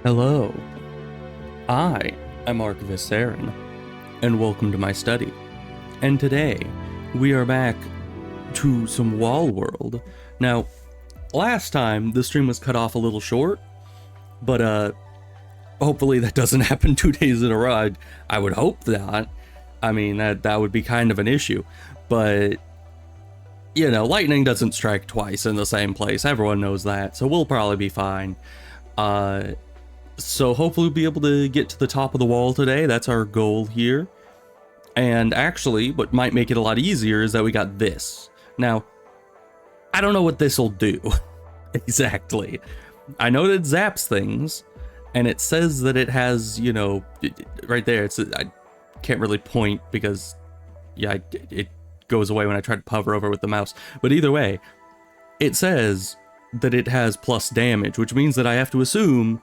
Hello, I am Archivist Aaron, and welcome to my study. And today, we are back to some Wall World. Now, last time, the stream was cut off a little short, but hopefully that doesn't happen 2 days in a row. I would hope not. I mean, that would be kind of an issue, but you know, lightning doesn't strike twice in the same place. Everyone knows that, so we'll probably be fine. So hopefully we'll be able to get to the top of the wall today. That's our goal here. And actually, what might make it a lot easier is that we got this. Now, I don't know what this will do exactly. I know that it zaps things, and it says that it has, you know, right there. I can't really point because, yeah, it goes away when I try to hover over with the mouse. But either way, it says that it has plus damage, which means that I have to assume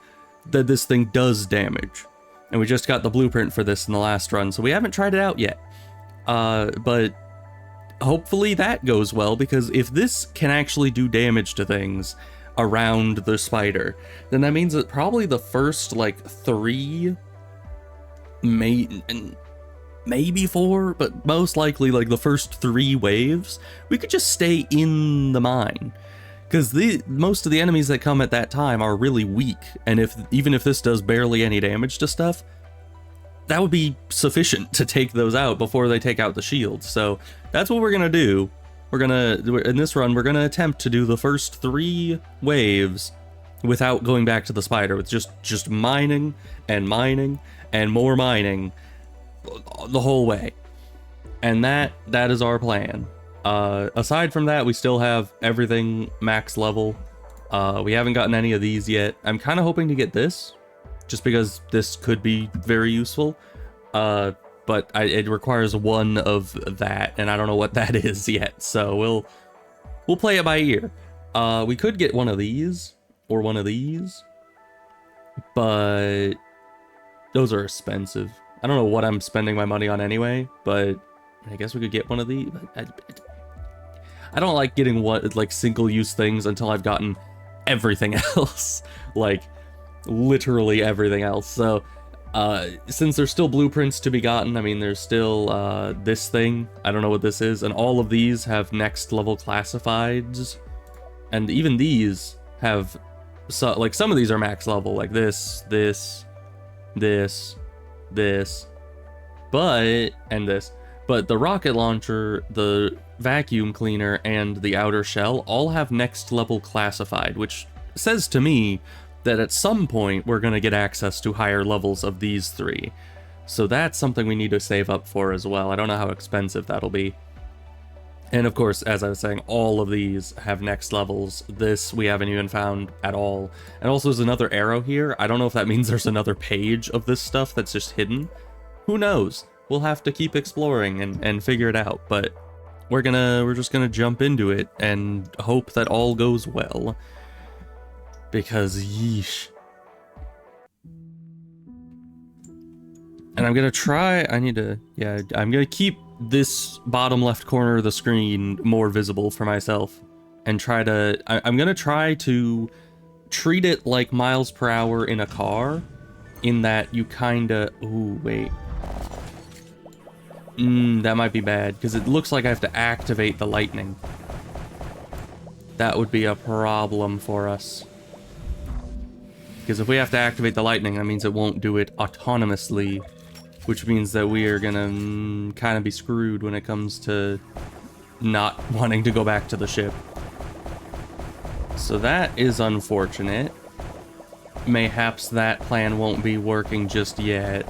that this thing does damage. And we just got the blueprint for this in the last run, so we haven't tried it out yet. But hopefully that goes well, because if this can actually do damage to things around the spider, then that means that probably the first, like, 3, maybe 4, but most likely, like, the first 3 waves, we could just stay in the mine. Because most of the enemies that come at that time are really weak, and even if this does barely any damage to stuff, that would be sufficient to take those out before they take out the shields. So that's what we're gonna do. In this run, we're gonna attempt to do the first 3 waves without going back to the spider, with just mining and mining and more mining the whole way. And that is our plan. Aside from that, we still have everything max level. We haven't gotten any of these yet. I'm kind of hoping to get this, just because this could be very useful. But it requires 1 of that, and I don't know what that is yet. So we'll play it by ear. We could get one of these or one of these, but those are expensive. I don't know what I'm spending my money on anyway, but I guess we could get one of these. I don't like getting single-use things until I've gotten everything else, like literally everything else. So since there's still blueprints to be gotten, I mean, there's still this thing. I don't know what this is, and all of these have next level classifieds, and even these have like some of these are max level, like this, but the rocket launcher, the vacuum cleaner, and the outer shell all have next level classified, which says to me that at some point we're going to get access to higher levels of these 3. So that's something we need to save up for as well. I don't know how expensive that'll be. And of course, as I was saying, all of these have next levels. This we haven't even found at all. And also there's another arrow here. I don't know if that means there's another page of this stuff that's just hidden. Who knows? We'll have to keep exploring and figure it out, but we're just gonna jump into it and hope that all goes well. Because yeesh. And I'm gonna try, I'm gonna keep this bottom left corner of the screen more visible for myself, and I'm gonna try to treat it like miles per hour in a car, in that you kinda, ooh, wait. That might be bad, because it looks like I have to activate the lightning. That would be a problem for us. Because if we have to activate the lightning, that means it won't do it autonomously, which means that we are gonna kind of be screwed when it comes to not wanting to go back to the ship. So that is unfortunate. Mayhaps that plan won't be working just yet,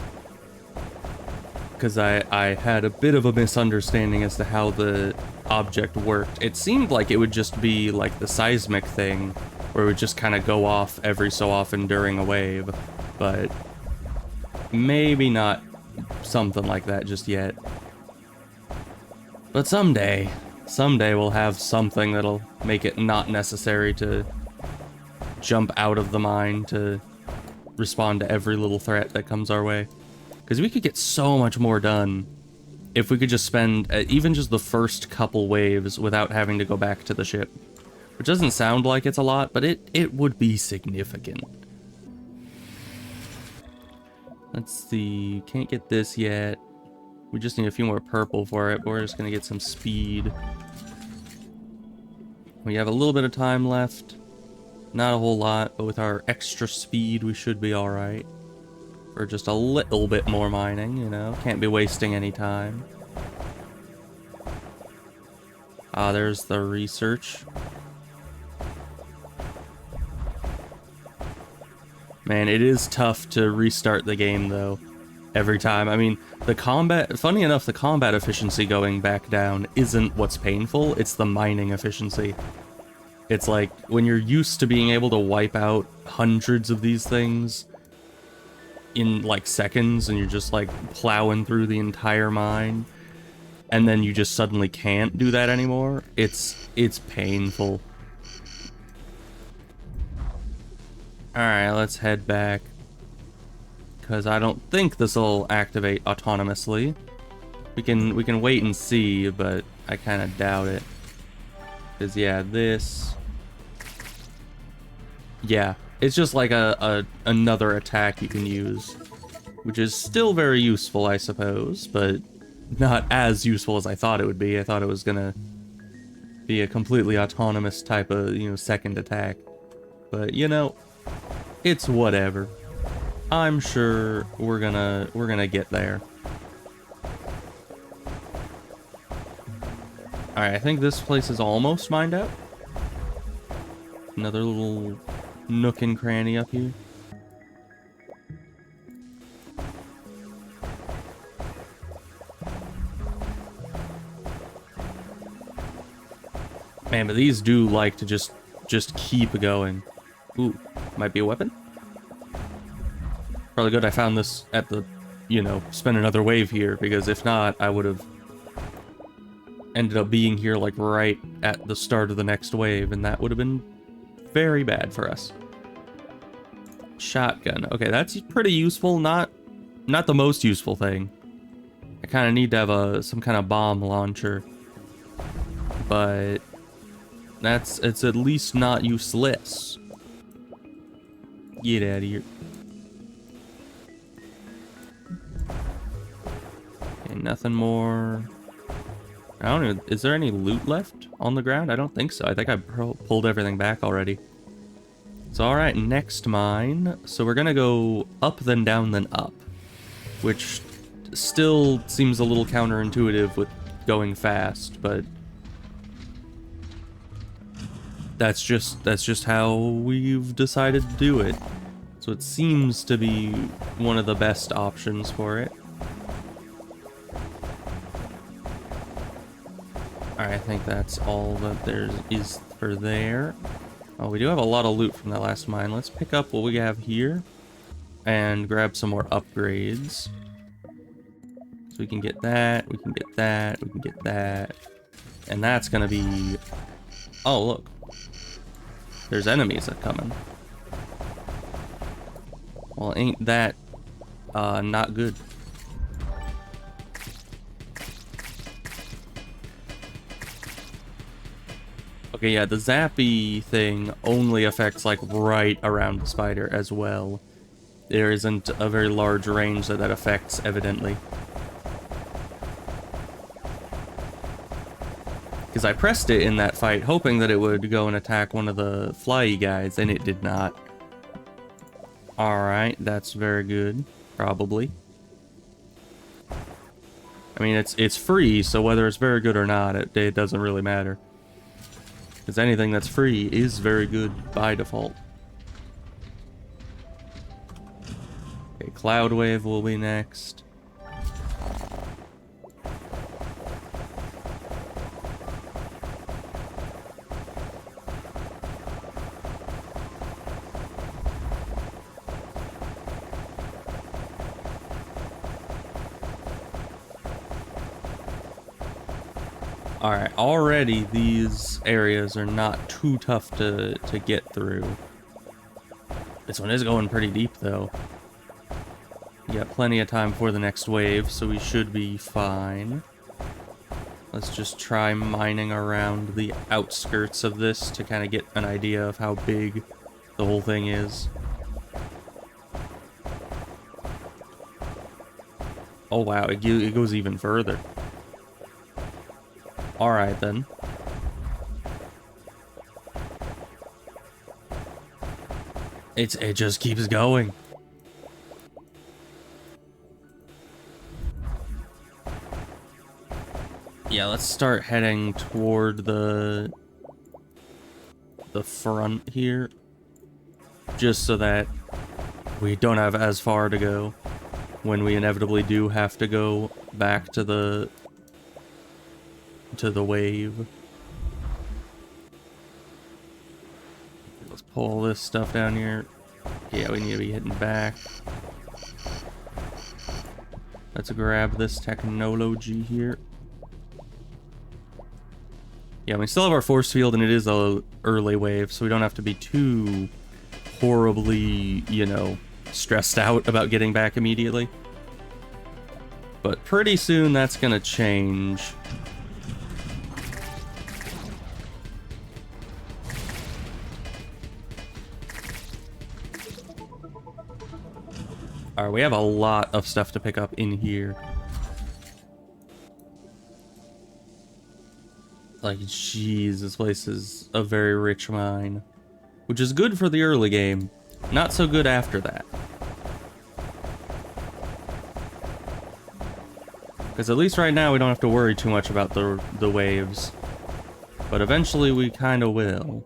because I had a bit of a misunderstanding as to how the object worked. It seemed like it would just be like the seismic thing, where it would just kind of go off every so often during a wave, but maybe not something like that just yet. But someday we'll have something that'll make it not necessary to jump out of the mine to respond to every little threat that comes our way. Because we could get so much more done if we could just spend even just the first couple waves without having to go back to the ship. Which doesn't sound like it's a lot, but it would be significant. Let's see. Can't get this yet. We just need a few more purple for it, but we're just gonna get some speed. We have a little bit of time left. Not a whole lot, but with our extra speed, we should be alright. For just a little bit more mining, you know? Can't be wasting any time. Ah, there's the research. Man, it is tough to restart the game, though. Every time. I mean, the combat... Funny enough, the combat efficiency going back down isn't what's painful, it's the mining efficiency. It's like, when you're used to being able to wipe out hundreds of these things in, like, seconds, and you're just, like, plowing through the entire mine, and then you just suddenly can't do that anymore, it's painful. Alright, let's head back. Because I don't think this will activate autonomously. We can wait and see, but I kind of doubt it. Because, yeah, this... Yeah, it's just like another attack you can use. Which is still very useful, I suppose, but not as useful as I thought it would be. I thought it was gonna be a completely autonomous type of, you know, second attack. But, you know, it's whatever. I'm sure we're gonna get there. Alright, I think this place is almost mined out. Another little nook and cranny up here. Man, but these do like to just keep going. Ooh, might be a weapon? Probably good I found this at the, you know, spend another wave here, because if not, I would have ended up being here, like, right at the start of the next wave, and that would have been very bad for us. Shotgun. Okay, that's pretty useful. Not the most useful thing. I kind of need to have some kind of bomb launcher. But it's at least not useless. Get out of here. Okay, nothing more. I don't even... Is there any loot left on the ground? I don't think so. I think I pulled everything back already. So, alright, next mine. So we're gonna go up, then down, then up. Which still seems a little counterintuitive with going fast, but... That's just how we've decided to do it. So it seems to be one of the best options for it. Alright, I think that's all that there is for there. Oh, we do have a lot of loot from that last mine. Let's pick up what we have here and grab some more upgrades. So we can get that, we can get that, we can get that. And that's gonna be... Oh, look. There's enemies that coming. Well, ain't that not good. Okay, yeah, the zappy thing only affects, like, right around the spider as well. There isn't a very large range that affects, evidently. Because I pressed it in that fight, hoping that it would go and attack one of the flyy guys, and it did not. Alright, that's very good. Probably. I mean, it's free, so whether it's very good or not, it doesn't really matter. Because anything that's free is very good by default. Okay, Cloud Wave will be next. Alright, already these areas are not too tough to get through. This one is going pretty deep, though. We got plenty of time for the next wave, so we should be fine. Let's just try mining around the outskirts of this to kind of get an idea of how big the whole thing is. Oh wow, it goes even further. Alright then. It just keeps going. Yeah, let's start heading toward the front here. Just so that we don't have as far to go when we inevitably do have to go back to the wave. Let's pull all this stuff down here. Yeah, we need to be hitting back. Let's grab this technology here. Yeah, we still have our force field, and it is a early wave, so we don't have to be too horribly, you know, stressed out about getting back immediately. But pretty soon that's gonna change. Alright, we have a lot of stuff to pick up in here. Like, jeez, this place is a very rich mine. Which is good for the early game. Not so good after that. Because at least right now we don't have to worry too much about the waves. But eventually we kind of will.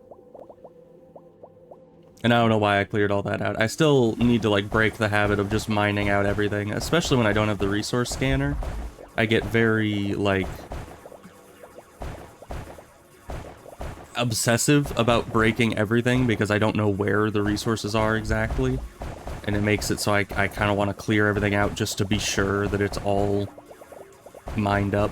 And I don't know why I cleared all that out. I still need to, like, break the habit of just mining out everything. Especially when I don't have the resource scanner. I get very, like, obsessive about breaking everything because I don't know where the resources are exactly. And it makes it so I kind of want to clear everything out just to be sure that it's all mined up.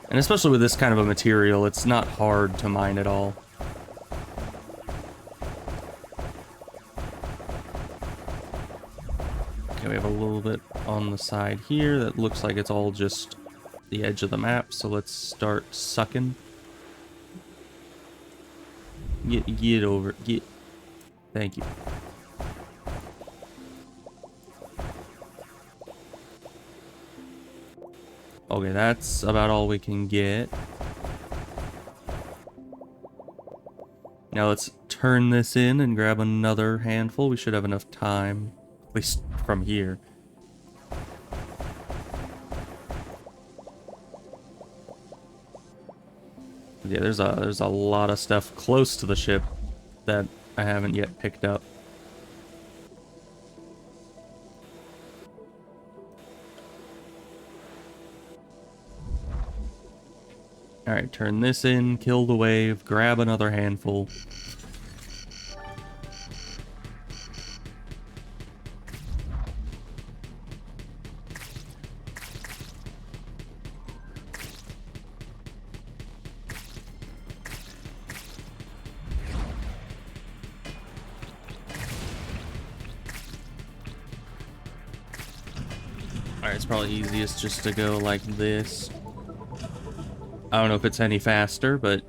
And especially with this kind of a material, it's not hard to mine at all. Okay, we have a little bit on the side here that looks like it's all just the edge of the map, so let's start sucking. Get over, get. Thank you. Okay, that's about all we can get. Now let's turn this in and grab another handful. We should have enough time, at least from here. Yeah, there's a lot of stuff close to the ship that I haven't yet picked up. Alright, turn this in, kill the wave, grab another handful. Alright, it's probably easiest just to go like this. I don't know if it's any faster, but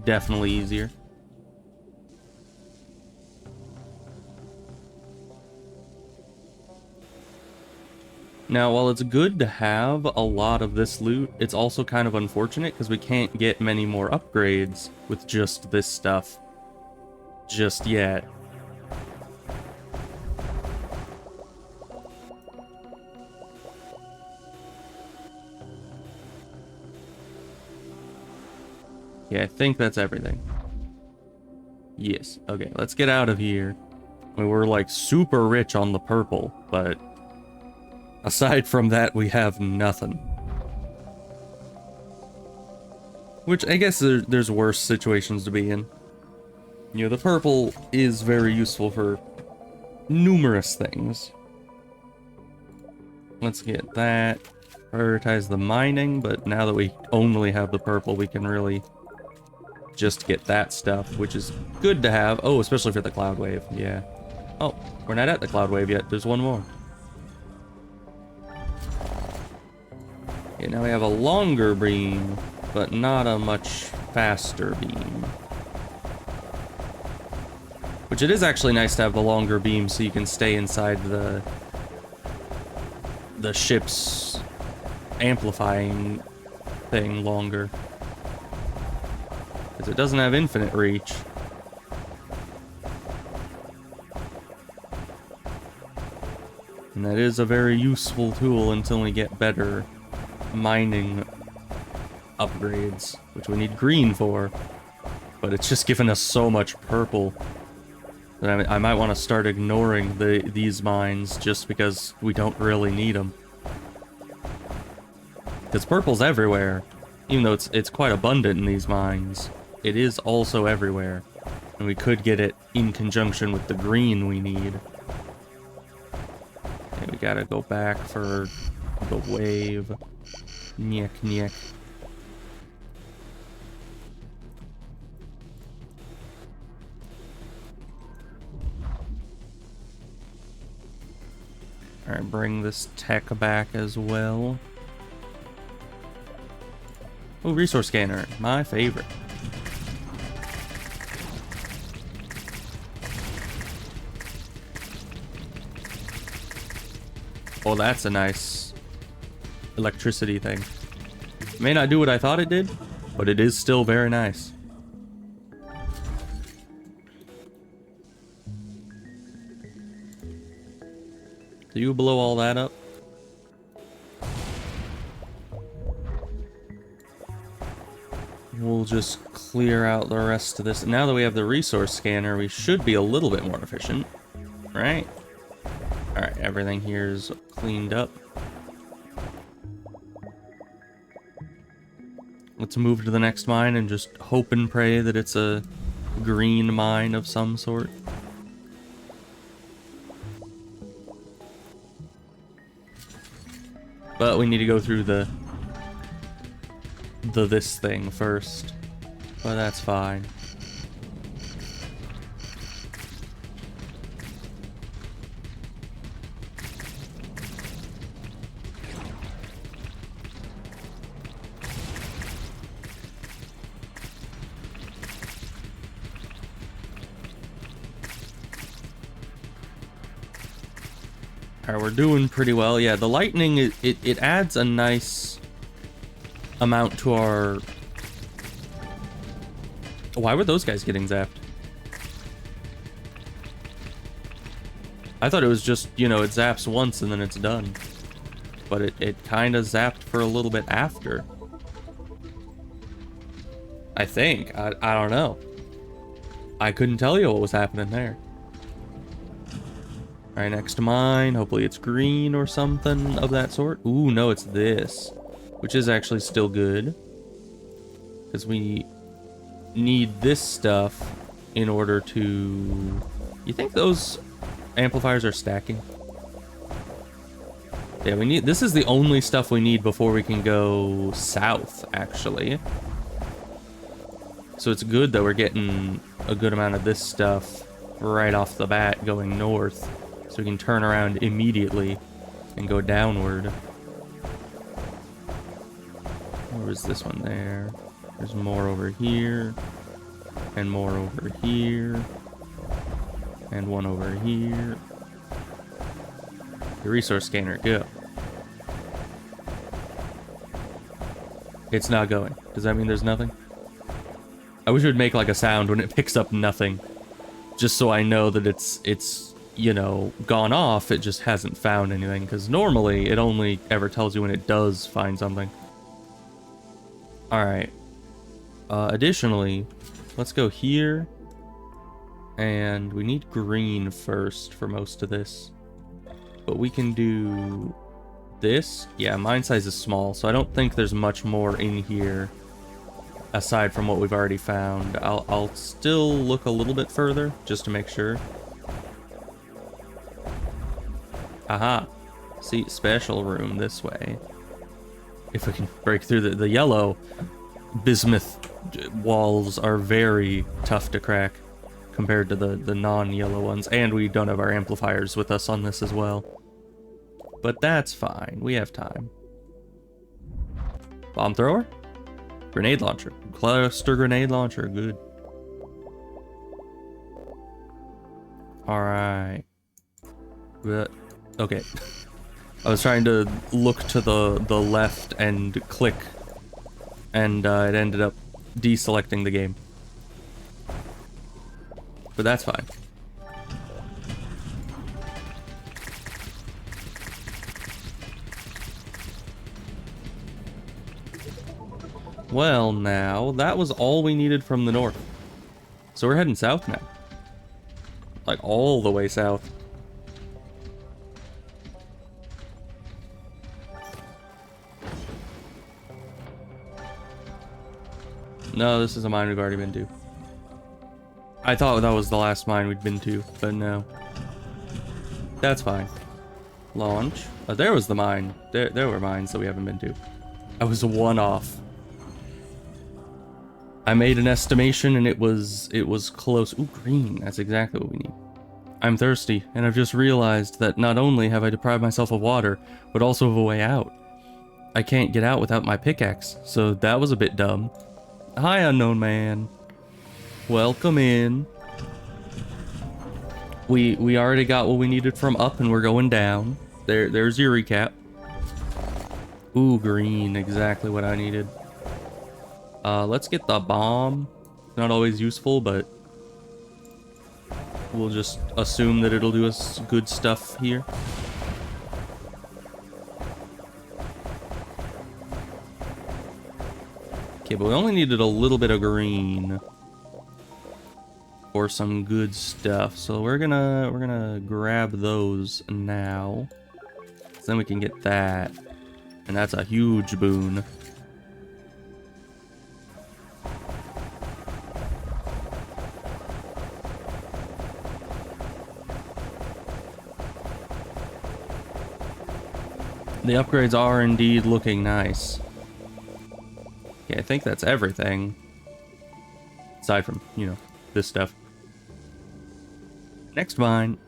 definitely easier. Now, while it's good to have a lot of this loot, it's also kind of unfortunate because we can't get many more upgrades with just this stuff just yet. Yeah, I think that's everything. Yes. Okay, let's get out of here. I mean, we're like super rich on the purple, but aside from that, we have nothing. Which I guess there's worse situations to be in. You know, the purple is very useful for numerous things. Let's get that. Prioritize the mining, but now that we only have the purple, we can really just get that stuff, which is good to have. Oh, especially for the cloud wave, yeah. Oh, we're not at the cloud wave yet. There's one more. Okay, now we have a longer beam, but not a much faster beam. Which it is actually nice to have the longer beam so you can stay inside the ship's amplifying thing longer. Because it doesn't have infinite reach. And that is a very useful tool until we get better mining upgrades, which we need green for. But it's just given us so much purple that I might want to start ignoring these mines just because we don't really need them. Because purple's everywhere, even though it's quite abundant in these mines. It is also everywhere, and we could get it in conjunction with the green we need. Okay, we gotta go back for the wave. Nyek, nyek. Alright, bring this tech back as well. Oh, resource scanner, my favorite. Oh, that's a nice electricity thing. It may not do what I thought it did, but it is still very nice. Do you blow all that up? We'll just clear out the rest of this. Now that we have the resource scanner, we should be a little bit more efficient, right? Alright, everything here is cleaned up. Let's move to the next mine and just hope and pray that it's a green mine of some sort. But we need to go through the this thing first. But that's fine. Alright, we're doing pretty well. Yeah, the lightning, it adds a nice amount to our... Why were those guys getting zapped? I thought it was just, you know, it zaps once and then it's done. But it kind of zapped for a little bit after. I think. I don't know. I couldn't tell you what was happening there. Alright, next to mine. Hopefully it's green or something of that sort. Ooh, no, it's this. Which is actually still good. Because we need this stuff in order to... You think those amplifiers are stacking? Yeah, we need... This is the only stuff we need before we can go south, actually. So it's good that we're getting a good amount of this stuff right off the bat going north. So we can turn around immediately and go downward. Where was this one there? There's more over here. And more over here. And one over here. The resource scanner, go. It's not going. Does that mean there's nothing? I wish it would make like a sound when it picks up nothing. Just so I know that it's you know, gone off, it just hasn't found anything, because normally it only ever tells you when it does find something. Alright. Additionally, let's go here, and we need green first for most of this. But we can do this. Yeah, mine size is small, so I don't think there's much more in here aside from what we've already found. I'll still look a little bit further, just to make sure. Aha. See, special room this way. If we can break through the yellow bismuth walls are very tough to crack compared to the non-yellow ones. And we don't have our amplifiers with us on this as well. But that's fine. We have time. Bomb thrower? Grenade launcher. Cluster grenade launcher. Good. Alright. Okay. I was trying to look to the left and click, and it ended up deselecting the game. But that's fine. Well, now, that was all we needed from the north. So we're heading south now. Like, all the way south. No, this is a mine we've already been to. I thought that was the last mine we'd been to, but no. That's fine. Launch. Oh, there was the mine. There were mines that we haven't been to. I was one off. I made an estimation and it was close. Ooh, green. That's exactly what we need. I'm thirsty, and I've just realized that not only have I deprived myself of water, but also of a way out. I can't get out without my pickaxe, so that was a bit dumb. Hi, unknown man. Welcome in. We already got what we needed from up, and we're going down. There's your recap. Ooh, green. Exactly what I needed. Let's get the bomb. Not always useful, but we'll just assume that it'll do us good stuff here. Okay, but we only needed a little bit of green for some good stuff. So we're gonna grab those now. So then we can get that. And that's a huge boon. The upgrades are indeed looking nice. Okay, I think that's everything. Aside from, you know, this stuff. Next mine.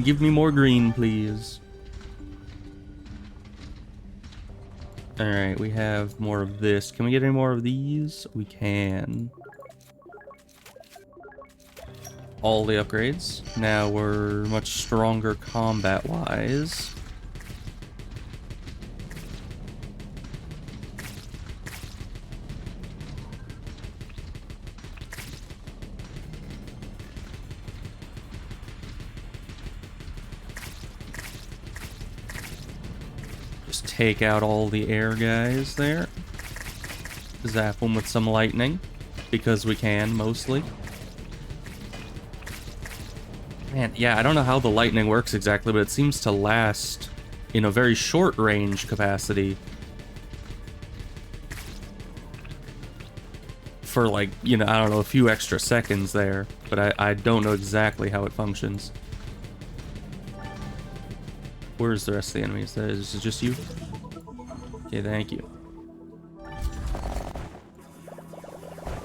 Give me more green, please. Alright, we have more of this. Can we get any more of these? We can. All the upgrades. Now we're much stronger combat-wise. Just take out all the air guys there. Zap them with some lightning, because we can, mostly. Man, yeah, I don't know how the lightning works exactly, but it seems to last in a very short range capacity. For like, you know, I don't know, a few extra seconds there, but I don't know exactly how it functions. Where's the rest of the enemies? Is it just you? Okay, thank you.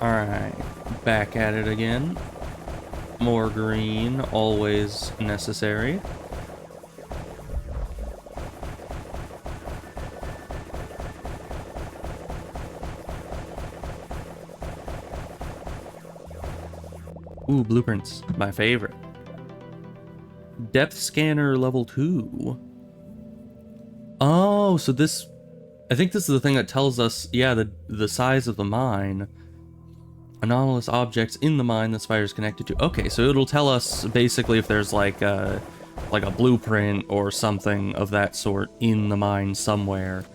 Alright, back at it again. More green, always necessary. Ooh, blueprints, my favorite. Depth scanner level 2. Oh, so this... I think this is the thing that tells us, yeah, the size of the mine. Anomalous objects in the mine this fire is connected to. Okay, so it'll tell us basically if there's like a blueprint or something of that sort in the mine somewhere.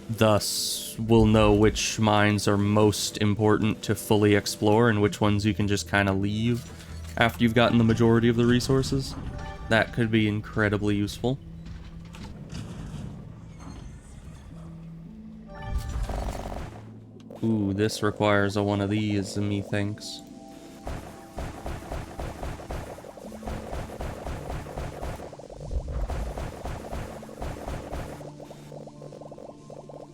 Thus, we'll know which mines are most important to fully explore and which ones you can just kind of leave after you've gotten the majority of the resources. That could be incredibly useful. Ooh, this requires a one of these, methinks.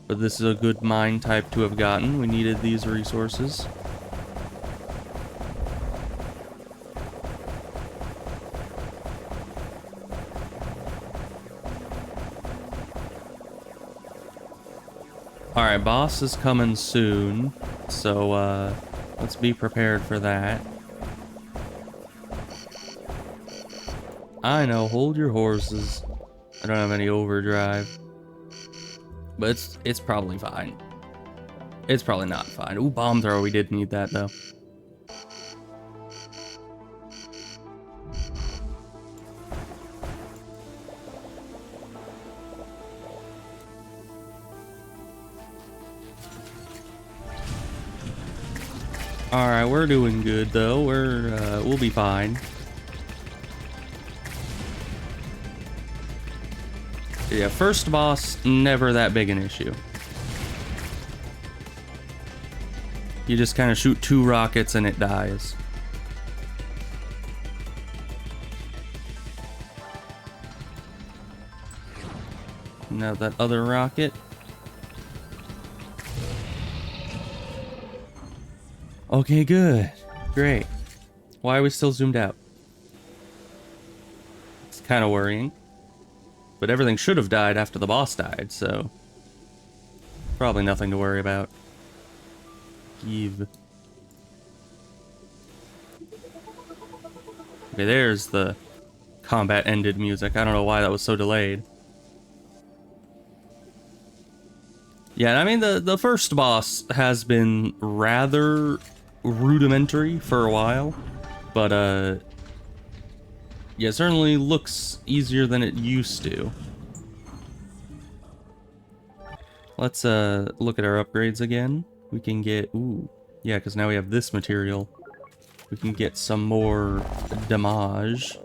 But this is a good mine type to have gotten. We needed these resources. Alright, boss is coming soon, so let's be prepared for that. I know, hold your horses. I don't have any overdrive. But it's probably fine. It's probably not fine. Ooh, bomb thrower, we did need that though. Alright, we're doing good though. We'll be fine. Yeah, first boss, never that big an issue. You just kind of shoot 2 rockets and it dies. Now that other rocket. Okay, good. Great. Why are we still zoomed out? It's kind of worrying. But everything should have died after the boss died, so... probably nothing to worry about. Give. Okay, there's the combat ended music. I don't know why that was so delayed. Yeah, I mean, the first boss has been rather rudimentary for a while, but yeah, it certainly looks easier than it used to. Let's look at our upgrades again. We can get, ooh, yeah, because now we have this material. We can get some more damage.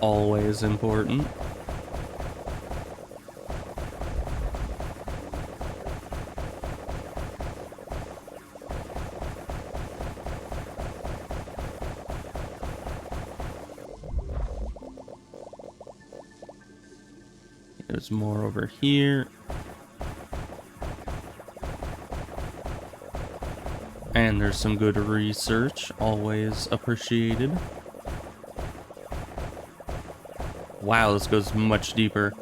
Always important. There's more over here. And there's some good research, always appreciated. Wow, this goes much deeper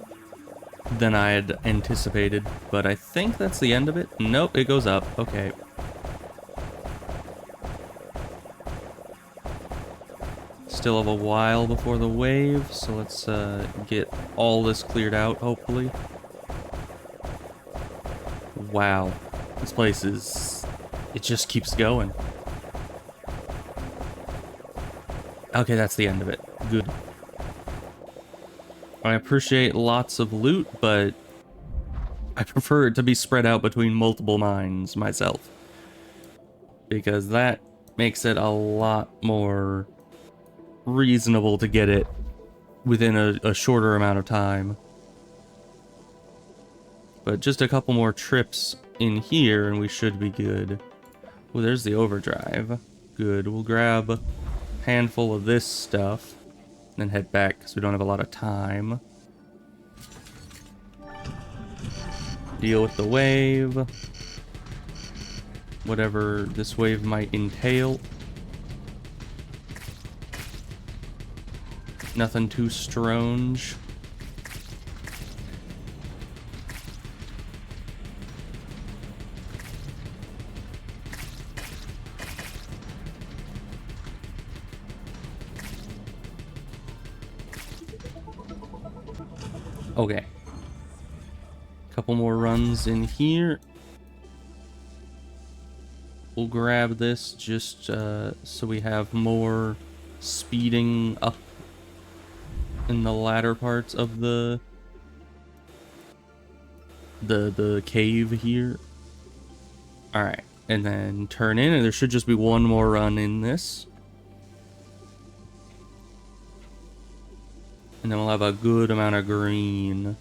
than I had anticipated, but I think that's the end of it. Nope, it goes up. Okay. Still have a while before the wave, so let's get all this cleared out, hopefully. Wow, this place is... it just keeps going. Okay, that's the end of it. Good. I appreciate lots of loot, but I prefer it to be spread out between multiple mines myself, because that makes it a lot more reasonable to get it within a shorter amount of time. But just a couple more trips in here and we should be good. Well, there's the overdrive. Good. We'll grab a handful of this stuff and then head back because we don't have a lot of time. Deal with the wave. Whatever this wave might entail. Nothing too strange. Okay. Couple more runs in here. We'll grab this just so we have more speeding up in the latter parts of the cave here. All right, and then turn in, and there should just be one more run in this, and then we'll have a good amount of green.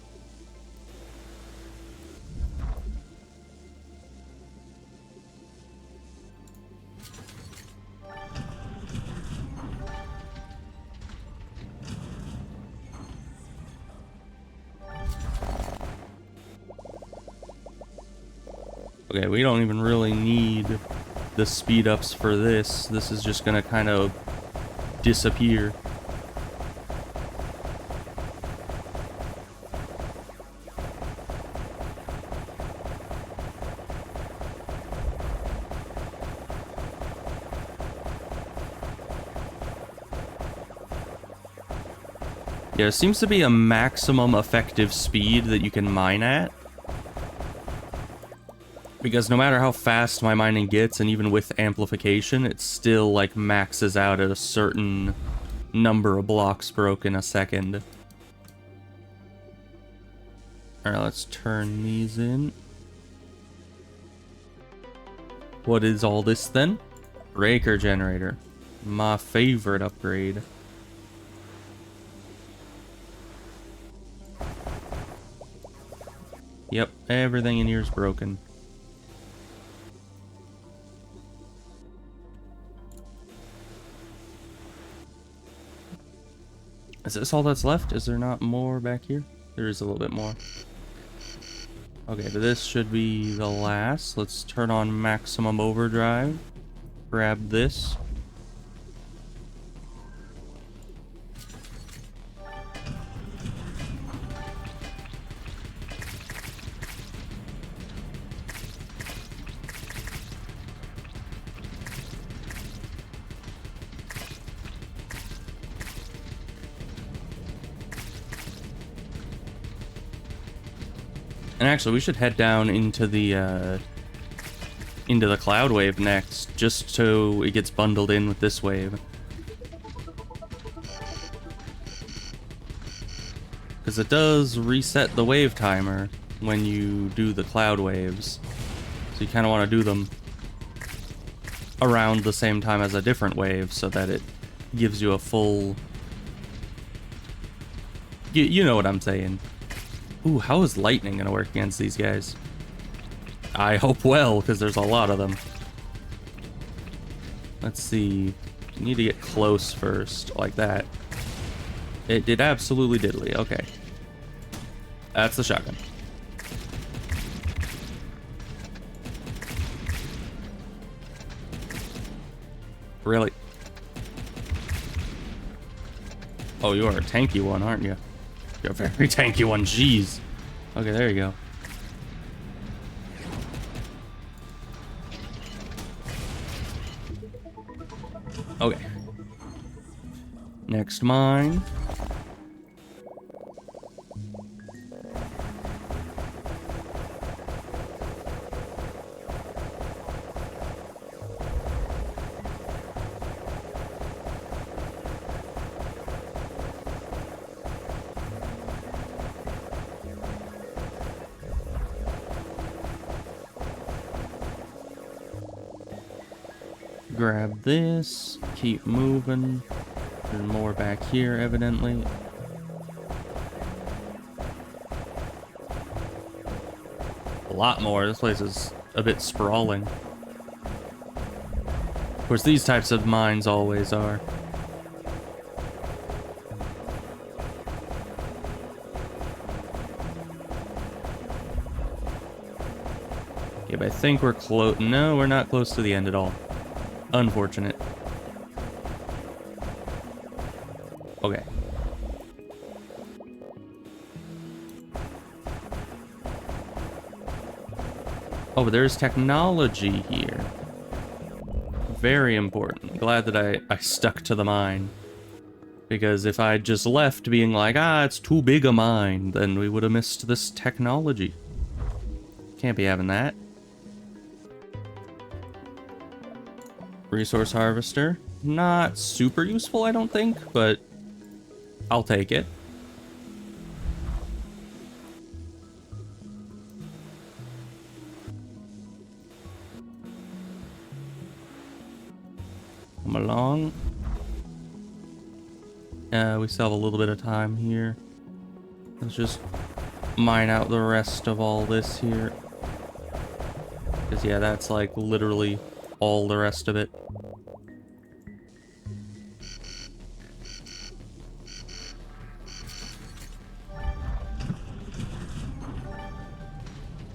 Okay, we don't even really need the speed ups for this. This is just gonna kind of disappear. Yeah, there seems to be a maximum effective speed that you can mine at. Because no matter how fast my mining gets, and even with amplification, it still, like, maxes out at a certain number of blocks broken a second. Alright, let's turn these in. What is all this, then? Breaker generator. My favorite upgrade. Yep, everything in here is broken. Is this all that's left? Is there not more back here? There is a little bit more. Okay, but this should be the last. Let's turn on maximum overdrive. Grab this. And actually, we should head down into the cloud wave next, just so it gets bundled in with this wave. Because it does reset the wave timer when you do the cloud waves. So you kind of want to do them around the same time as a different wave, so that it gives you a full... You know what I'm saying. Ooh, how is lightning gonna work against these guys? I hope well, because there's a lot of them. Let's see. You need to get close first, like that. It did absolutely diddly. Okay. That's the shotgun. Really? Oh, you are a tanky one, aren't you? You're a very tanky one, jeez. Okay, there you go. Okay. Next mine. Grab this, keep moving. There's more back here, evidently. A lot more. This place is a bit sprawling. Of course, these types of mines always are. Okay, but I think we're close. No, we're not close to the end at all. Unfortunate. Okay. Oh, but there's technology here. Very important. Glad that I stuck to the mine. Because if I'd just left being like, ah, it's too big a mine, then we would have missed this technology. Can't be having that. Resource harvester. Not super useful, I don't think, but I'll take it. Come along. We still have a little bit of time here. Let's just mine out the rest of all this here. Because, yeah, that's like literally all the rest of it.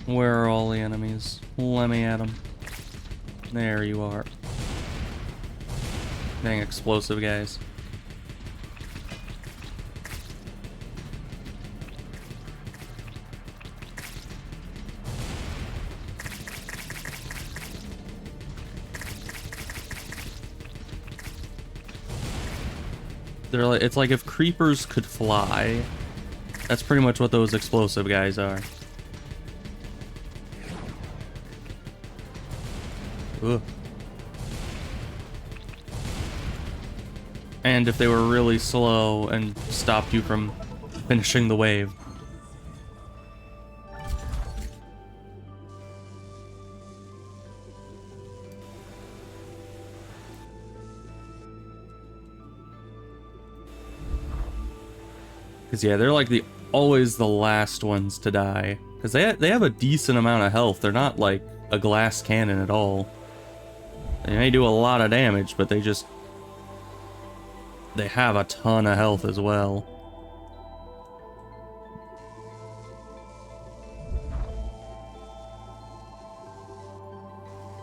Where are all the enemies? Let me at them. There you are. Dang explosive guys. They're like, it's like if creepers could fly. That's pretty much what those explosive guys are. Ugh. And if they were really slow and stopped you from finishing the wave. Because yeah, they're like always the last ones to die. Because they have a decent amount of health. They're not like a glass cannon at all. They may do a lot of damage, but they have a ton of health as well.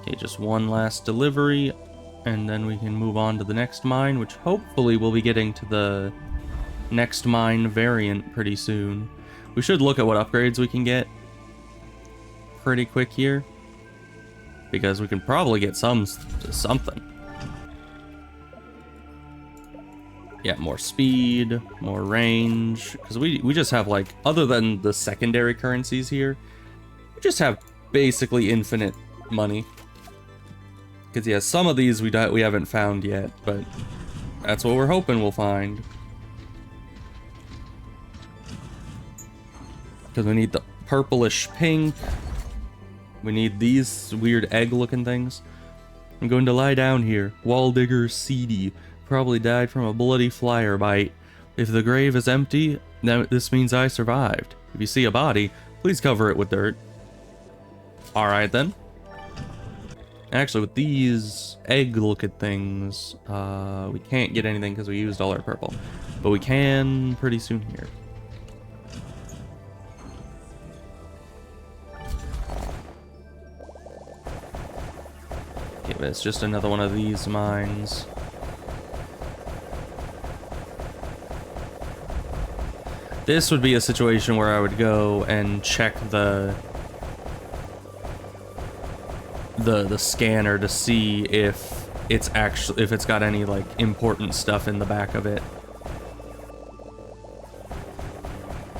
Okay, just one last delivery, and then we can move on to the next mine, which hopefully we'll be getting to the next mine variant pretty soon. We should look at what upgrades we can get pretty quick here, because we can probably get something. Yeah, more speed, more range, because we just have, like, other than the secondary currencies here, we just have basically infinite money. Because yeah, some of these we haven't found yet, but that's what we're hoping we'll find. Because we need the purplish pink. We need these weird egg-looking things. I'm going to lie down here. Wall digger seedy. Probably died from a bloody flyer bite. If the grave is empty, then this means I survived. If you see a body, please cover it with dirt. Alright then. Actually, with these egg-looking things, we can't get anything because we used all our purple. But we can pretty soon here. Okay, but it's just another one of these mines. This would be a situation where I would go and check the scanner to see if it's got any like important stuff in the back of it.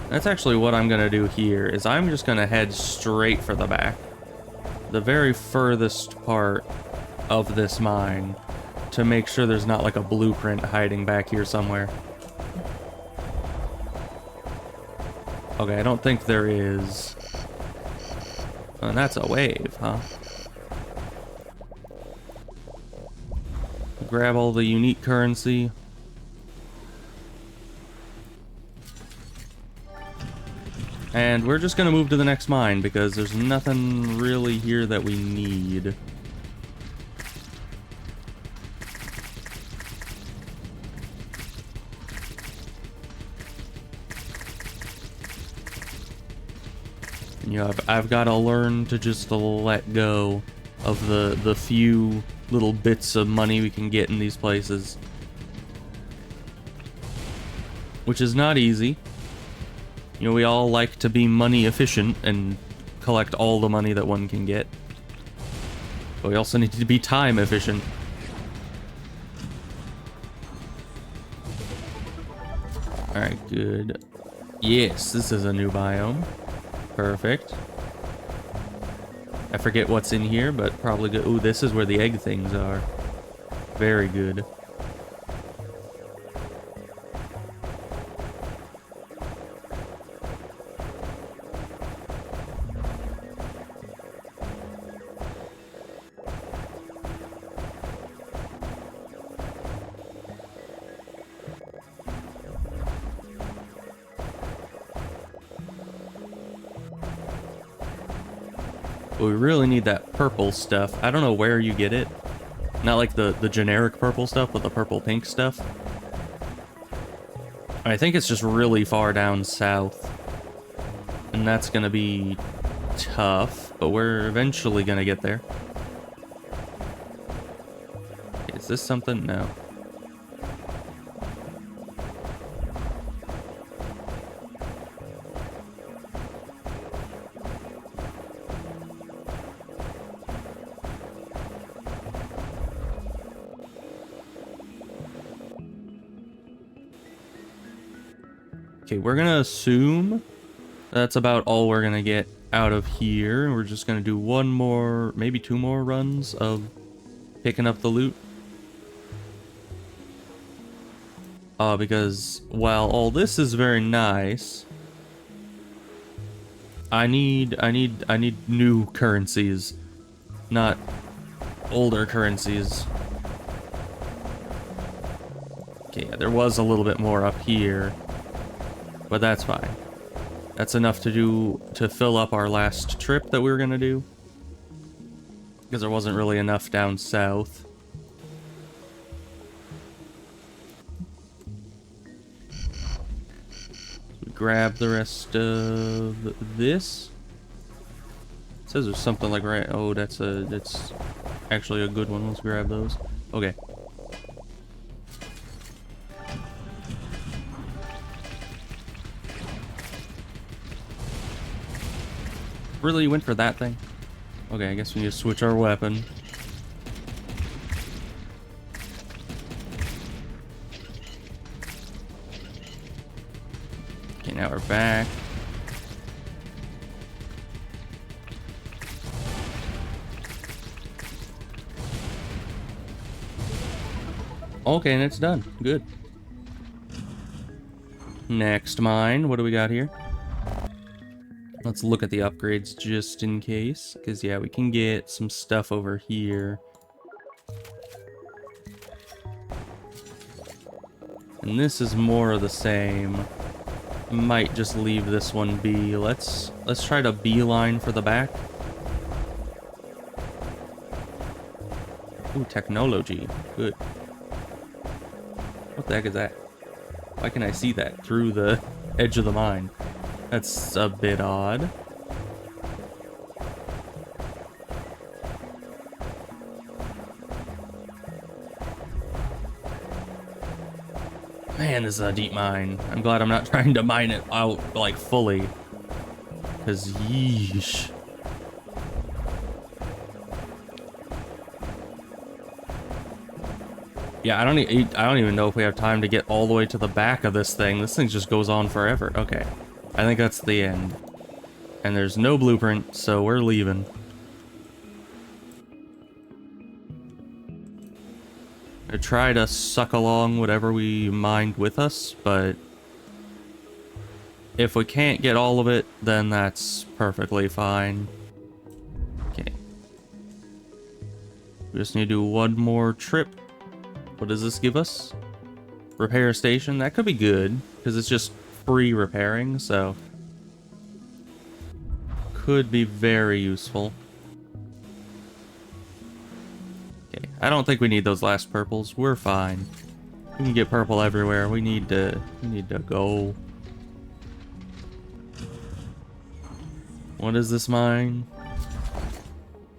That's actually what I'm gonna do here, is I'm just gonna head straight for the back. The very furthest part of this mine, to make sure there's not like a blueprint hiding back here somewhere. Okay, I don't think there is. And that's a wave, huh? Grab all the unique currency. And we're just gonna move to the next mine because there's nothing really here that we need. You know, I've got to learn to just let go of the few little bits of money we can get in these places. Which is not easy. You know, we all like to be money efficient and collect all the money that one can get. But we also need to be time efficient. Alright, good. Yes, this is a new biome. Perfect. I forget what's in here, but probably good. Ooh, this is where the egg things are. Very good. But we really need that purple stuff. I don't know where you get it. Not like the generic purple stuff, but the purple pink stuff. I think it's just really far down south. And that's gonna be tough, but we're eventually gonna get there. Is this something? No. Okay, we're gonna assume that's about all we're gonna get out of here. We're just gonna do one more, maybe two more runs of picking up the loot. Because while all this is very nice, I need new currencies, not older currencies. Okay, yeah, there was a little bit more up here, but that's fine. That's enough to fill up our last trip that we were gonna do, because there wasn't really enough down south. Grab the rest of this. It says there's something like right. Oh, that's actually a good one. Let's grab those. Okay. Really, you went for that thing? Okay, I guess we need to switch our weapon. Okay, now we're back. Okay, and it's done. Good. Next mine. What do we got here? Let's look at the upgrades just in case. Because, yeah, we can get some stuff over here. And this is more of the same. Might just leave this one be. Let's try to beeline for the back. Ooh, technology. Good. What the heck is that? Why can I see that through the edge of the mine? That's a bit odd. Man, this is a deep mine. I'm glad I'm not trying to mine it out, like, fully. Because, yeesh. Yeah, I don't even know if we have time to get all the way to the back of this thing. This thing just goes on forever. Okay. I think that's the end. And there's no blueprint, so we're leaving. I try to suck along whatever we mined with us, but if we can't get all of it, then that's perfectly fine. Okay. We just need to do one more trip. What does this give us? Repair station? That could be good, because it's just free repairing, so could be very useful. Okay, I don't think we need those last purples. We're fine. We can get purple everywhere. We need to go. What is this mine?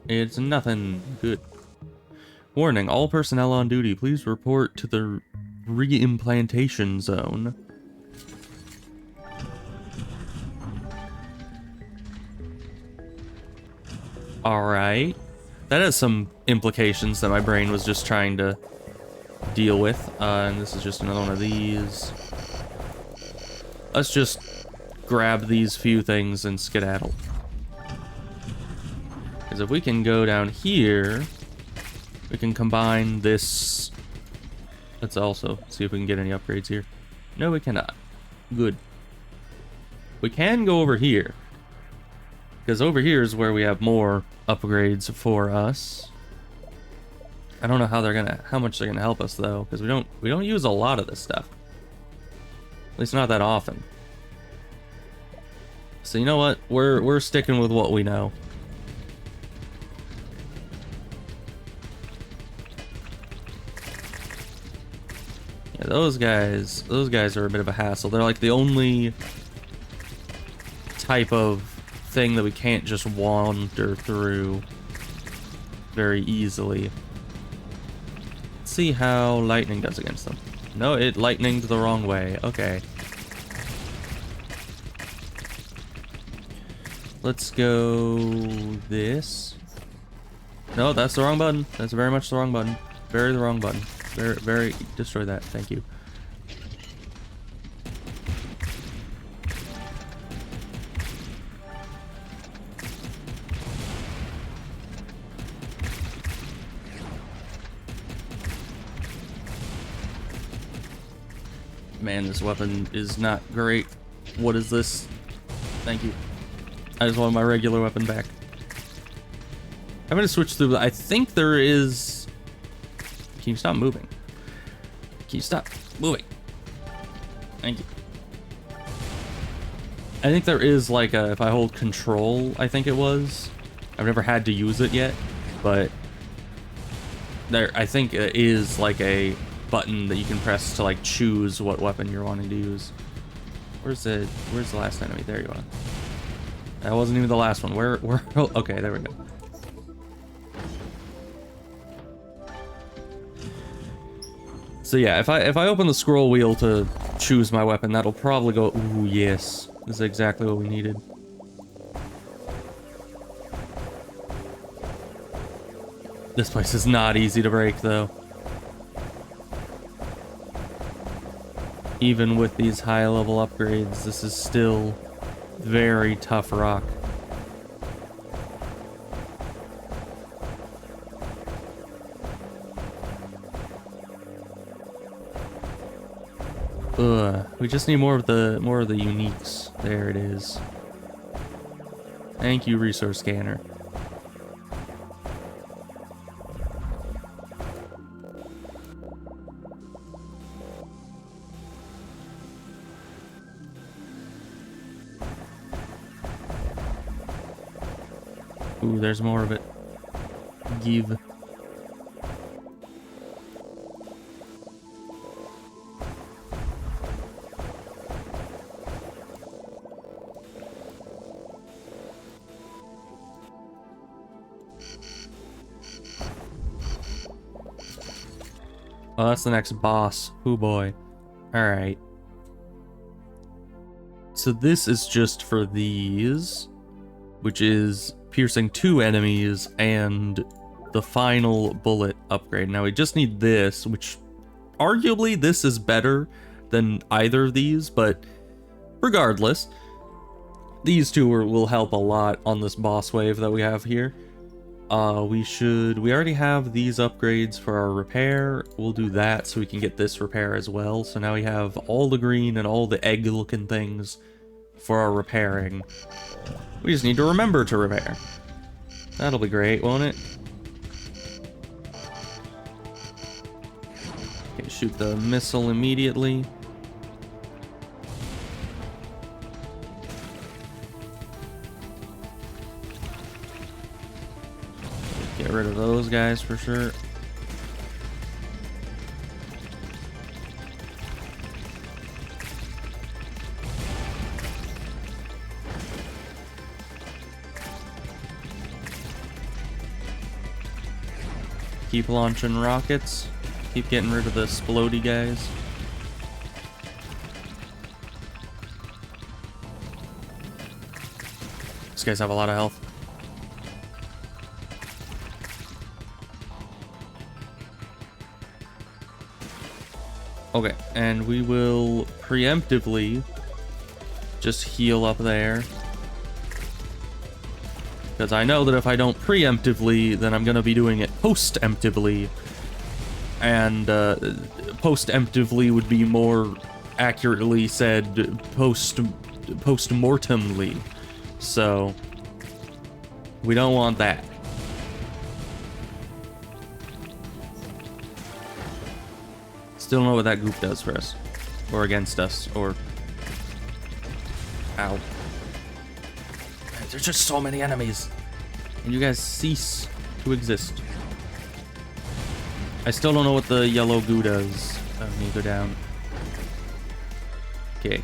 It's nothing. Good. Warning, all personnel on duty, please report to the re-implantation zone. Alright. That has some implications that my brain was just trying to deal with. And this is just another one of these. Let's just grab these few things and skedaddle. Because if we can go down here, we can combine this. Let's also see if we can get any upgrades here. No, we cannot. Good. We can go over here, because over here is where we have more upgrades for us. I don't know how much they're gonna help us though, because we don't use a lot of this stuff. At least not that often. So you know what? We're sticking with what we know. Yeah, those guys are a bit of a hassle. They're like the only type of thing that we can't just wander through very easily. Let's see how lightning does against them. No, it lightninged the wrong way. Okay. Let's go this. No, that's the wrong button. That's very much the wrong button. Very the wrong button. Very, destroy that. Thank you. Man, this weapon is not great. What is this? Thank you. I just want my regular weapon back. I'm gonna switch through. I think there is... Can you stop moving? Can you stop moving? Thank you. I think there is like a... If I hold control, I think it was. I've never had to use it yet, but... There, I think it is like a button that you can press to like choose what weapon you're wanting to use. Where's the last enemy? There you are. That wasn't even the last one. Where oh, okay, there we go. So yeah, if I open the scroll wheel to choose my weapon, that'll probably go, ooh, yes. This is exactly what we needed. This place is not easy to break, though. Even with these high-level upgrades, this is still very tough rock. Ugh, we just need more of the uniques. There it is. Thank you, resource scanner. Ooh, there's more of it. Give. Oh, that's the next boss. Oh boy. Alright. So this is just for these, which is piercing 2 enemies and the final bullet upgrade. Now we just need this, which arguably this is better than either of these, but regardless, these two will help a lot on this boss wave that we have here. We already have these upgrades for our repair. We'll do that so we can get this repair as well. So now we have all the green and all the egg looking things for our repairing. We just need to remember to repair. That'll be great, won't it? Okay, shoot the missile immediately. Get rid of those guys for sure. Keep launching rockets. Keep getting rid of the explodey guys. These guys have a lot of health. Okay, and we will preemptively just heal up there. Because I know that if I don't preemptively, then I'm going to be doing it post-emptively. And post-emptively would be more accurately said post-mortemly. So, we don't want that. Still don't know what that goop does for us. Or against us. Or... Ow. There's just so many enemies. And you guys cease to exist. I still don't know what the yellow goo does. Let me go down. Okay.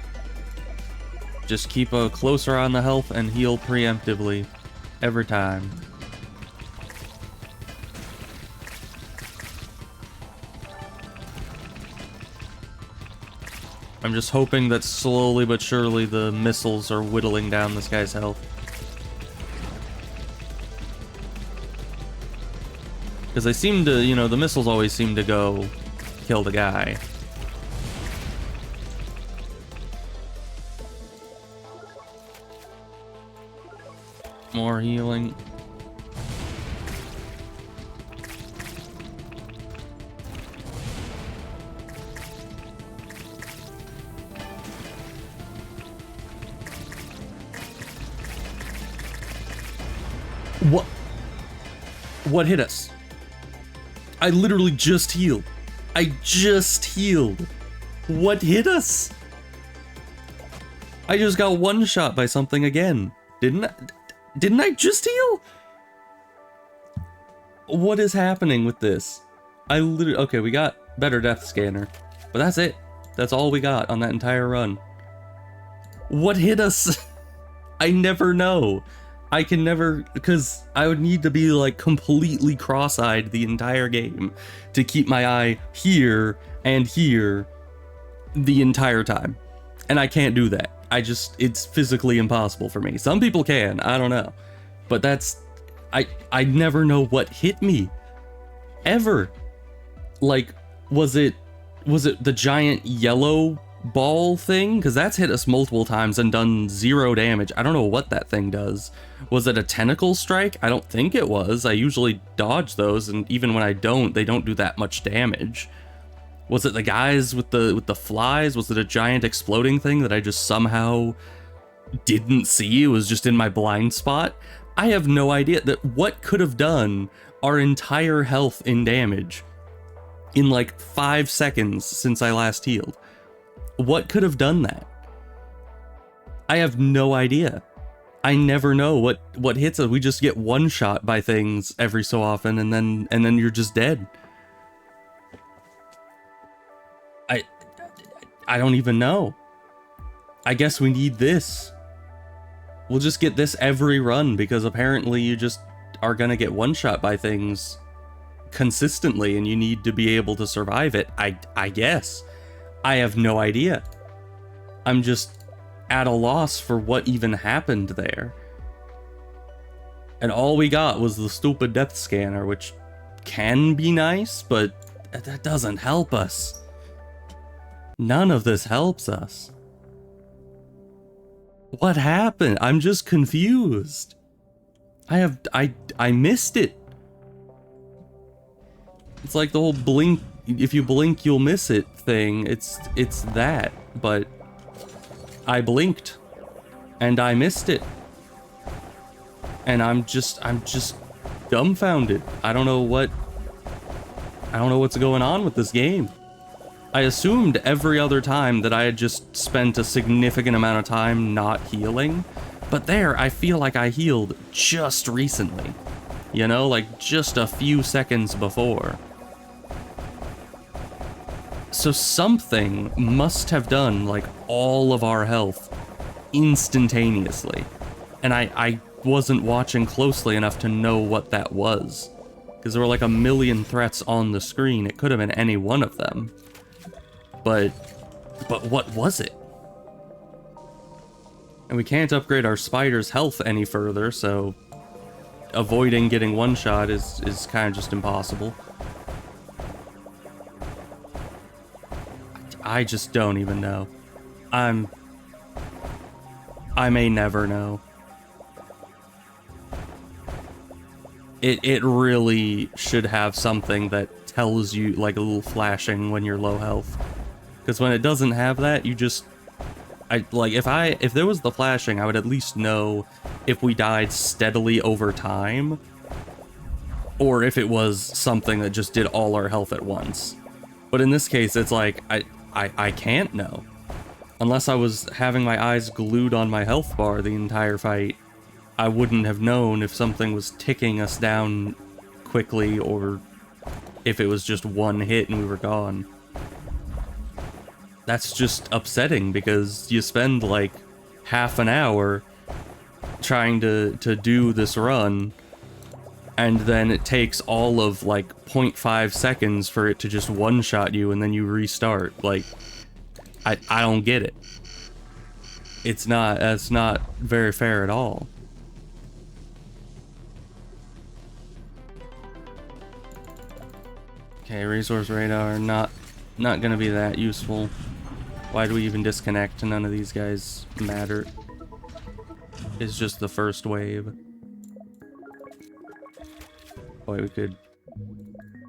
Just keep a closer eye on the health and heal preemptively. Every time. I'm just hoping that slowly but surely the missiles are whittling down this guy's health. Because they seem to, you know, the missiles always seem to go kill the guy. More healing. What? What hit us? I literally just healed. I just healed. What hit us? I just got one shot by something again. Didn't I just heal? What is happening with this? I literally... Okay, we got better death scanner. But that's it. That's all we got on that entire run. What hit us? I never know. I can never... Because I would need to be like completely cross-eyed the entire game to keep my eye here and here the entire time. And I can't do that. It's physically impossible for me. Some people can, I don't know. But that's... I never know what hit me. Ever. Like, was it the giant yellow ball thing? Because that's hit us multiple times and done 0 damage. I don't know what that thing does. Was it a tentacle strike? I don't think it was. I usually dodge those, and even when I don't, they don't do that much damage. Was it the guys with the flies? Was it a giant exploding thing that I just somehow didn't see? It was just in my blind spot? I have no idea. That what could have done our entire health in damage in like 5 seconds since I last healed. What could have done that? I have no idea. I never know what hits us. We just get one shot by things every so often, and then you're just dead. I don't even know. I guess we need this. We'll just get this every run, because apparently you just are gonna get one shot by things consistently, and you need to be able to survive it. I guess. I have no idea. I'm just at a loss for what even happened there. And all we got was the stupid depth scanner, which can be nice, but that doesn't help us. None of this helps us. What happened? I'm just confused. I missed it. It's like the whole blink, if you blink you'll miss it thing. It's that, but I blinked and I missed it. And I'm just dumbfounded. I don't know what's going on with this game. I assumed every other time that I had just spent a significant amount of time not healing, but there I feel like I healed just recently. You know, like just a few seconds before. So something must have done like all of our health instantaneously. And I wasn't watching closely enough to know what that was. Because there were like a million threats on the screen. It could have been any one of them. But what was it? And we can't upgrade our spider's health any further, so avoiding getting one shot is kind of just impossible. I just don't even know. I may never know. It really should have something that tells you, like a little flashing when you're low health. Because when it doesn't have that, you just... if there was the flashing, I would at least know if we died steadily over time, or if it was something that just did all our health at once. But in this case, it's like, I can't know. Unless I was having my eyes glued on my health bar the entire fight, I wouldn't have known if something was ticking us down quickly, or if it was just one hit and we were gone. That's just upsetting, because you spend like half an hour trying to do this run, and then it takes all of like 0.5 seconds for it to just one-shot you, and then you restart. Like, I don't get it. That's not very fair at all. Okay, resource radar, not gonna be that useful. Why do we even disconnect? None of these guys matter. It's just the first wave. Boy, we could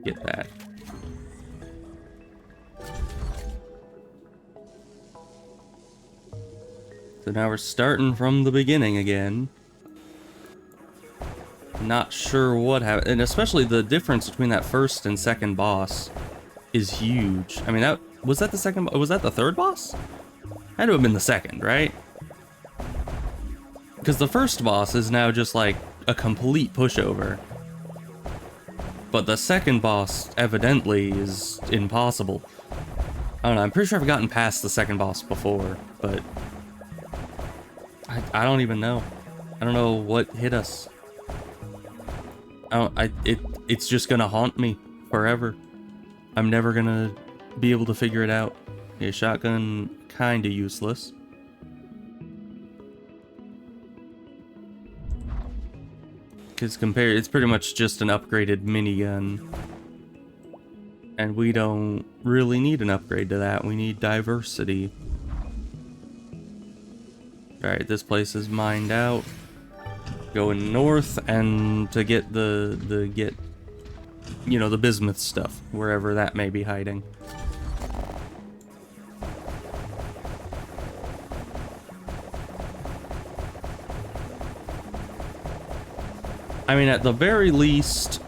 get that. So now we're starting from the beginning again. Not sure what happened, and especially the difference between that first and second boss is huge. I mean, was that the second? Was that the third boss? Had to have been the second, right? Because the first boss is now just like a complete pushover. But the second boss, evidently, is impossible. I don't know, I'm pretty sure I've gotten past the second boss before, but... I don't even know. I don't know what hit us. It's just gonna haunt me forever. I'm never gonna be able to figure it out. Okay, shotgun, kinda useless. Because it's pretty much just an upgraded minigun. And we don't really need an upgrade to that. We need diversity. Alright, this place is mined out. Going north and to get the bismuth stuff, wherever that may be hiding. I mean, at the very least,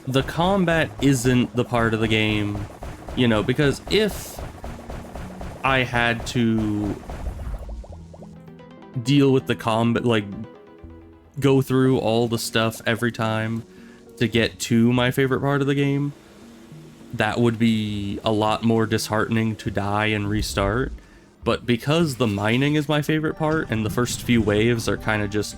the combat isn't the part of the game, you know, because if I had to deal with the combat, like, go through all the stuff every time to get to my favorite part of the game, that would be a lot more disheartening to die and restart. But because the mining is my favorite part, and the first few waves are kind of just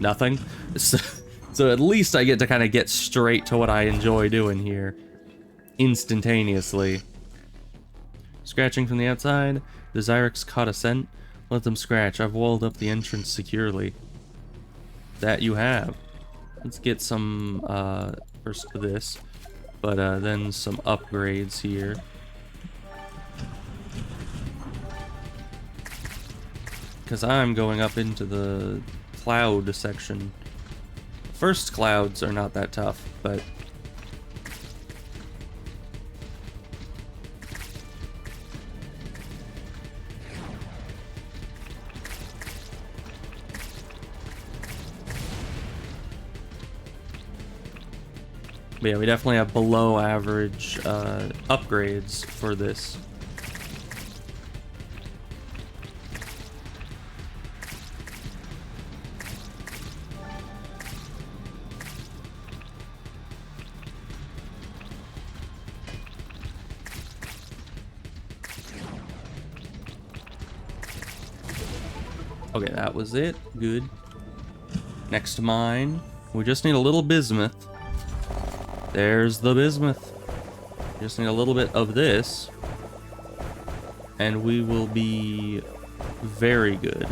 nothing, so at least I get to kind of get straight to what I enjoy doing here, instantaneously. Scratching from the outside, the Zyrex caught a scent. Let them scratch. I've walled up the entrance securely. That you have. Let's get some, first this, but then some upgrades here. Because I'm going up into the cloud section. First clouds are not that tough, but yeah, we definitely have below average upgrades for this. Okay, that was it. Good. Next mine. We just need a little bismuth. There's the bismuth. Just need a little bit of this, and we will be very good.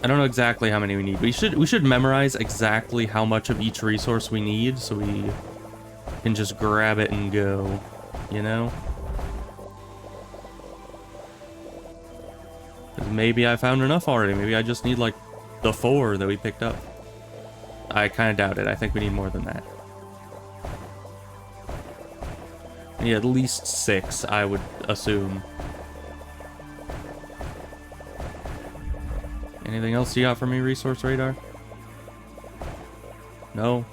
I don't know exactly how many we need. We should memorize exactly how much of each resource we need, so we can just grab it and go, you know? Maybe I found enough already. Maybe I just need like the 4 that we picked up. I kind of doubt it. I think we need more than that. Yeah, at least 6, I would assume. Anything else you got for me, Resource Radar? No?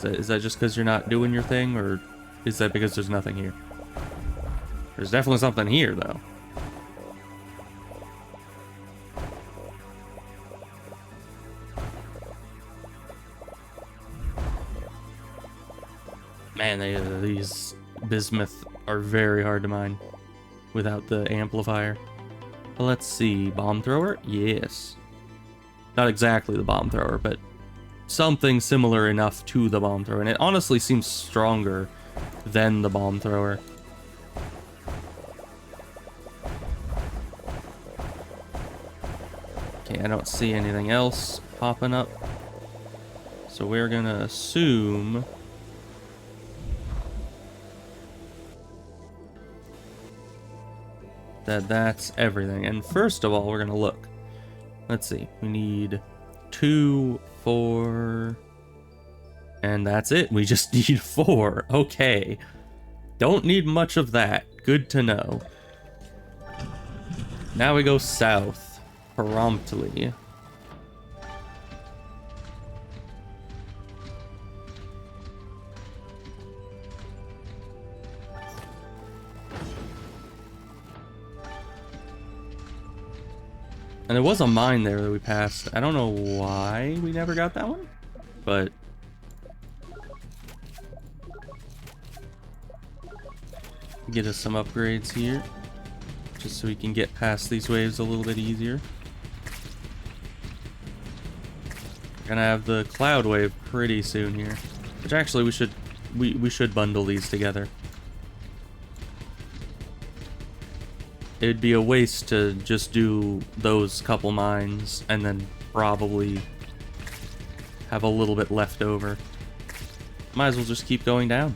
Is that just because you're not doing your thing, or is that because there's nothing here? There's definitely something here, though. Man, these bismuth are very hard to mine without the amplifier. But let's see, bomb thrower? Yes. Not exactly the bomb thrower, but something similar enough to the bomb thrower. And it honestly seems stronger than the bomb thrower. Okay, I don't see anything else popping up. So we're gonna assume that that's everything. And first of all, we're gonna look. Let's see. We need 2, 4, and that's it. We just need 4. Okay. Don't need much of that. Good to know. Now we go south promptly. And there was a mine there that we passed. I don't know why we never got that one, but get us some upgrades here, just so we can get past these waves a little bit easier. We're gonna have the cloud wave pretty soon here, which actually we should bundle these together. It'd be a waste to just do those couple mines and then probably have a little bit left over. Might as well just keep going down.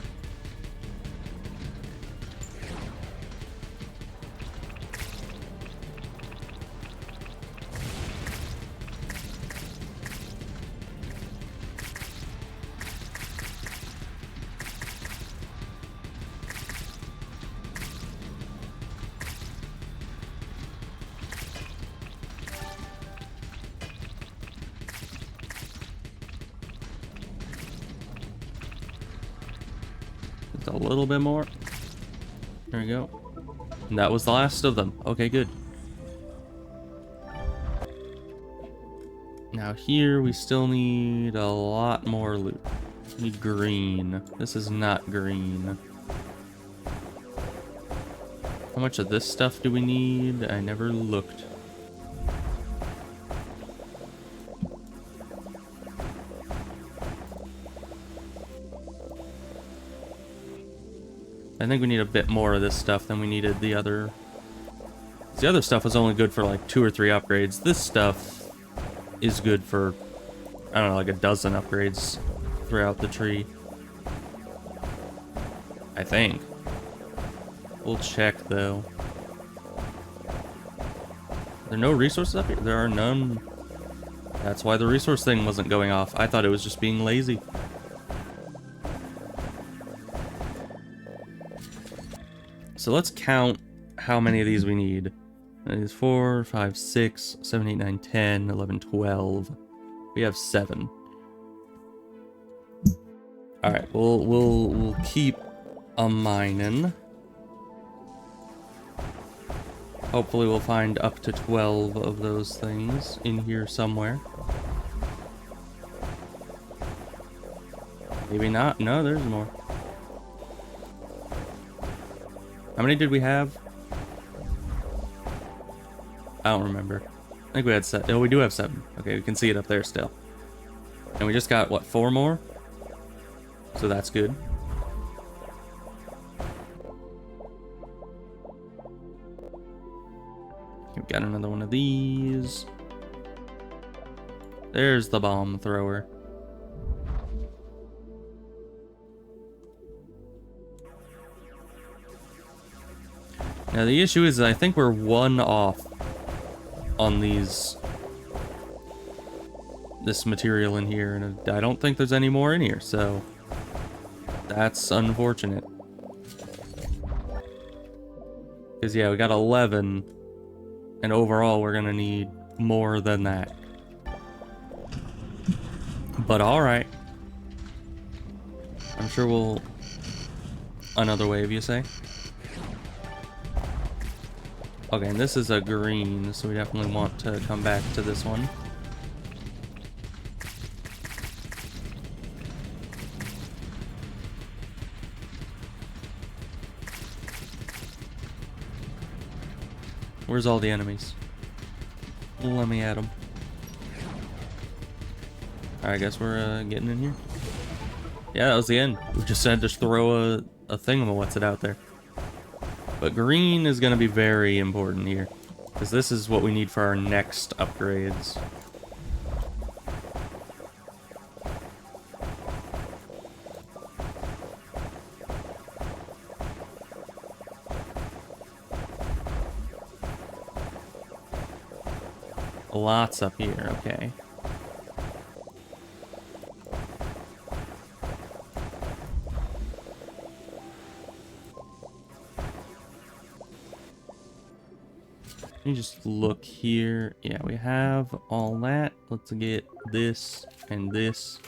A little bit more. There we go. And that was the last of them. Okay, good. Now here we still need a lot more loot. We need green. This is not green. How much of this stuff do we need? I never looked. I think we need a bit more of this stuff than we needed the other. The other stuff was only good for like 2 or 3 upgrades. This stuff is good for, I don't know, like a dozen upgrades throughout the tree. I think. We'll check though. Are there no resources up here? There are none. That's why the resource thing wasn't going off. I thought it was just being lazy. So let's count how many of these we need. That is 4, 5, 6, 7, 8, 9, 10, 11, 12. We have 7. Alright, we'll keep a mining. Hopefully we'll find up to 12 of those things in here somewhere. Maybe not. No, there's more. How many did we have? I don't remember. I think we had 7. Oh, we do have 7. Okay, we can see it up there still. And we just got, what, 4 more? So that's good. We've got another one of these. There's the bomb thrower. Now the issue is I think we're 1 off on this material in here, and I don't think there's any more in here, so that's unfortunate. Because yeah, we got 11, and overall we're gonna need more than that. But alright. I'm sure we'll... Another wave, you say? Okay, and this is a green, so we definitely want to come back to this one. Where's all the enemies? Let me at them. Alright, I guess we're getting in here. Yeah, that was the end. We just had to throw a thingamawhat's-it out there. But green is going to be very important here, because this is what we need for our next upgrades. Lots up here, okay. Let me just look here. Yeah, we have all that. Let's get this and this.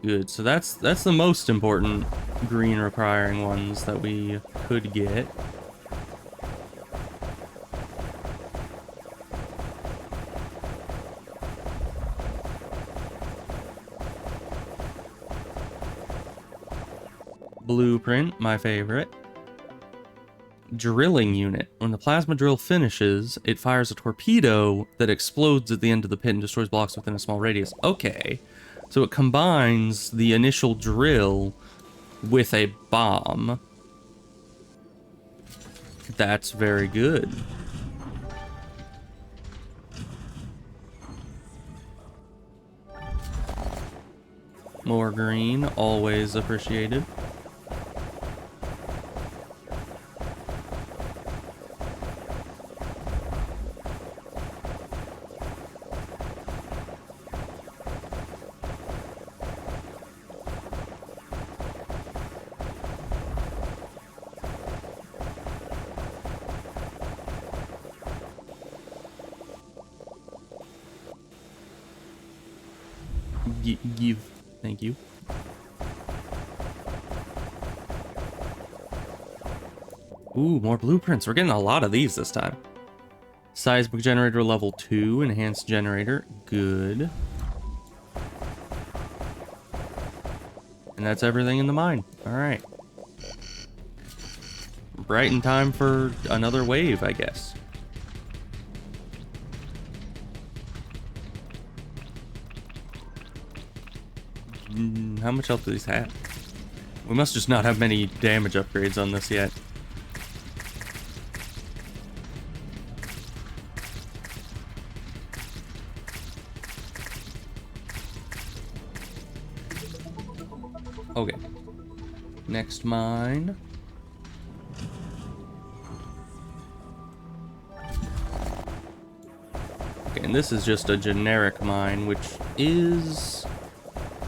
Good, so that's the most important green requiring ones that we could get. Blueprint, my favorite. Drilling unit. When the plasma drill finishes, it fires a torpedo that explodes at the end of the pit and destroys blocks within a small radius. Okay. So it combines the initial drill with a bomb. That's very good. More green, always appreciated. Give. Thank you. Ooh, more blueprints. We're getting a lot of these this time. Seismic generator level 2, enhanced generator. Good. And that's everything in the mine. Alright. Right in time for another wave, I guess. How much health do these have? We must just not have many damage upgrades on this yet. Okay. Next mine. Okay, and this is just a generic mine, which is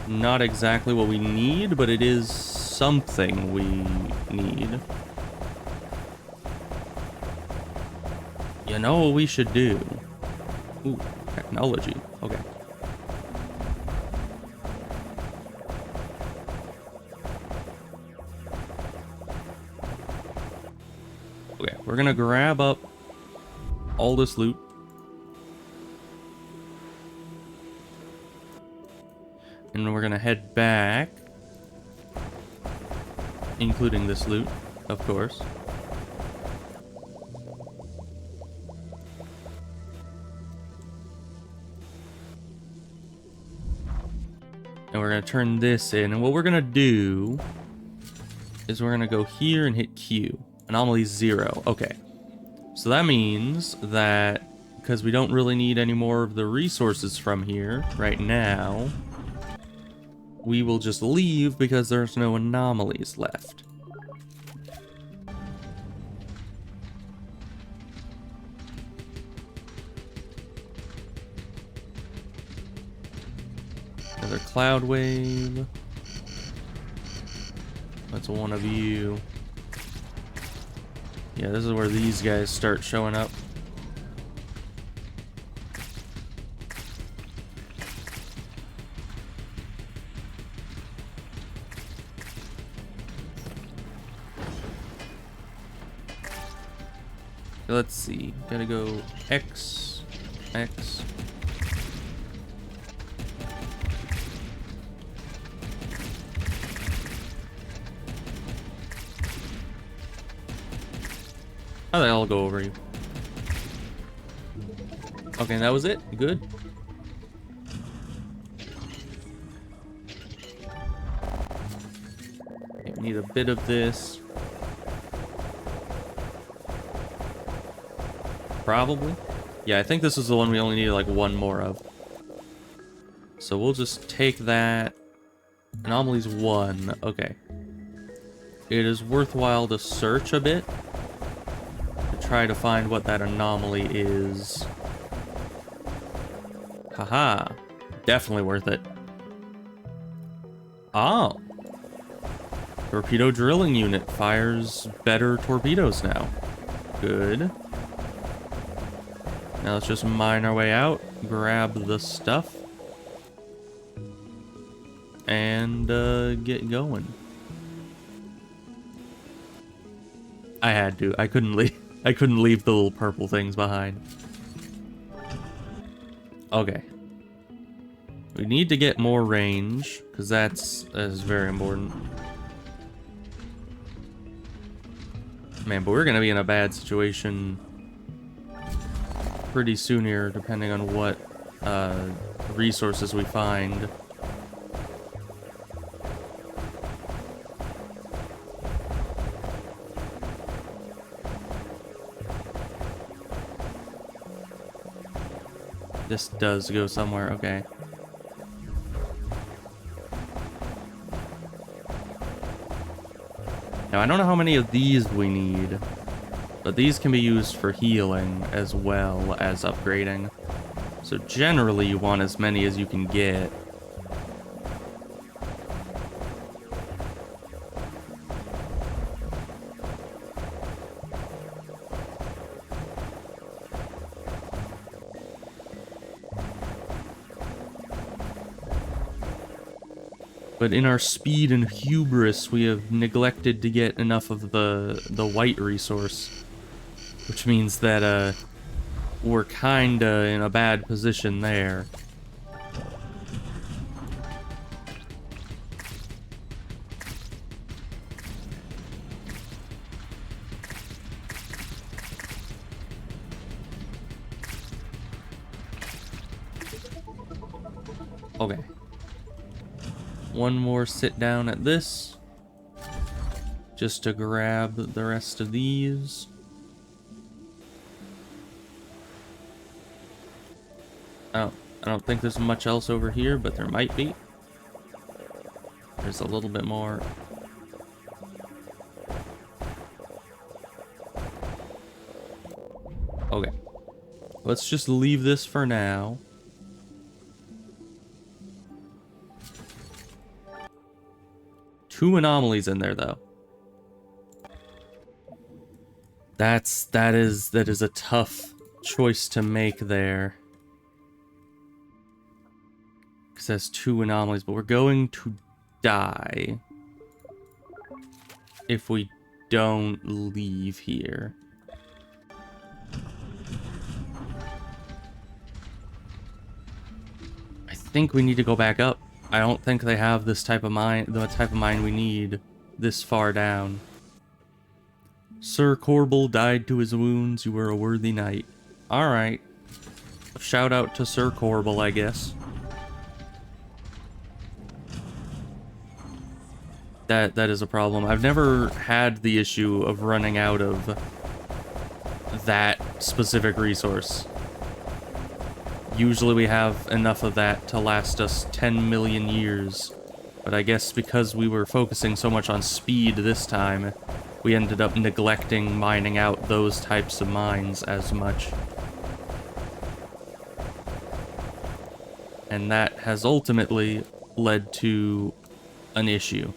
not exactly what we need, but it is something we need. You know what we should do? Ooh, technology. Okay. Okay, we're gonna grab up all this loot. And we're gonna head back, including this loot, of course. And we're gonna turn this in, and what we're gonna do is we're gonna go here and hit Q. Anomaly 0. Okay. So that means that because we don't really need any more of the resources from here right now, we will just leave because there's no anomalies left. Another cloud wave. That's one of you. Yeah, this is where these guys start showing up. Let's see. Gotta go X, X. How they all go over you? Okay, that was it. Good. Okay, need a bit of this. Probably. Yeah, I think this is the one we only need like one more of. So we'll just take that. Anomalies 1. Okay. It is worthwhile to search a bit to try to find what that anomaly is. Haha. Definitely worth it. Oh. Torpedo drilling unit fires better torpedoes now. Good. Now let's just mine our way out, grab the stuff, and get going. I had to. I couldn't leave. I couldn't leave the little purple things behind. Okay. We need to get more range, because that is very important. Man, but we're gonna be in a bad situation pretty soon here, depending on what resources we find. This does go somewhere, okay. Now, I don't know how many of these we need, but these can be used for healing as well as upgrading. So generally, you want as many as you can get. But in our speed and hubris, we have neglected to get enough of the white resource. Which means that, we're kinda in a bad position there. Okay. One more sit down at this, just to grab the rest of these. Oh, I don't think there's much else over here, but there might be. There's a little bit more. Okay. Let's just leave this for now. Two anomalies in there, though. That is a tough choice to make there. Because there's two anomalies, but we're going to die if we don't leave here. I think we need to go back up. I don't think they have this type of mine, the type of mine we need this far down. Sir Corbel died to his wounds. You were a worthy knight. Alright. Shout out to Sir Corbel, I guess. That is a problem. I've never had the issue of running out of that specific resource. Usually we have enough of that to last us 10 million years. But I guess because we were focusing so much on speed this time, we ended up neglecting mining out those types of mines as much. And that has ultimately led to an issue.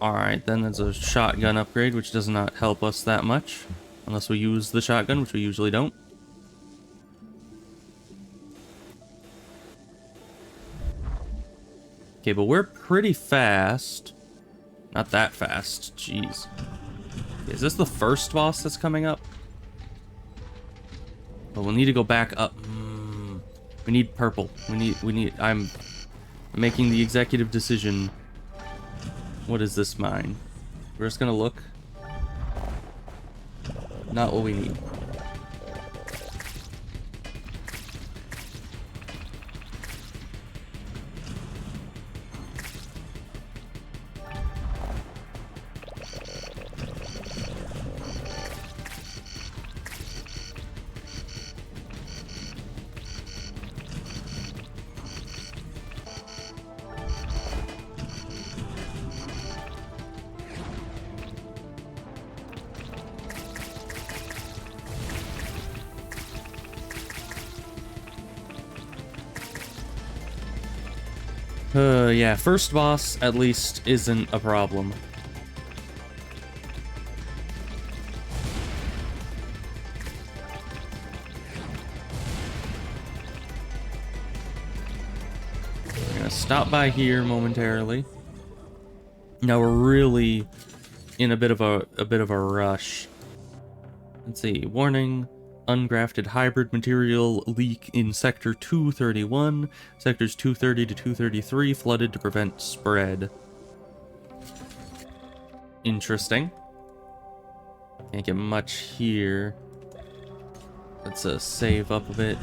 Alright, then there's a shotgun upgrade, which does not help us that much. Unless we use the shotgun, which we usually don't. Okay, but we're pretty fast. Not that fast, jeez. Is this the first boss that's coming up? But we'll need to go back up. We need purple. I'm making the executive decision. What is this mine? We're just gonna look. Not what we need. Yeah, first boss, at least, isn't a problem. We're gonna stop by here momentarily. Now we're really in a bit of a rush. Let's see, warning, ungrafted hybrid material leak in Sector 231. Sectors 230 to 233 flooded to prevent spread. Interesting. Can't get much here. Let's save up a bit.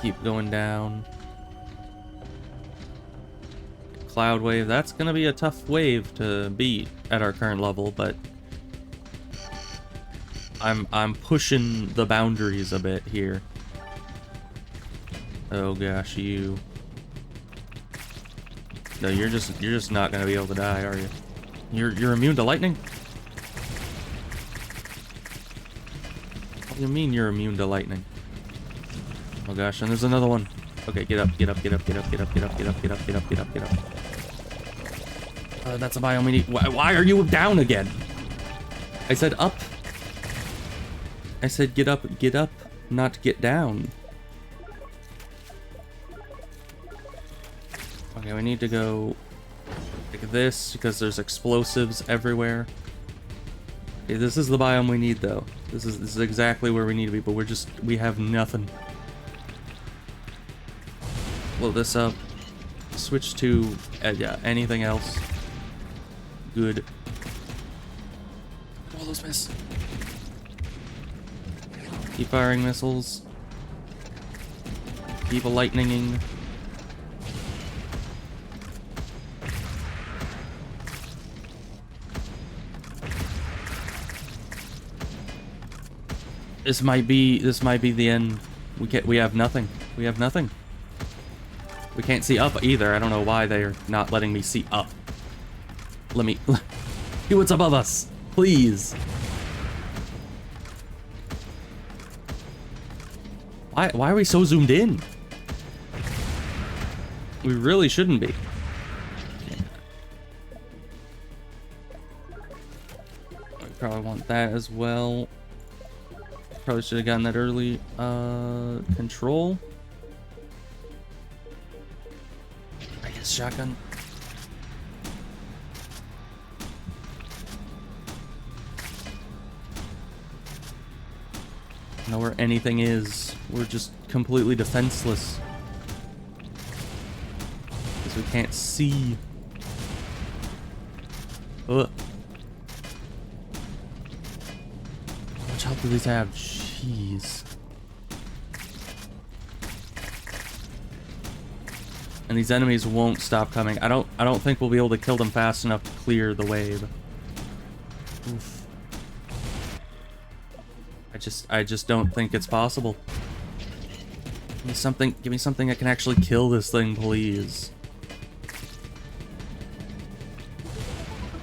Keep going down. Cloud wave. That's gonna be a tough wave to beat at our current level, but I'm pushing the boundaries a bit here. Oh gosh, you. No, you're just not gonna be able to die, are you? You're immune to lightning? What do you mean you're immune to lightning? Oh gosh, and there's another one. Okay, get up, get up, get up, get up, get up, get up, get up, get up, get up, get up, get up. That's a biome we need. Why are you down again? I said up. I said get up, not get down. Okay, we need to go like this because there's explosives everywhere. Okay, this is the biome we need though. This is exactly where we need to be, but we have nothing. Blow this up. Switch to yeah, anything else. Good. All those miss. Keep firing missiles. Keep lightninging. This might be the end. We have nothing. We have nothing. We can't see up either. I don't know why they're not letting me see up. Let me see what's above us, please. Why are we so zoomed in? We really shouldn't be. I probably want that as well. Probably should have gotten that early. Control. I guess shotgun. Know where anything is. We're just completely defenseless. Because we can't see. Ugh. How much health do these have? Jeez. And these enemies won't stop coming. I don't think we'll be able to kill them fast enough to clear the wave. Oof. I just don't think it's possible. Give me something that can actually kill this thing, please.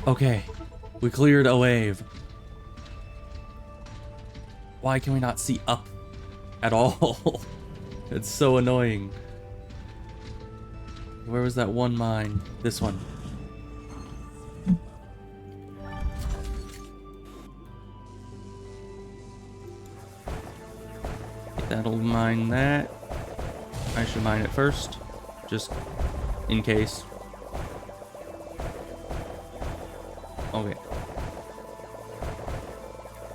Okay. We cleared a wave. Why can we not see up at all? It's so annoying. Where was that one mine? This one. That'll mine that. I should mine it first, just in case. Okay.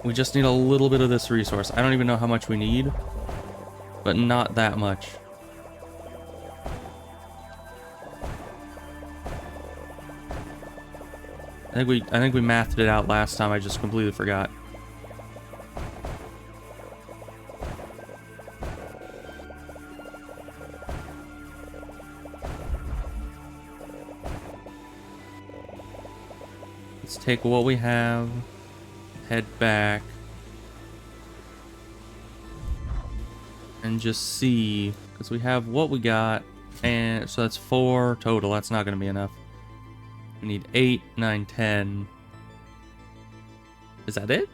We just need a little bit of this resource. I don't even know how much we need, but not that much. I think we mathed it out last time. I just completely forgot. Let's take what we have, head back, and just see, because we have what we got, and so that's 4 total. That's not going to be enough. We need 8, 9, 10. Is that it?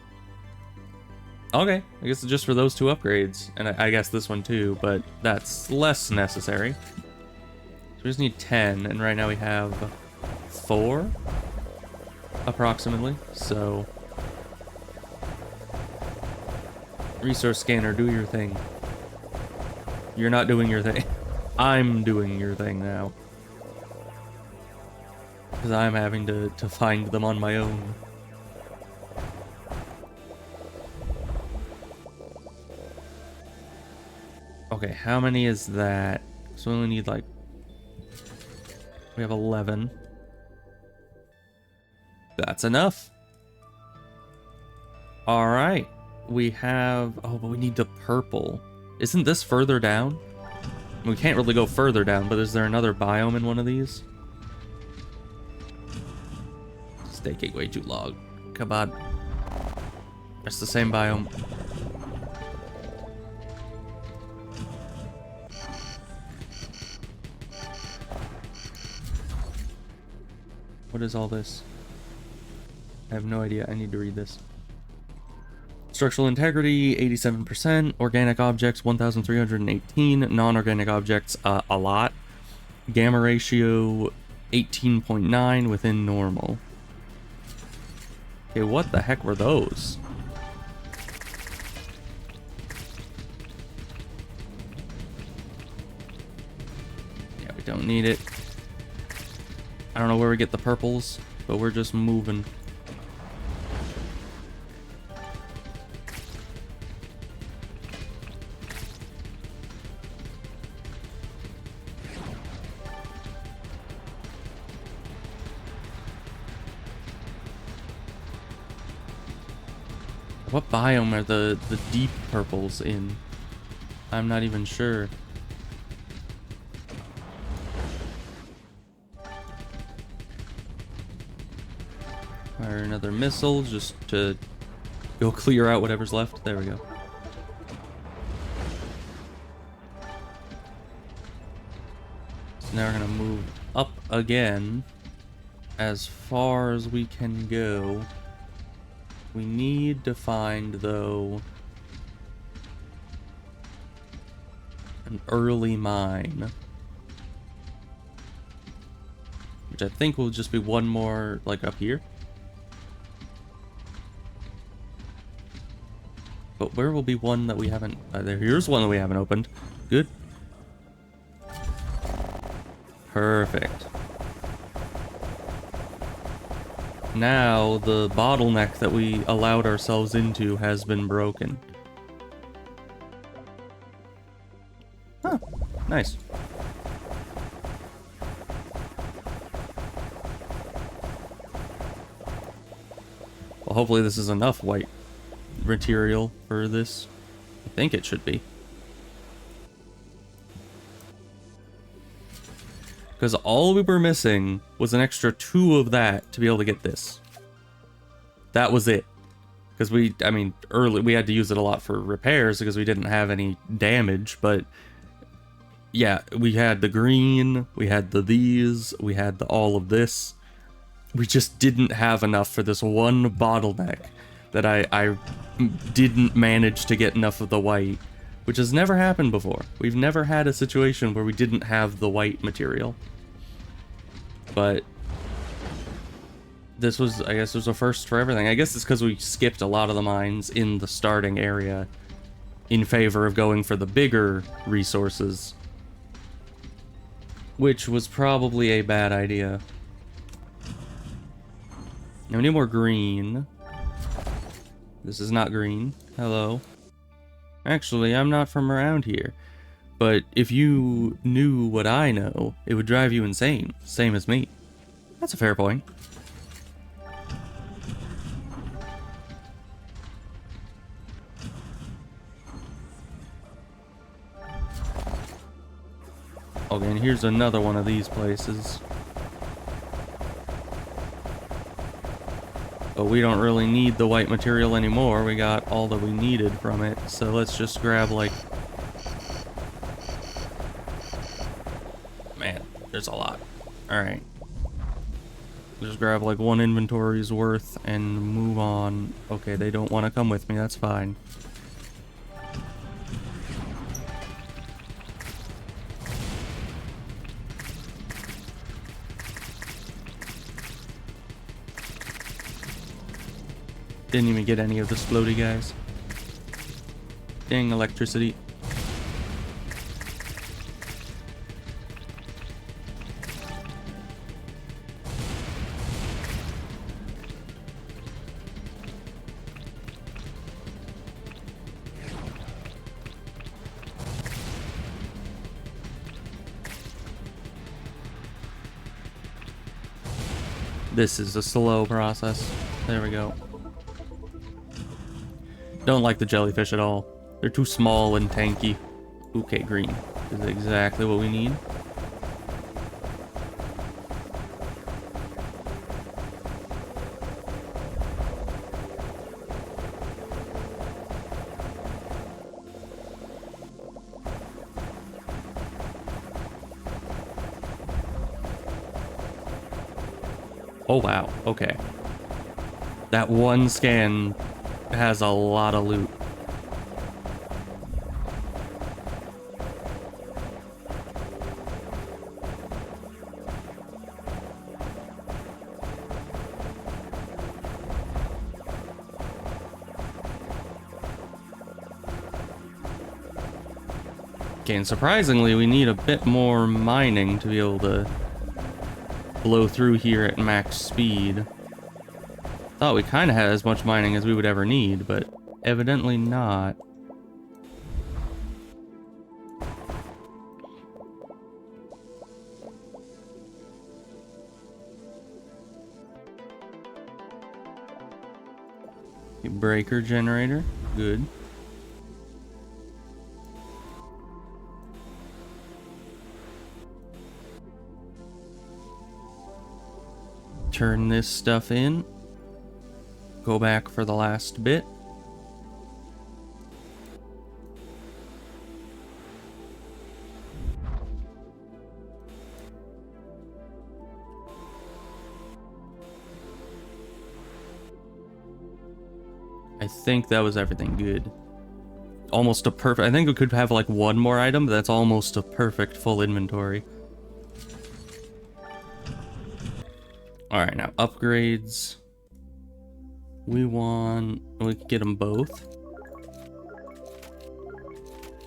Okay, I guess it's just for those 2 upgrades, and I guess this one too, but that's less necessary. So we just need 10, and right now we have 4, approximately, so... Resource scanner, do your thing. You're not doing your thing. I'm doing your thing now. Because I'm having to find them on my own. Okay, how many is that? So we only need like... We have 11. That's enough. Alright. We have... Oh, but we need the purple. Isn't this further down? We can't really go further down, but is there another biome in one of these? It's taking way too long. Come on. It's the same biome. What is all this? I have no idea. I need to read this. Structural integrity, 87%. Organic objects, 1,318. Non-organic objects, a lot. Gamma ratio, 18.9 within normal. Okay, what the heck were those? Yeah, we don't need it. I don't know where we get the purples, but we're just moving. What biome are the deep purples in? I'm not even sure. Fire another missile just to go clear out whatever's left. There we go. So now we're gonna move up again as far as we can go. We need to find, though, an early mine. Which I think will just be one more, like, up here. But where will be one that we haven't... here's one that we haven't opened. Good. Perfect. Now, the bottleneck that we allowed ourselves into has been broken. Huh. Nice. Well, hopefully this is enough white material for this. I think it should be. Because all we were missing was an extra 2 of that to be able to get this. That was it. Because I mean, early, we had to use it a lot for repairs because we didn't have any damage, but yeah, we had the green, we had these, we had all of this. We just didn't have enough for this one bottleneck that I didn't manage to get enough of the white, which has never happened before. We've never had a situation where we didn't have the white material. But this was, I guess, was a first for everything. I guess it's because we skipped a lot of the mines in the starting area in favor of going for the bigger resources, which was probably a bad idea. Now we need more green. This is not green. Hello. Actually, I'm not from around here. But if you knew what I know, it would drive you insane. Same as me. That's a fair point. Okay, and here's another one of these places. But we don't really need the white material anymore. We got all that we needed from it. So let's just grab, like... Man, there's a lot. Alright. Just grab, like, 1 inventory's worth and move on. Okay, they don't want to come with me. That's fine. Didn't even get any of the floaty guys. Dang electricity. This is a slow process. There we go. Don't like the jellyfish at all. They're too small and tanky. Okay, green is exactly what we need. Oh wow, okay. That one scan has a lot of loot. Okay, and surprisingly, we need a bit more mining to be able to blow through here at max speed. Thought we kind of had as much mining as we would ever need, but evidently not. Breaker generator, good. Turn this stuff in. Go back for the last bit. I think that was everything good. Almost a perfect... I think we could have like one more item, but that's almost a perfect full inventory. Alright, now upgrades. We can get them both.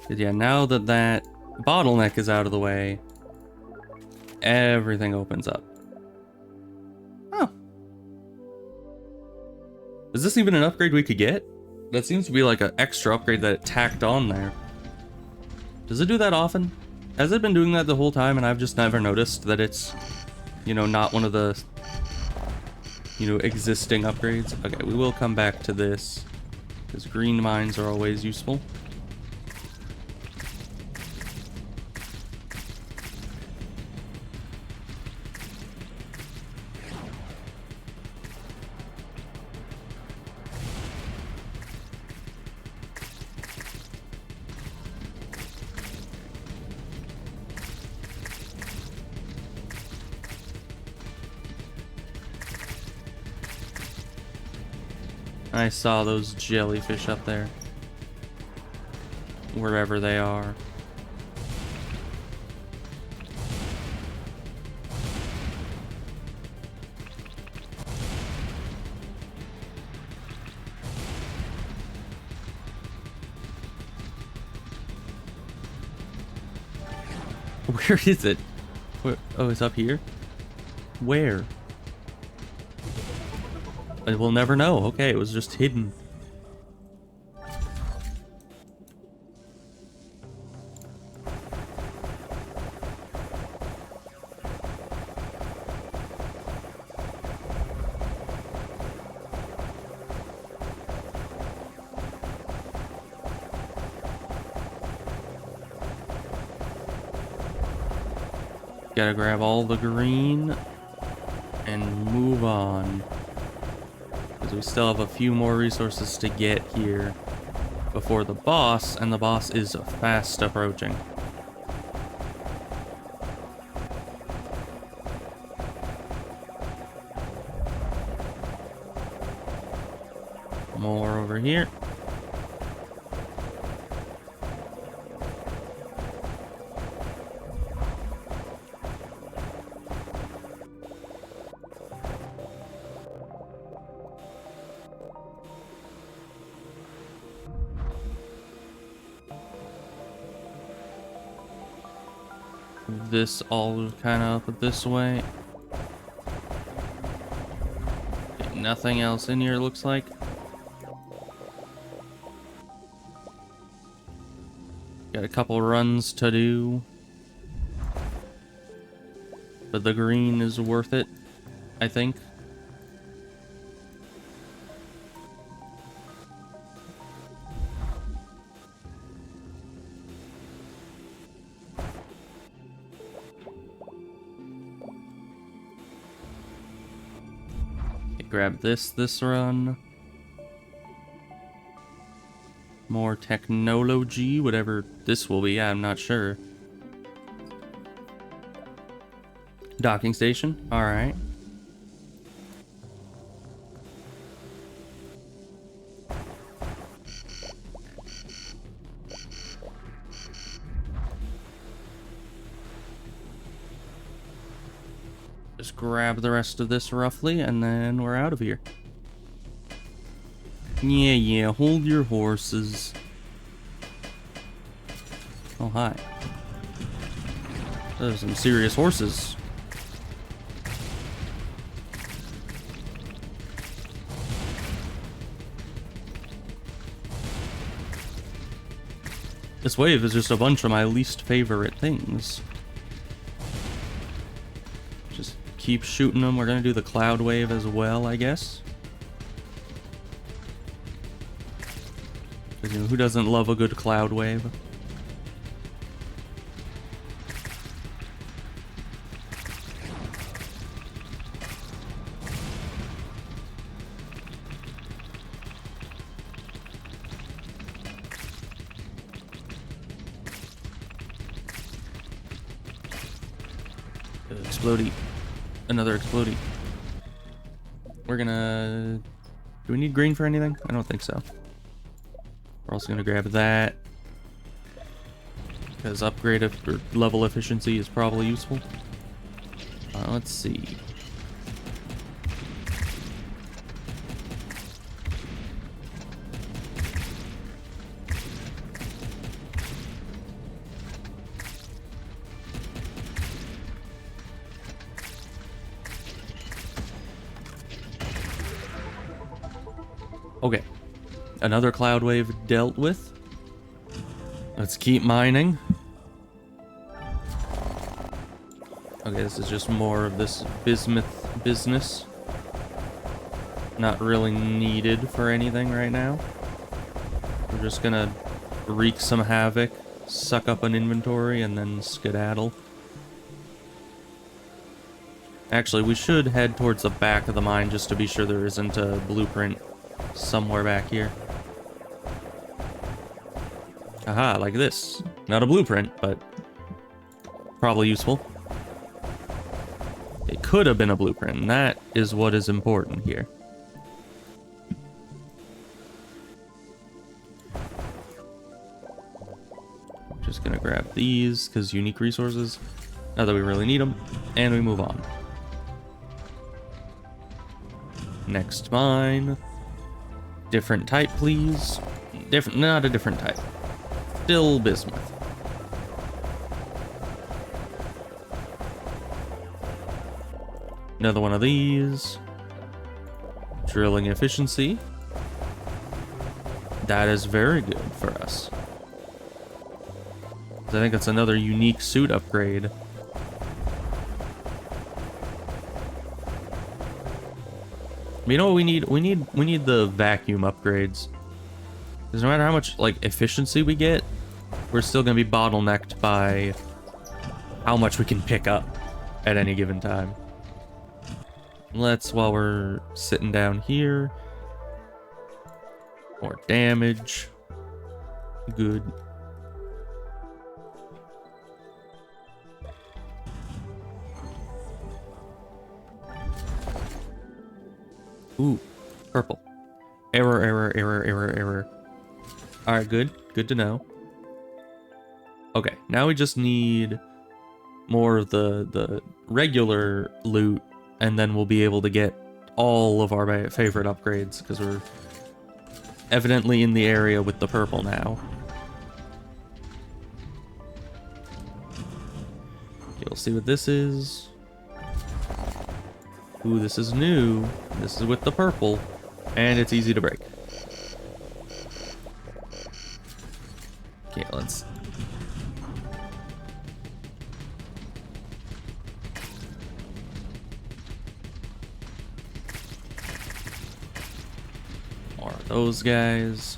But yeah, now that that bottleneck is out of the way, everything opens up. Oh. Is this even an upgrade we could get? That seems to be like an extra upgrade that it tacked on there. Does it do that often? Has it been doing that the whole time and I've just never noticed that it's, you know, not one of the, you know, existing upgrades? Okay, we will come back to this, because green mines are always useful. I saw those jellyfish up there. Wherever they are. Where is it? Where, oh, it's up here? Where? We'll never know. Okay, it was just hidden. Gotta grab all the green and move on. Because we still have a few more resources to get here before the boss, and the boss is fast approaching. More over here. This all kind of up this way. Okay, nothing else in here, looks like. Got a couple runs to do. But the green is worth it, I think. Grab this run. More technology, whatever this will be, I'm not sure. Docking station, alright. Just grab the rest of this roughly, and then we're out of here. Yeah, hold your horses. Oh, hi. Those are some serious horses. This wave is just a bunch of my least favorite things. Just keep shooting them. We're gonna do the cloud wave as well, I guess. Because, you know, who doesn't love a good cloud wave? Explodey. Another explodey. We're gonna... Do we need green for anything? I don't think so. We're also gonna grab that. Because upgrade or level efficiency is probably useful. Let's see. Okay, another cloud wave dealt with. Let's keep mining. Okay, this is just more of this bismuth business. Not really needed for anything right now. We're just gonna wreak some havoc, suck up an inventory, and then skedaddle. Actually, we should head towards the back of the mine just to be sure there isn't a blueprint somewhere back here. Aha, like this. Not a blueprint, but probably useful. It could have been a blueprint, and that is what is important here. Just gonna grab these, because unique resources. Not that we really need them, and we move on. Next mine. Different type, please. Different, not a different type. Still bismuth. Another one of these. Drilling efficiency. That is very good for us. I think it's another unique suit upgrade. You know what we need? We need the vacuum upgrades. Because no matter how much like efficiency we get, we're still gonna be bottlenecked by how much we can pick up at any given time. Let's, while we're sitting down here, more damage. Good. Ooh, purple. Error. Alright, good. Good to know. Okay, now we just need more of the regular loot, and then we'll be able to get all of our favorite upgrades, because we're evidently in the area with the purple now. You'll see what this is. Ooh, this is new. This is with the purple, and it's easy to break. Okay, let's... More of those guys.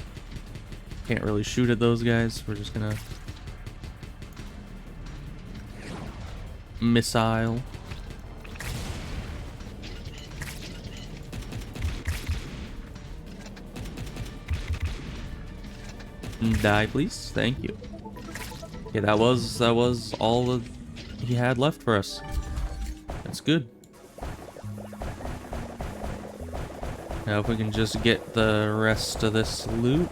Can't really shoot at those guys. We're just gonna... missile. Die, please. Thank you. Okay, that was all that he had left for us. That's good. Now, if we can just get the rest of this loot,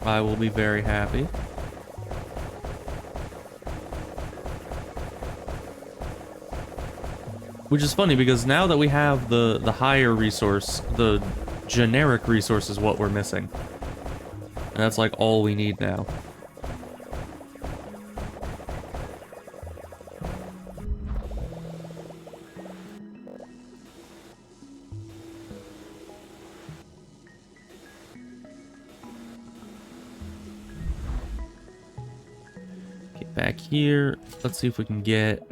I will be very happy. Which is funny because now that we have the higher resource, the generic resource is what we're missing. And that's like all we need now. Get back here. Let's see if we can get...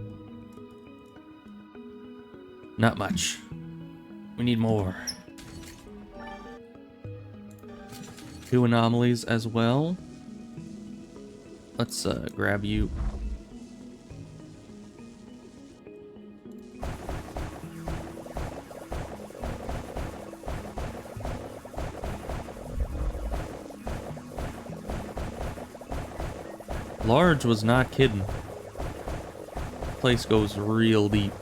Not much. We need more. 2 anomalies as well. Let's grab you. Large was not kidding. Place goes real deep.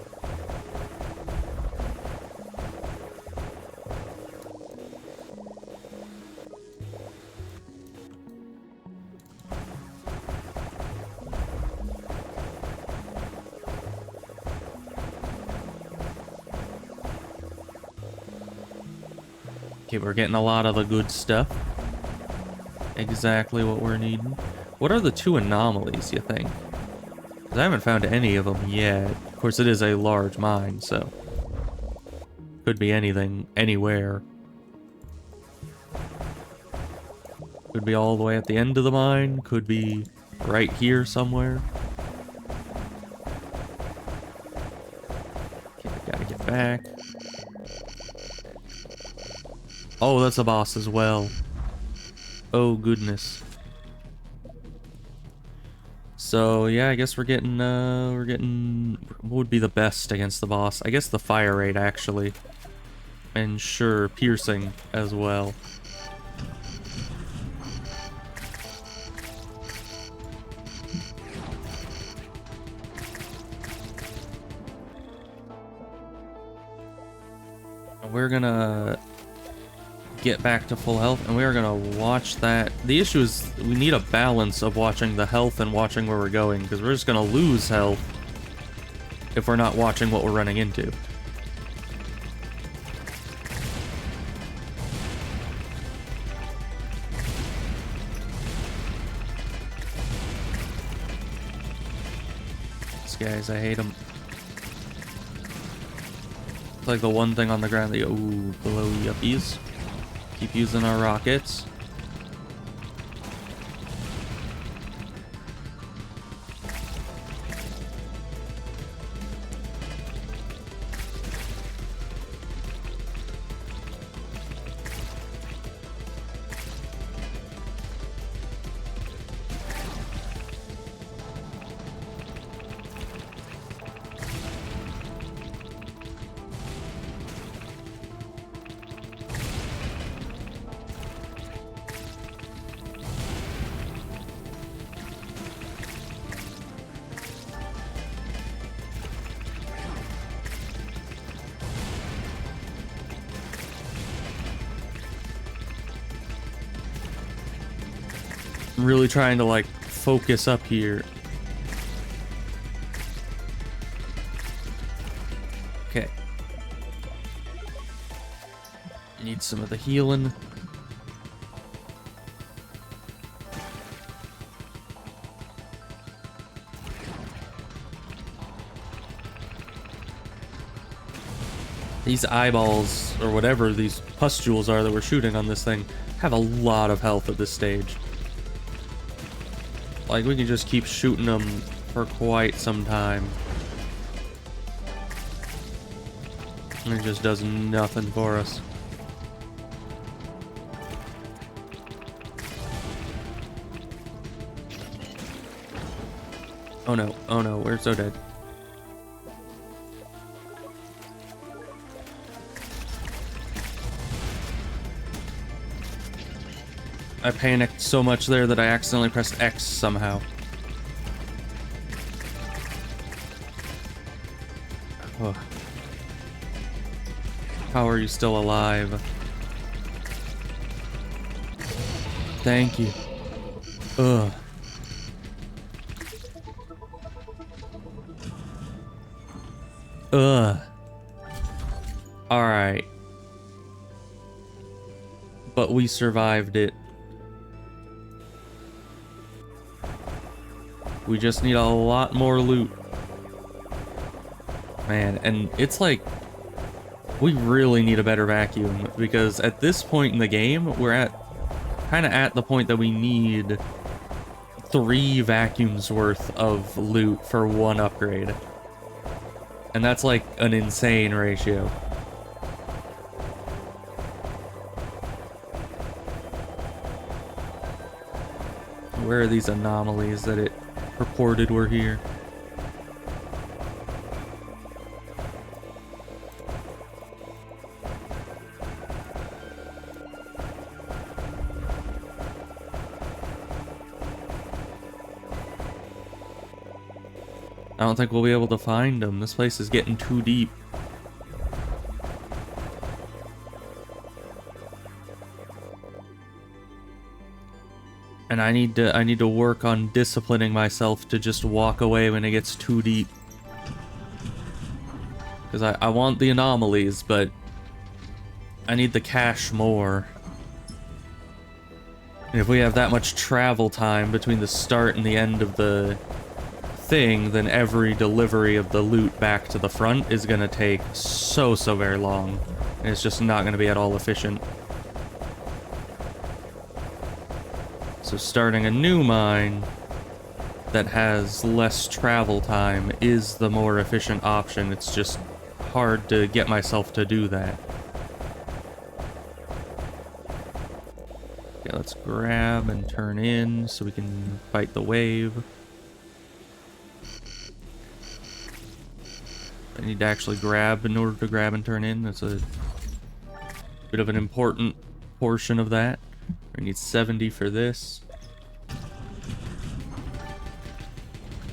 Okay, we're getting a lot of the good stuff. Exactly what we're needing. What are the 2 anomalies, you think? 'Cause I haven't found any of them yet. Of course, it is a large mine, so... Could be anything, anywhere. Could be all the way at the end of the mine. Could be right here somewhere. Okay, gotta get back. Oh, that's a boss as well. Oh, goodness. So, yeah, I guess we're getting, what would be the best against the boss? I guess the fire rate, actually. And sure, piercing as well. We're gonna get back to full health, and we are gonna watch that. The issue is we need a balance of watching the health and watching where we're going, because we're just gonna lose health if we're not watching what we're running into. These guys, I hate them. It's like the one thing on the ground that you, ooh, below yuppies. Keep using our rockets. I'm really trying to, like, focus up here. Okay. Need some of the healing. These eyeballs, or whatever these pustules are that we're shooting on this thing, have a lot of health at this stage. Like, we can just keep shooting them for quite some time. And it just does nothing for us. Oh no, we're so dead. I panicked so much there that I accidentally pressed X somehow. Ugh. How are you still alive? Thank you. Ugh. Ugh. Alright. But we survived it. We just need a lot more loot. Man, and it's like, we really need a better vacuum, because at this point in the game, we're kind of at the point that we need 3 vacuums worth of loot for 1 upgrade. And that's like an insane ratio. Where are these anomalies that it purported were here? I don't think we'll be able to find them. This place is getting too deep. And I need to work on disciplining myself to just walk away when it gets too deep. Because I want the anomalies, but I need the cash more. And if we have that much travel time between the start and the end of the thing, then every delivery of the loot back to the front is gonna take so very long. And it's just not gonna be at all efficient. So starting a new mine that has less travel time is the more efficient option. It's just hard to get myself to do that. Okay, let's grab and turn in so we can fight the wave. I need to actually grab in order to grab and turn in. That's a bit of an important portion of that. We need 70 for this.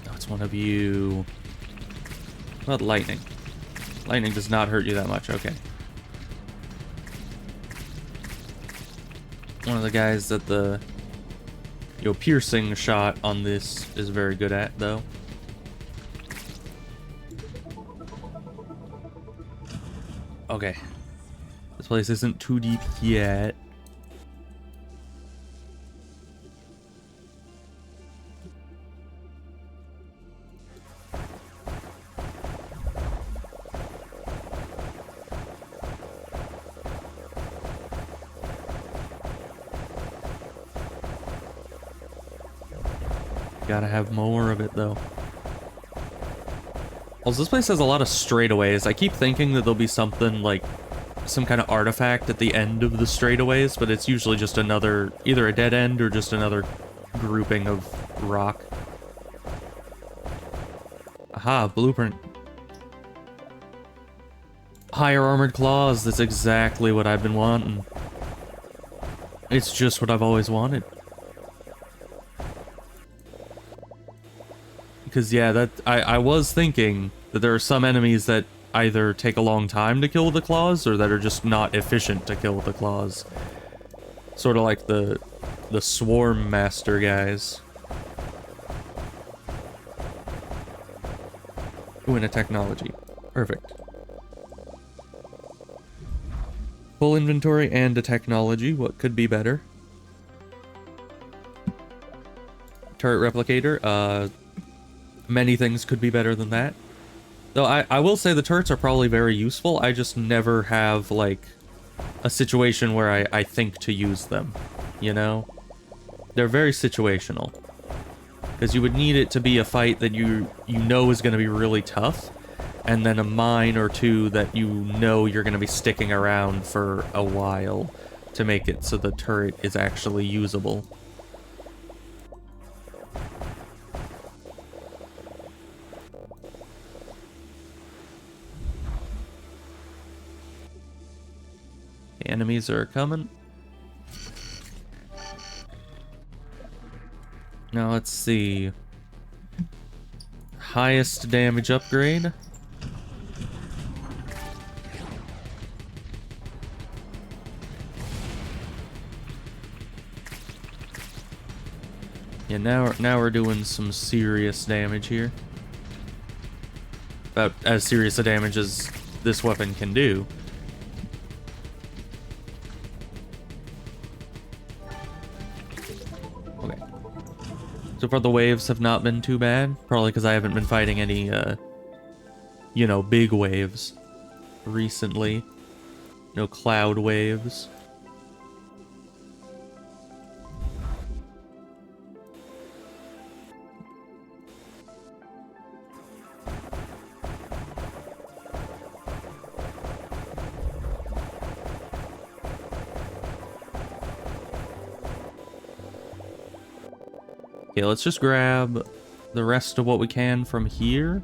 That's one of you. What about lightning? Lightning does not hurt you that much. Okay. One of the guys that the piercing shot on this is very good at, though. Okay. This place isn't too deep yet. Gotta have more of it, though. Also, this place has a lot of straightaways. I keep thinking that there'll be something like some kind of artifact at the end of the straightaways, but it's usually just another, either a dead end or just another grouping of rock. Aha, blueprint. Higher armored claws, that's exactly what I've been wanting. It's just what I've always wanted. Because, yeah, I was thinking that there are some enemies that either take a long time to kill with the claws, or that are just not efficient to kill with the claws. Sort of like the Swarm Master guys. Ooh, and a technology. Perfect. Full inventory and a technology. What could be better? Turret replicator. Many things could be better than that. Though I will say the turrets are probably very useful. I just never have, like, a situation where I think to use them, you know? They're very situational. Because you would need it to be a fight that you know is going to be really tough, and then a mine or two that you know you're going to be sticking around for a while to make it so the turret is actually usable. Enemies are coming. Now let's see. Highest damage upgrade. Yeah, now we're doing some serious damage here. About as serious a damage as this weapon can do. Okay. So far the waves have not been too bad. Probably because I haven't been fighting any, you know, big waves recently. No cloud waves. Okay, let's just grab the rest of what we can from here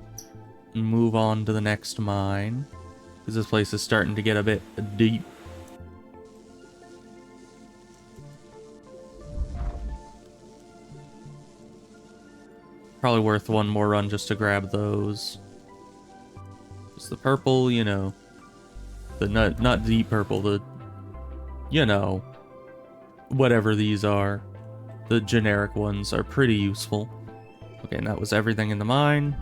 and move on to the next mine, because this place is starting to get a bit deep. Probably worth one more run just to grab those. It's the purple, you know, the not deep purple, the, you know, whatever these are. The generic ones are pretty useful. Okay, and that was everything in the mine.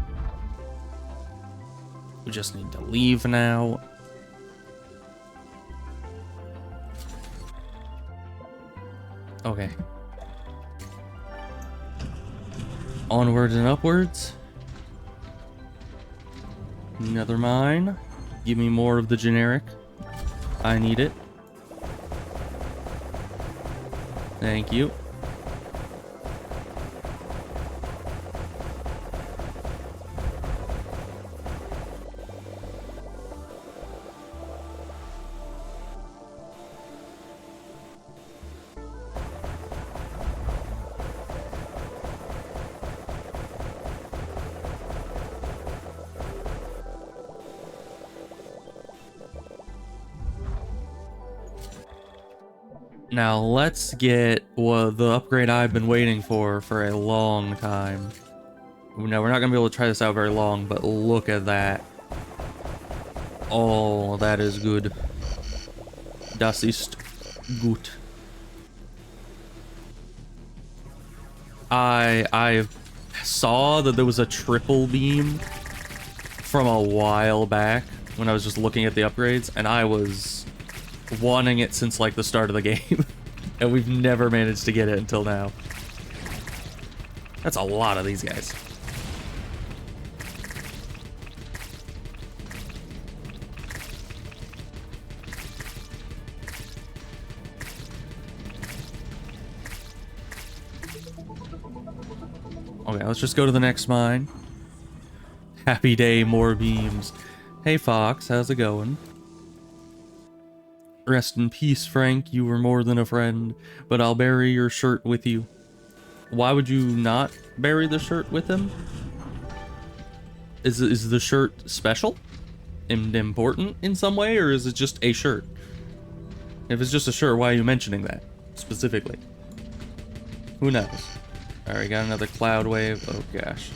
We just need to leave now. Okay. Onwards and upwards. Another mine. Give me more of the generic. I need it. Thank you. Now let's get the upgrade I've been waiting for a long time. Now we're not gonna be able to try this out very long, but look at that. Oh, that is good. Das ist gut. I saw that there was a triple beam from a while back when I was just looking at the upgrades, and I was wanting it since like the start of the game. And we've never managed to get it until now. That's a lot of these guys. Okay, let's just go to the next mine. Happy day, more beams. Hey Fox, how's it going? Rest in peace, Frank. You were more than a friend, but I'll bury your shirt with you. Why would you not bury the shirt with him? Is the shirt special? Important in some way, or is it just a shirt? If it's just a shirt, why are you mentioning that specifically? Who knows? Alright, got another cloud wave. Oh gosh.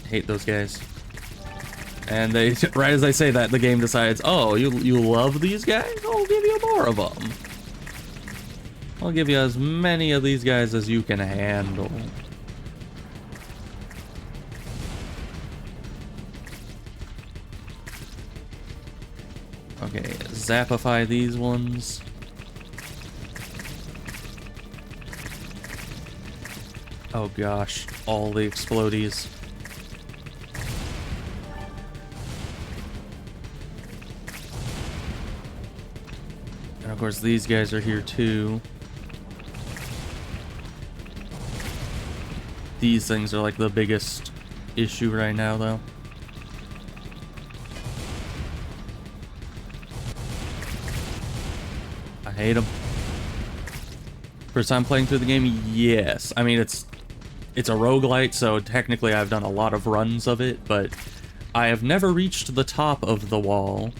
Hate those guys. And they, right as I say that, the game decides, oh, you love these guys? I'll give you more of them. I'll give you as many of these guys as you can handle. Okay, zapify these ones. Oh gosh, all the explodies. And of course these guys are here too. These things are like the biggest issue right now though. I hate them. First time playing through the game? Yes. I mean, it's a roguelite, so technically I've done a lot of runs of it, but I have never reached the top of the wall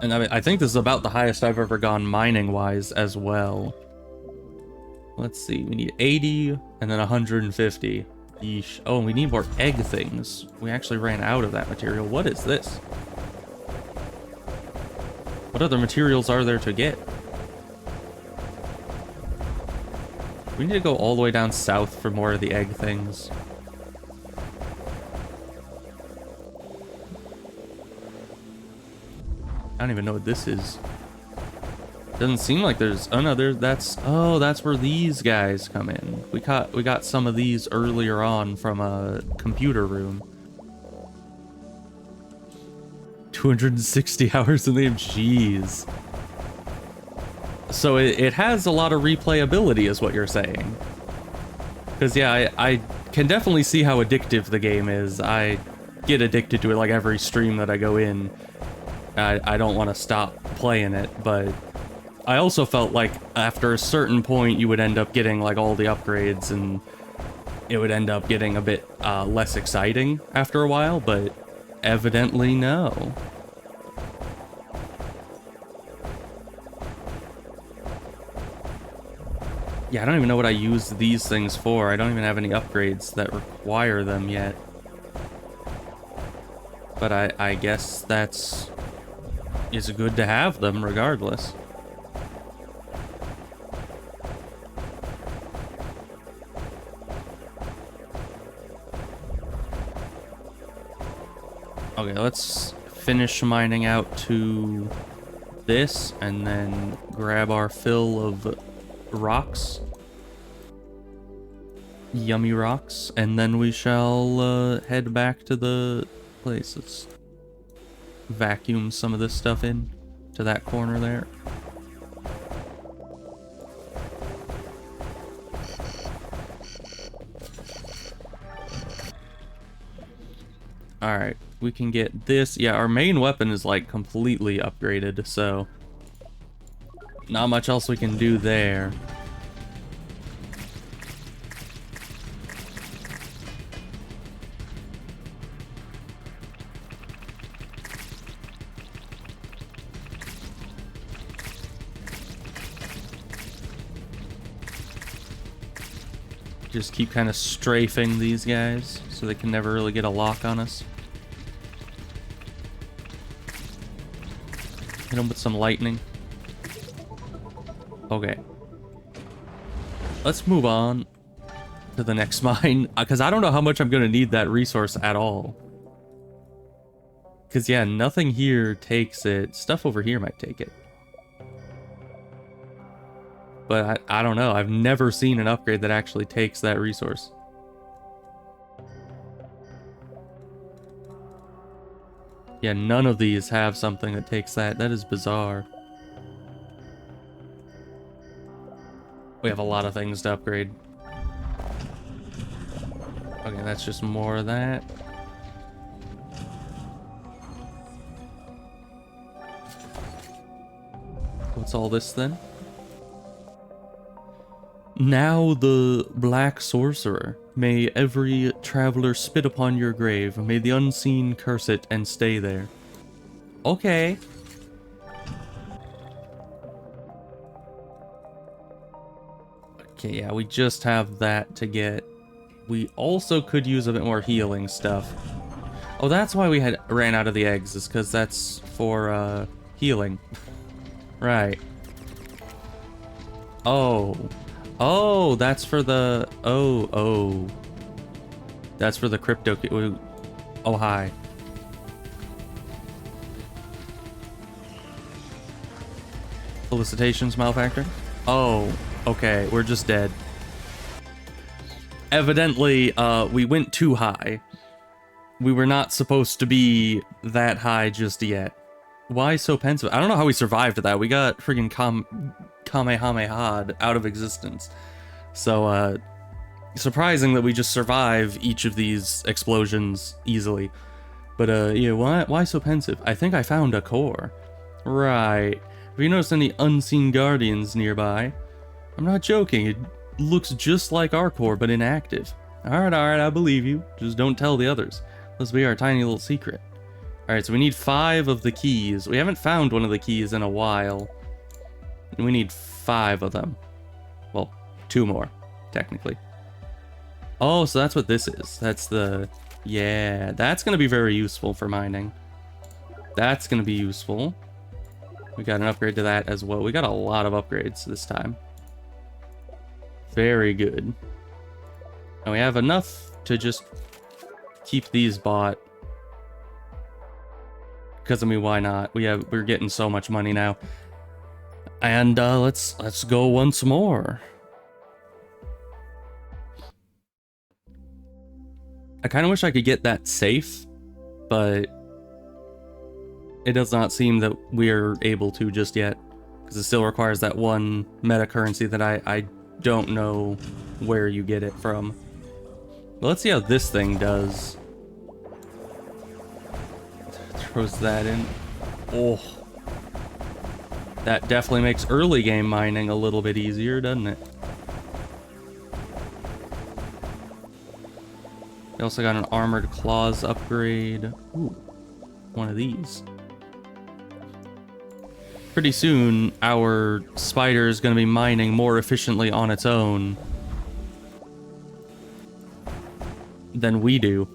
And I mean, I think this is about the highest I've ever gone mining-wise as well. Let's see, we need 80 and then 150. Yeesh. Oh, and we need more egg things. We actually ran out of that material. What is this? What other materials are there to get? We need to go all the way down south for more of the egg things. I don't even know what this is. Doesn't seem like there's... Oh no, that's where these guys come in. We got some of these earlier on from a computer room. 260 hours in the game, jeez. So it has a lot of replayability is what you're saying. Because yeah, I can definitely see how addictive the game is. I get addicted to it like every stream that I go in. I don't want to stop playing it, but I also felt like after a certain point you would end up getting like all the upgrades and it would end up getting a bit less exciting after a while, but evidently no. Yeah, I don't even know what I use these things for. I don't even have any upgrades that require them yet. But I guess it's good to have them regardless. Okay, let's finish mining out to this and then grab our fill of rocks. Yummy rocks. And then we shall head back to the place. Let's vacuum some of this stuff in to that corner there. Alright, we can get this. Yeah, our main weapon is like completely upgraded, so not much else we can do there. Just keep kind of strafing these guys so they can never really get a lock on us. Hit them with some lightning. Okay. Let's move on to the next mine, because I don't know how much I'm going to need that resource at all. Because, yeah, nothing here takes it. Stuff over here might take it. But I don't know. I've never seen an upgrade that actually takes that resource. Yeah, none of these have something that takes that. That is bizarre. We have a lot of things to upgrade. Okay, that's just more of that. What's all this then? Now the Black Sorcerer. May every traveler spit upon your grave. May the unseen curse it and stay there. Okay. Okay, yeah, we just have that to get. We also could use a bit more healing stuff. Oh, that's why we ran out of the eggs, is because that's for healing. Right. Oh, that's for the... Oh. That's for the crypto... Oh, hi. Felicitations, Malefactor? Oh, okay, we're just dead. Evidently, we went too high. We were not supposed to be that high just yet. Why so pensive? I don't know how we survived that. We got friggin' Kamehameha'd out of existence. So, surprising that we just survive each of these explosions easily. But, yeah, why so pensive? I think I found a core. Right. Have you noticed any unseen guardians nearby? I'm not joking. It looks just like our core, but inactive. Alright, I believe you. Just don't tell the others. This will be our tiny little secret. Alright, so we need 5 of the keys. We haven't found one of the keys in a while. We need 5 of them. Well, 2 more, technically. Oh, so that's what this is. That's the... Yeah, that's going to be very useful for mining. That's going to be useful. We got an upgrade to that as well. We got a lot of upgrades this time. Very good. And we have enough to just keep these bought. Because, I mean, why not? We're getting so much money now. And let's go once more. I kind of wish I could get that safe, but it does not seem that we're able to just yet, because it still requires that one meta currency that I don't know where you get it from. But let's see how this thing does. Throws that in. Oh. That definitely makes early game mining a little bit easier, doesn't it? We also got an armored claws upgrade. Ooh, one of these. Pretty soon, our spider is going to be mining more efficiently on its own than we do.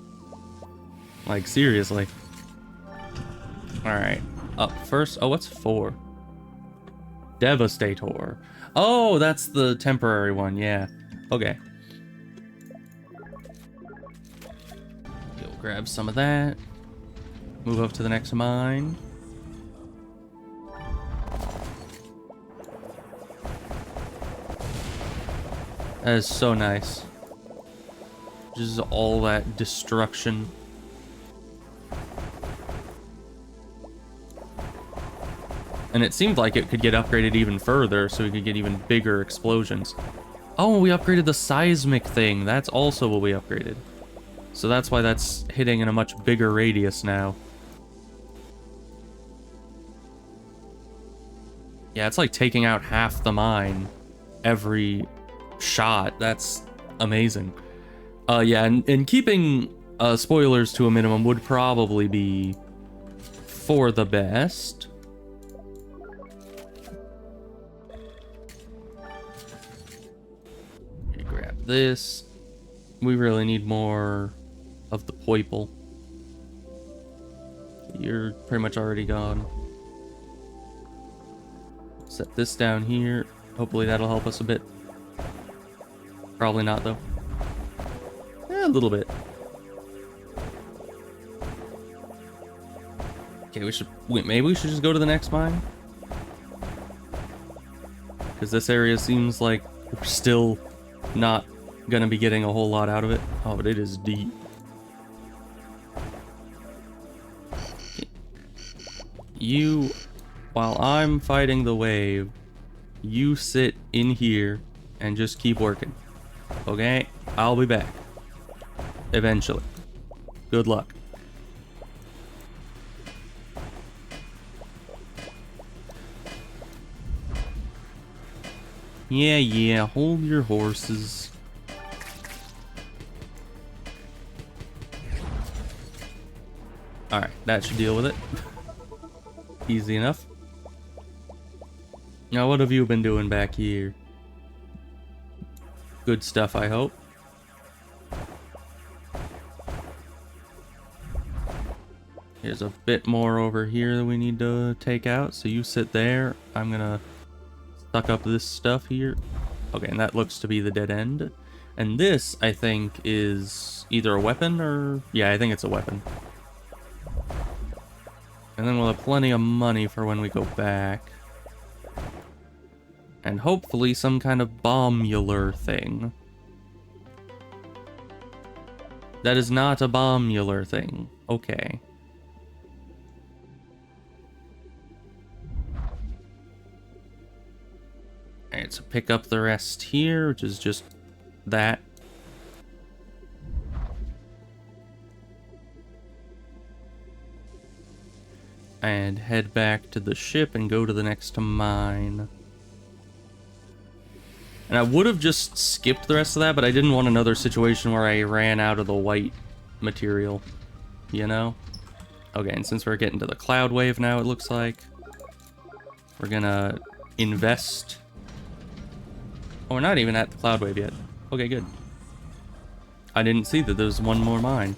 Like, seriously. Alright, up first. Oh, what's 4? Devastator. Oh, that's the temporary one, yeah. Okay. You'll grab some of that. Move up to the next mine. That is so nice. Just all that destruction. And it seemed like it could get upgraded even further, so we could get even bigger explosions. Oh, we upgraded the seismic thing. That's also what we upgraded. So that's why that's hitting in a much bigger radius now. Yeah, it's like taking out half the mine every shot. That's amazing. Yeah, and keeping spoilers to a minimum would probably be for the best. Grab this. We really need more of the poiple. You're pretty much already gone. Set this down here. Hopefully that'll help us a bit. Probably not, though. A little bit. Okay, maybe we should just go to the next mine? Because this area seems like we're still not gonna be getting a whole lot out of it. Oh, but it is deep. You, while I'm fighting the wave, you sit in here and just keep working. Okay? I'll be back. Eventually. Good luck. Yeah, hold your horses. Alright, that should deal with it. Easy enough. Now, what have you been doing back here? Good stuff, I hope. There's a bit more over here that we need to take out, so you sit there. I'm gonna suck up this stuff here. Okay, and that looks to be the dead end. And this, I think, is either a weapon or... Yeah, I think it's a weapon. And then we'll have plenty of money for when we go back. And hopefully some kind of bombular thing. That is not a bombular thing. Okay. Alright, so pick up the rest here, which is just that. And head back to the ship and go to the next mine. And I would have just skipped the rest of that, but I didn't want another situation where I ran out of the white material, you know? Okay, and since we're getting to the cloud wave now, it looks like we're gonna invest. Oh, we're not even at the cloud wave yet. Okay, good. I didn't see that there's one more mine.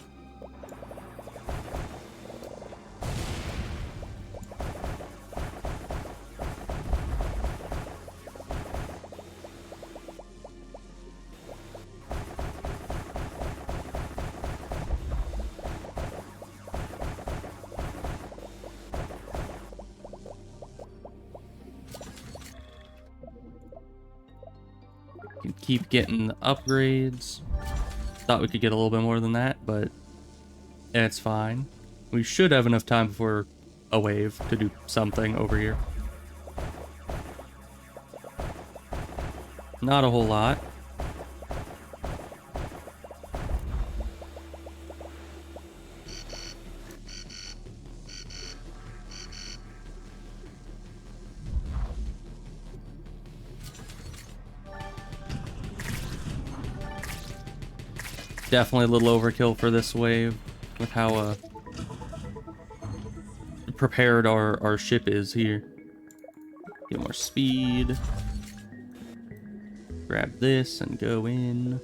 Can keep getting the upgrades. Thought we could get a little bit more than that, but it's fine. We should have enough time before a wave to do something over here. Not a whole lot. Definitely a little overkill for this wave with how prepared our ship is here. Get more speed. Grab this and go in.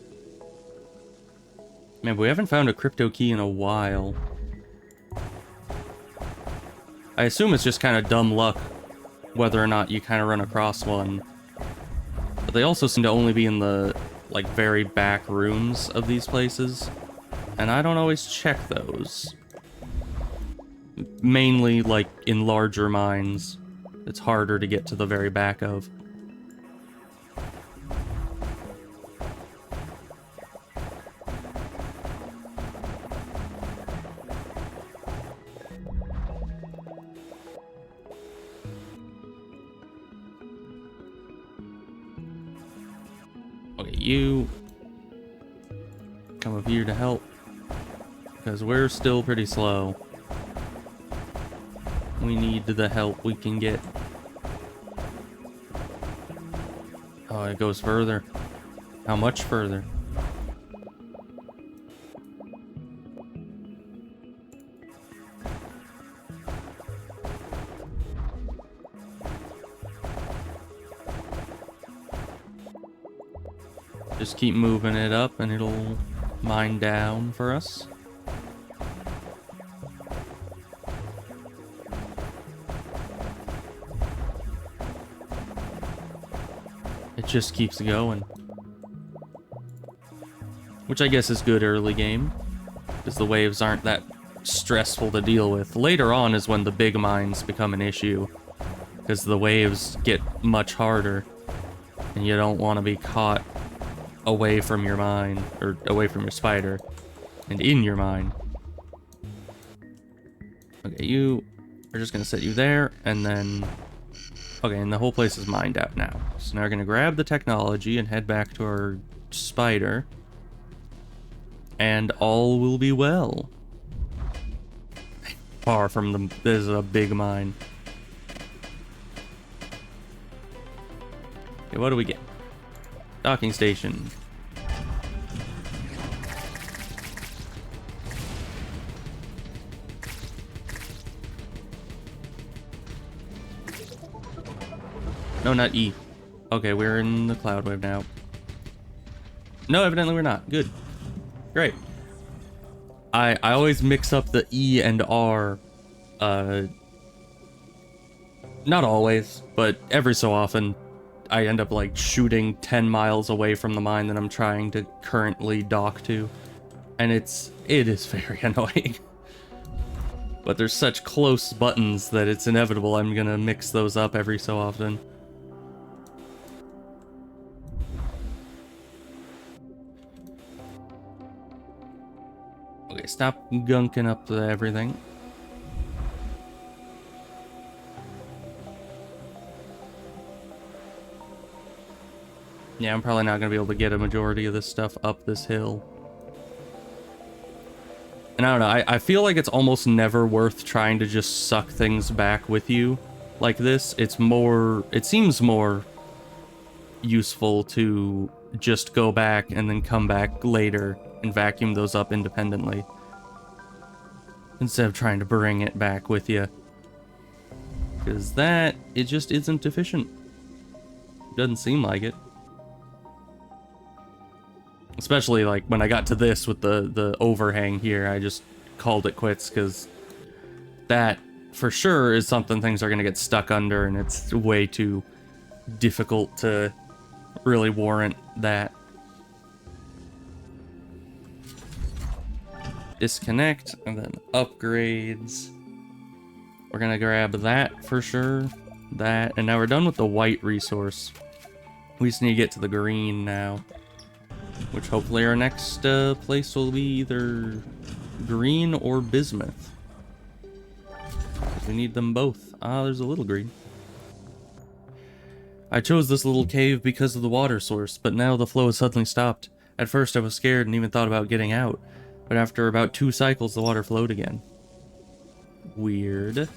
Man, we haven't found a crypto key in a while. I assume it's just kind of dumb luck whether or not you kind of run across one. But they also seem to only be in the like very back rooms of these places, and I don't always check those. Mainly like in larger mines, it's harder to get to the very back of. Okay, you come over here to help, because we're still pretty slow. We need the help we can get. Oh, it goes further. How much further? Just keep moving it up and it'll mine down for us. It just keeps going. Which I guess is good early game, because the waves aren't that stressful to deal with. Later on is when the big mines become an issue, because the waves get much harder, and you don't want to be caught away from your mine, or away from your spider, and in your mine. Okay, you are just gonna set you there, and then... Okay, and the whole place is mined out now. So now we're gonna grab the technology and head back to our spider, and all will be well. Far from the... This is a big mine. Okay, what do we get? Docking station. No, not E. Okay, we're in the cloud wave now. No, evidently we're not. Good. Great. I always mix up the E and R. Not always, but every so often. I end up like shooting 10 miles away from the mine that I'm trying to currently dock to. And it is very annoying. But there's such close buttons that it's inevitable I'm gonna mix those up every so often. Okay, stop gunking up everything. Yeah, I'm probably not going to be able to get a majority of this stuff up this hill. And I don't know, I feel like it's almost never worth trying to just suck things back with you like this. It seems more useful to just go back and then come back later and vacuum those up independently. instead of trying to bring it back with you. Because that, it just isn't efficient. Doesn't seem like it. Especially like when I got to this with the overhang here, I just called it quits because that for sure is something things are going to get stuck under, and it's way too difficult to really warrant that. Disconnect, and then upgrades. We're gonna grab that for sure. That, and now we're done with the white resource. We just need to get to the green now. Which hopefully our next place will be either green or bismuth. We need them both. Ah, there's a little green. I chose this little cave because of the water source, but now the flow has suddenly stopped. At first I was scared and even thought about getting out, but after about 2 cycles the water flowed again. Weird.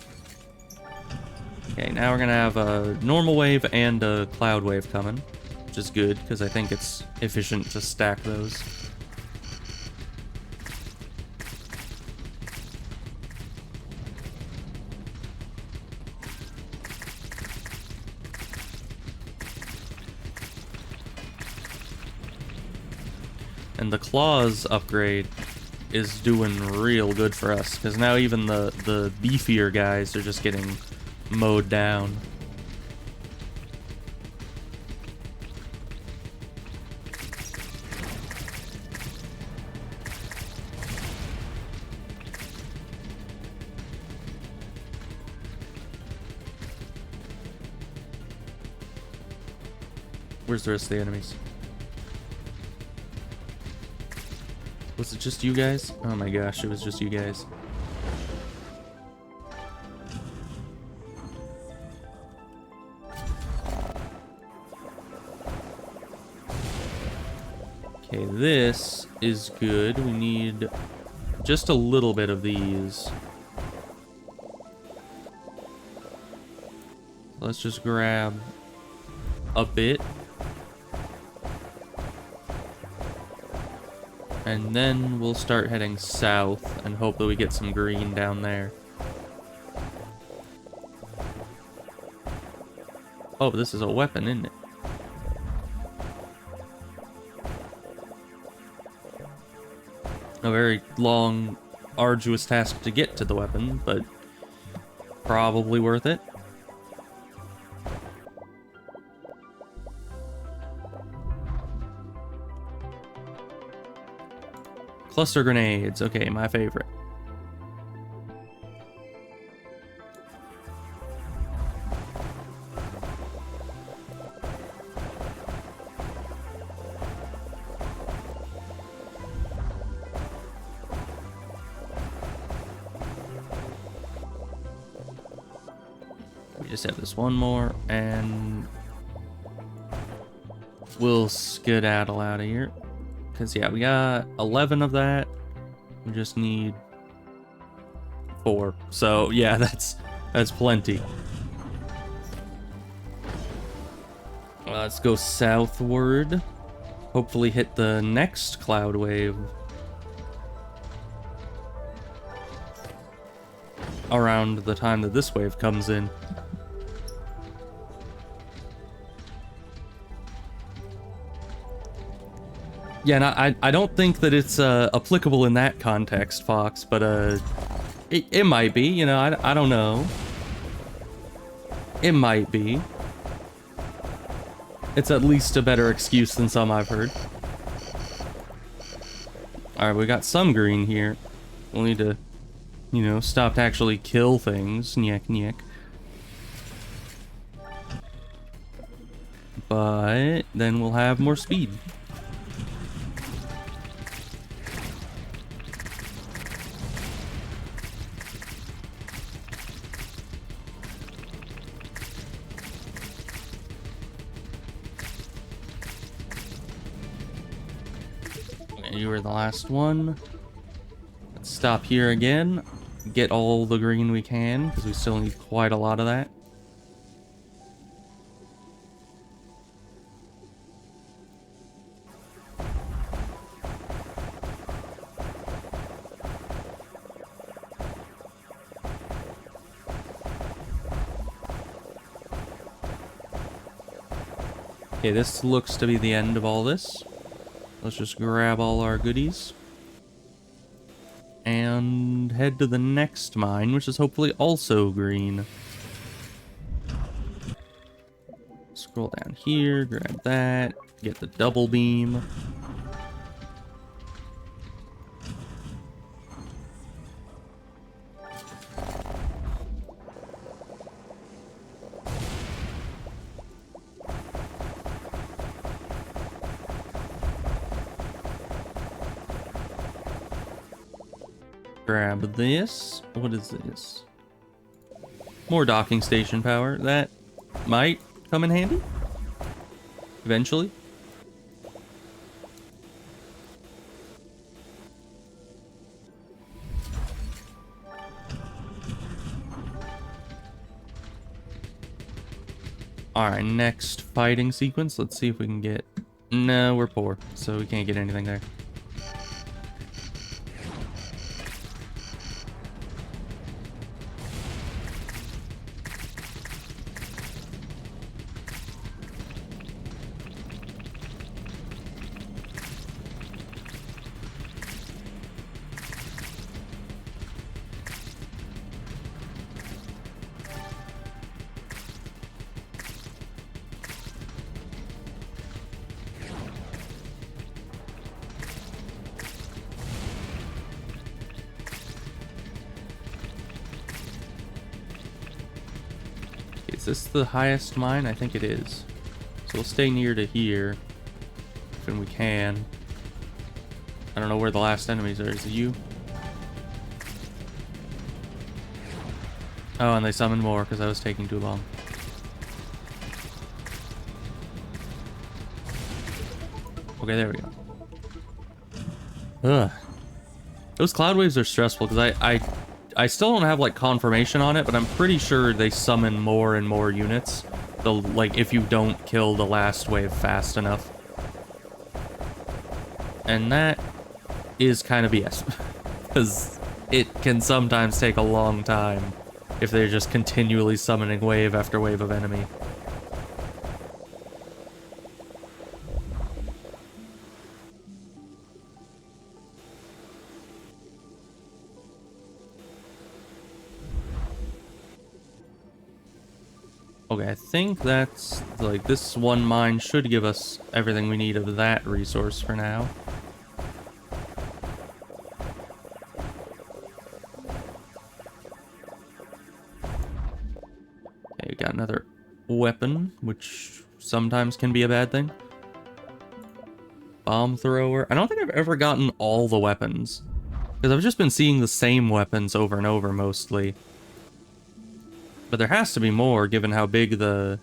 Okay, now we're gonna have a normal wave and a cloud wave coming, which is good because I think it's efficient to stack those. And the claws upgrade is doing real good for us, because now even the beefier guys are just getting mowed down. Where's the rest of the enemies? Was it just you guys? Oh my gosh, it was just you guys. Okay, this is good. We need just a little bit of these. Let's just grab a bit. And then we'll start heading south and hope that we get some green down there. Oh, but this is a weapon, isn't it? A very long, arduous task to get to the weapon, but probably worth it. Cluster grenades, okay, my favorite. We just have this one more, and we'll skedaddle out of here. Because, yeah, we got 11 of that. We just need 4. So, yeah, that's plenty. Let's go southward. Hopefully hit the next cloud wave around the time that this wave comes in. Yeah, and I don't think that it's applicable in that context, Fox, but it might be, you know, I don't know. It might be. It's at least a better excuse than some I've heard. Alright, we got some green here. We'll need to, you know, stop to actually kill things. Nyek, nyek. But then we'll have more speed. You were the last one. Let's stop here again. Get all the green we can, because we still need quite a lot of that. Okay, this looks to be the end of all this. Let's just grab all our goodies. And head to the next mine, which is hopefully also green. Scroll down here, grab that, get the double beam. Grab this. What is this? More docking station power. That might come in handy eventually. Alright, next fighting sequence. Let's see if we can get... No, we're poor, so we can't get anything there. Is this the highest mine? I think it is. So we'll stay near to here when we can. I don't know where the last enemies are. Is it you? Oh, and they summoned more because I was taking too long. Okay, there we go. Ugh. Those cloud waves are stressful because I still don't have like confirmation on it, but I'm pretty sure they summon more and more units. Like if you don't kill the last wave fast enough. And that is kind of BS. Because it can sometimes take a long time if they're just continually summoning wave after wave of enemy. Okay, I think that's, like, this one mine should give us everything we need of that resource for now. Okay, we got another weapon, which sometimes can be a bad thing. Bomb thrower. I don't think I've ever gotten all the weapons, because I've just been seeing the same weapons over and over mostly. But there has to be more, given how big the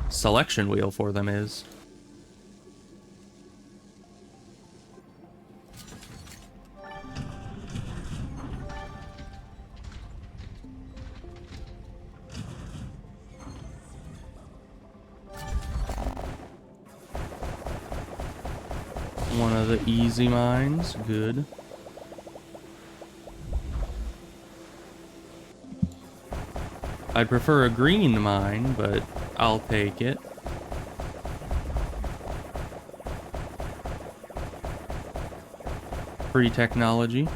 selection wheel for them is. One of the easy mines, good. I'd prefer a green mine, but I'll take it. Free technology.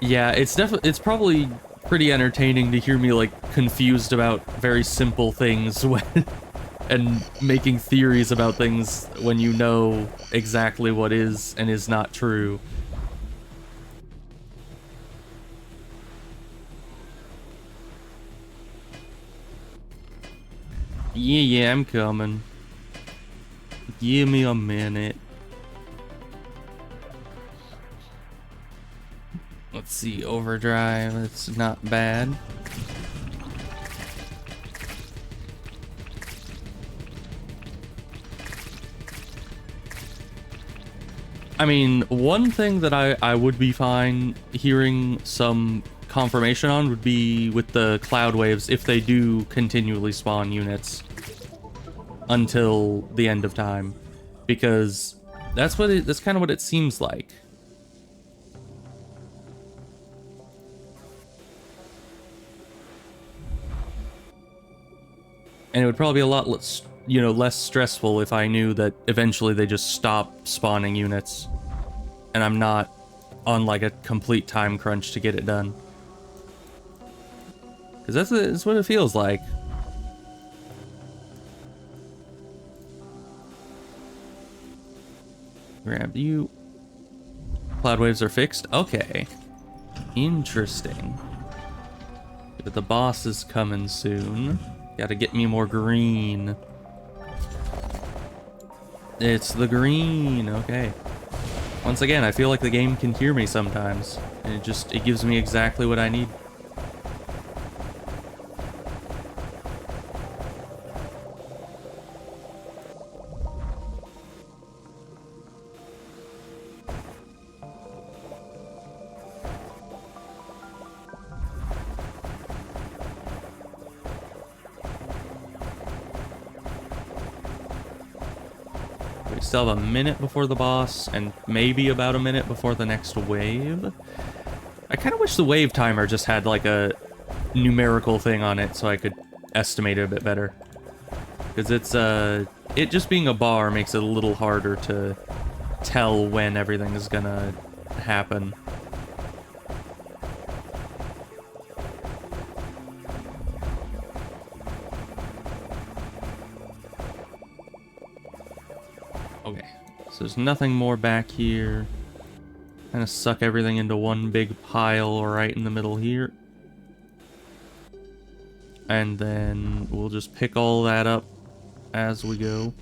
Yeah, it's probably pretty entertaining to hear me like confused about very simple things when and making theories about things when you know exactly what is and is not true. Yeah, I'm coming. Give me a minute. Let's see, overdrive, it's not bad. I mean, one thing that I would be fine hearing some confirmation on would be with the cloud waves, if they do continually spawn units until the end of time, because that's kind of what it seems like. And it would probably be a lot less, you know, less stressful if I knew that eventually they just stop spawning units. And I'm not on like a complete time crunch to get it done. Because that's what it feels like. Grab you. Cloud waves are fixed? Okay. Interesting. But the boss is coming soon. Gotta get me more green. It's the green, okay. Once again, I feel like the game can hear me sometimes. And it gives me exactly what I need. We still have a minute before the boss, and maybe about a minute before the next wave. I kind of wish the wave timer just had like a numerical thing on it so I could estimate it a bit better. Because it just being a bar makes it a little harder to tell when everything is gonna happen. Okay, so there's nothing more back here. Kind of suck everything into one big pile right in the middle here. And then we'll just pick all that up as we go.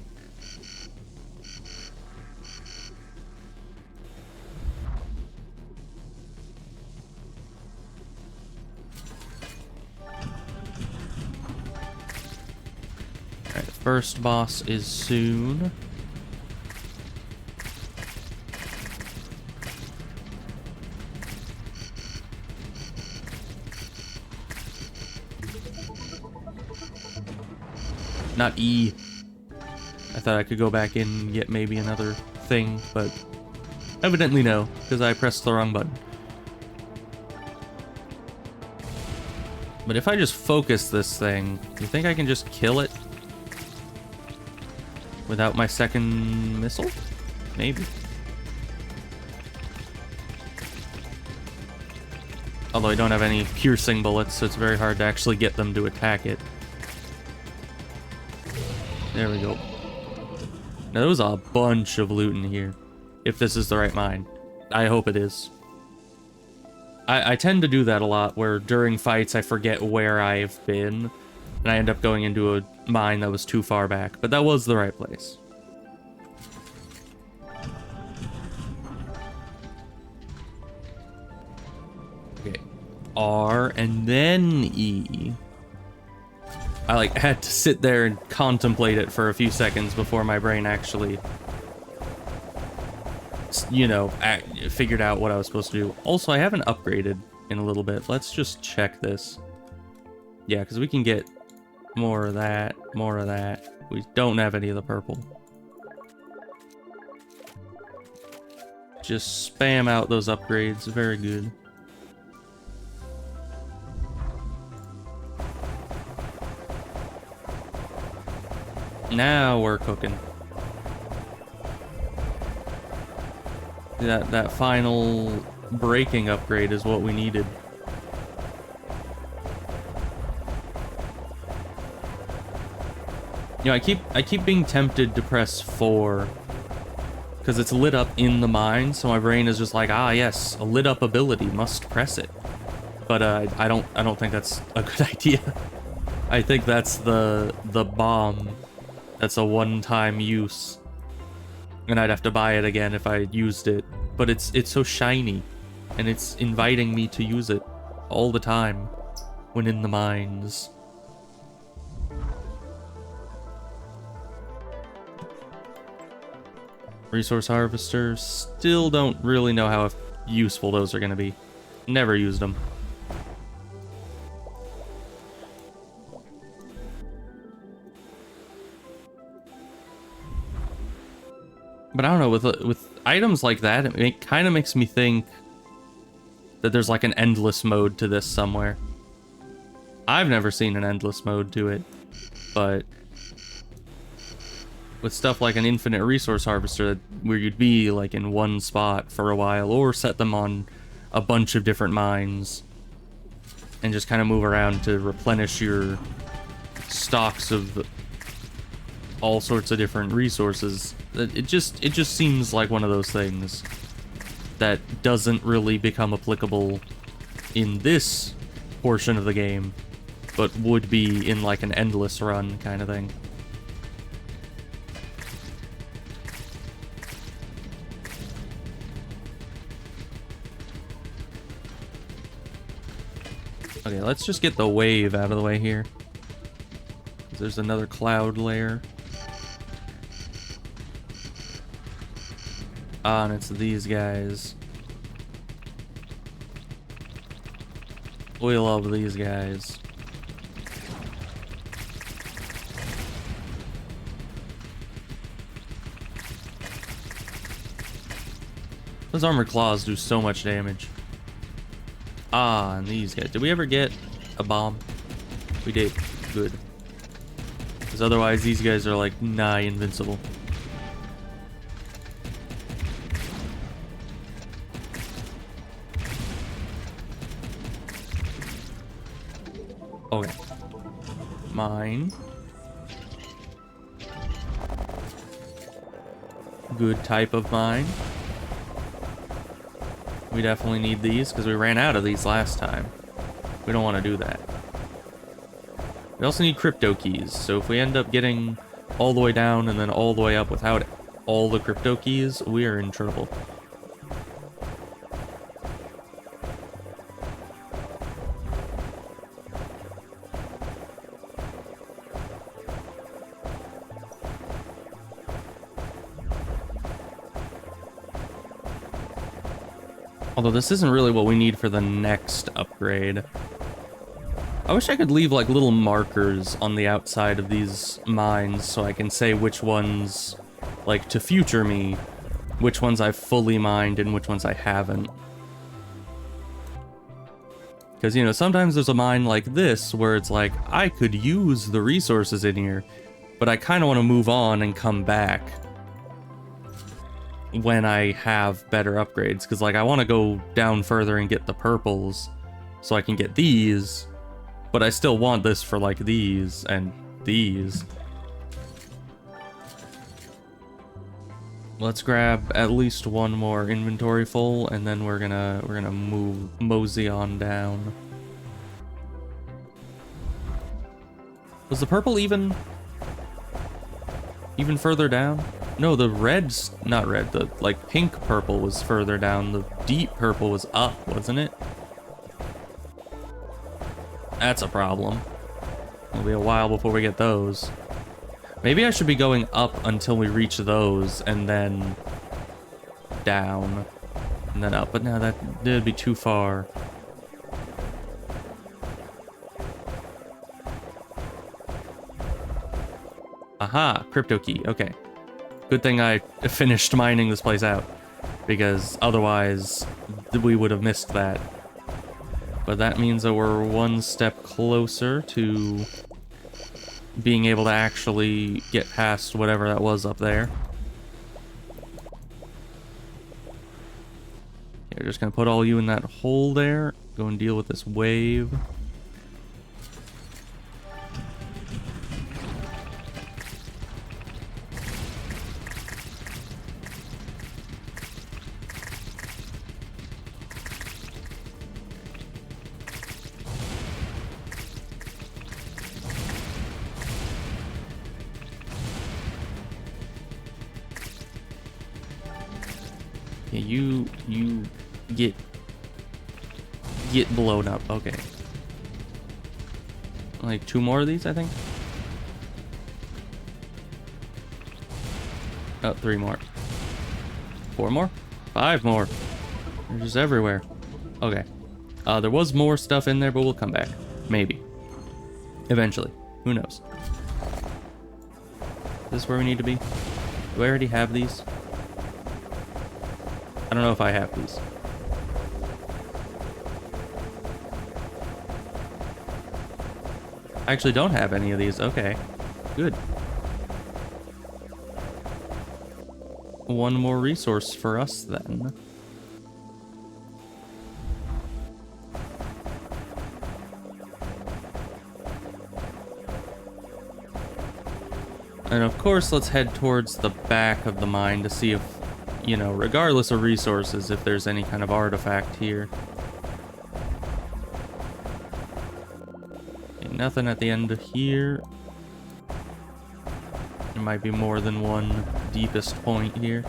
Alright, the first boss is soon. Not E. I thought I could go back in and get maybe another thing, but evidently no, because I pressed the wrong button. But if I just focus this thing, you think I can just kill it? Without my second missile? Maybe. Although I don't have any piercing bullets, so it's very hard to actually get them to attack it. There we go. Now, there was a bunch of loot in here. If this is the right mine. I hope it is. I tend to do that a lot, where during fights I forget where I've been, and I end up going into a mine that was too far back. But that was the right place. Okay. R and then E. I like had to sit there and contemplate it for a few seconds before my brain actually, you know, figured out what I was supposed to do. Also, I haven't upgraded in a little bit. Let's just check this. Yeah, because we can get more of that, more of that. We don't have any of the purple. Just spam out those upgrades. Very good. Now we're cooking. That final braking upgrade is what we needed. You know, I keep being tempted to press 4 because it's lit up in the mine, so my brain is just like, ah yes, a lit up ability, must press it. But I don't think that's a good idea. I think that's the bomb. That's a one-time use. And I'd have to buy it again if I used it. But it's so shiny. And it's inviting me to use it all the time when in the mines. Resource harvesters. Still don't really know how useful those are going to be. Never used them. But I don't know, with items like that, it kind of makes me think that there's like an endless mode to this somewhere. I've never seen an endless mode to it. But with stuff like an infinite resource harvester, where you'd be like in one spot for a while, or set them on a bunch of different mines and just kind of move around to replenish your stocks of all sorts of different resources, it just seems like one of those things that doesn't really become applicable in this portion of the game, but would be in like an endless run kind of thing. Okay, let's just get the wave out of the way here. There's another cloud layer. Ah, and it's these guys. We love these guys. Those armored claws do so much damage. Ah, and these guys. Did we ever get a bomb? We did. Good. Because otherwise these guys are like nigh invincible. Okay. Mine. Good type of mine. We definitely need these because we ran out of these last time. We don't want to do that. We also need crypto keys, so if we end up getting all the way down and then all the way up without all the crypto keys, we are in trouble. Although this isn't really what we need for the next upgrade. I wish I could leave like little markers on the outside of these mines so I can say which ones, like to future me, which ones I've fully mined and which ones I haven't. Because, you know, sometimes there's a mine like this where it's like, I could use the resources in here, but I kind of want to move on and come back when I have better upgrades, because like I want to go down further and get the purples so I can get these, but I still want this for like these and these. Let's grab at least one more inventory full, and then we're gonna mosey on down. Was the purple even further down? No, the red's not red. The like pink purple was further down. The deep purple was up, wasn't it? That's a problem. It'll be a while before we get those. Maybe I should be going up until we reach those, and then down, and then up. But no, that'd be too far. Aha, crypto key. Okay. Good thing I finished mining this place out, because otherwise we would have missed that. But that means that we're one step closer to being able to actually get past whatever that was up there. Yeah, we're just gonna put all you in that hole there. Go and deal with this wave. Yeah, you get blown up. Okay. Like 2 more of these, I think. Oh, 3 more. 4 more? 5 more. They're just everywhere. Okay. There was more stuff in there, but we'll come back. Maybe. Eventually. Who knows? Is this where we need to be? Do I already have these? I don't know if I have these. I actually don't have any of these. Okay. Good. One more resource for us then. And of course, let's head towards the back of the mine to see if, you know, regardless of resources, if there's any kind of artifact here. Okay, nothing at the end of here. There might be more than one deepest point here.